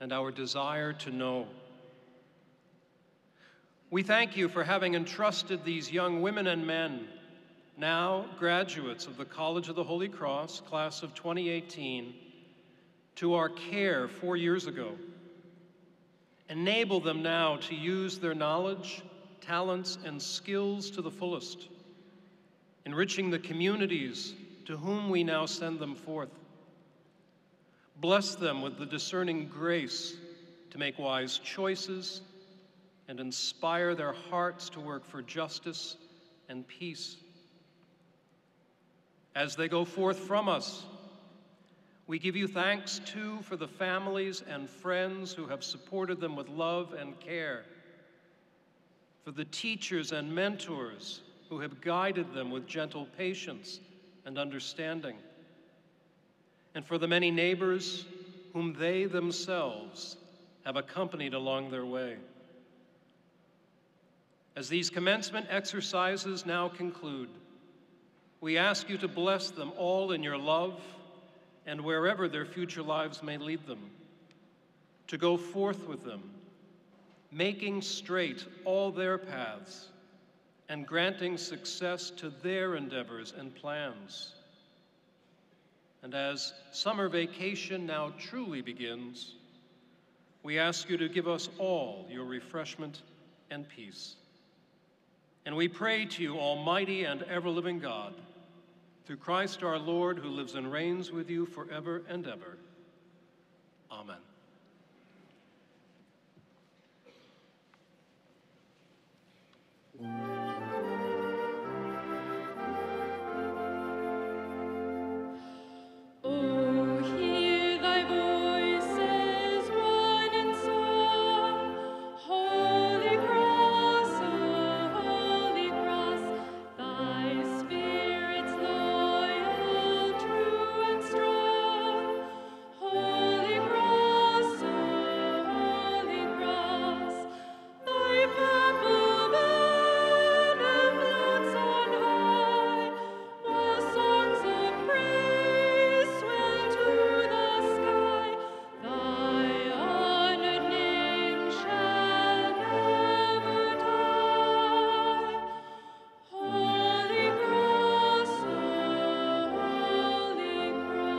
and our desire to know. We thank you for having entrusted these young women and men, now graduates of the College of the Holy Cross, class of 2018, to our care 4 years ago. Enable them now to use their knowledge, talents, and skills to the fullest, enriching the communities to whom we now send them forth. Bless them with the discerning grace to make wise choices and inspire their hearts to work for justice and peace. As they go forth from us, we give you thanks too for the families and friends who have supported them with love and care, for the teachers and mentors who have guided them with gentle patience and understanding, and for the many neighbors whom they themselves have accompanied along their way. As these commencement exercises now conclude, we ask you to bless them all in your love and wherever their future lives may lead them, to go forth with them, making straight all their paths and granting success to their endeavors and plans. And as summer vacation now truly begins, we ask you to give us all your refreshment and peace. And we pray to you, Almighty and ever-living God, through Christ our Lord, who lives and reigns with you forever and ever. Amen. Oh, hear thy voices, one and song. Holy Cross, oh, Holy Cross, thy spirit's loyal, true and strong. Holy Cross, oh, Holy Cross, thy purple banner floats on high, while songs of praise swell to the sky. Thy honored name shall never die. Holy Cross, oh, Holy Cross.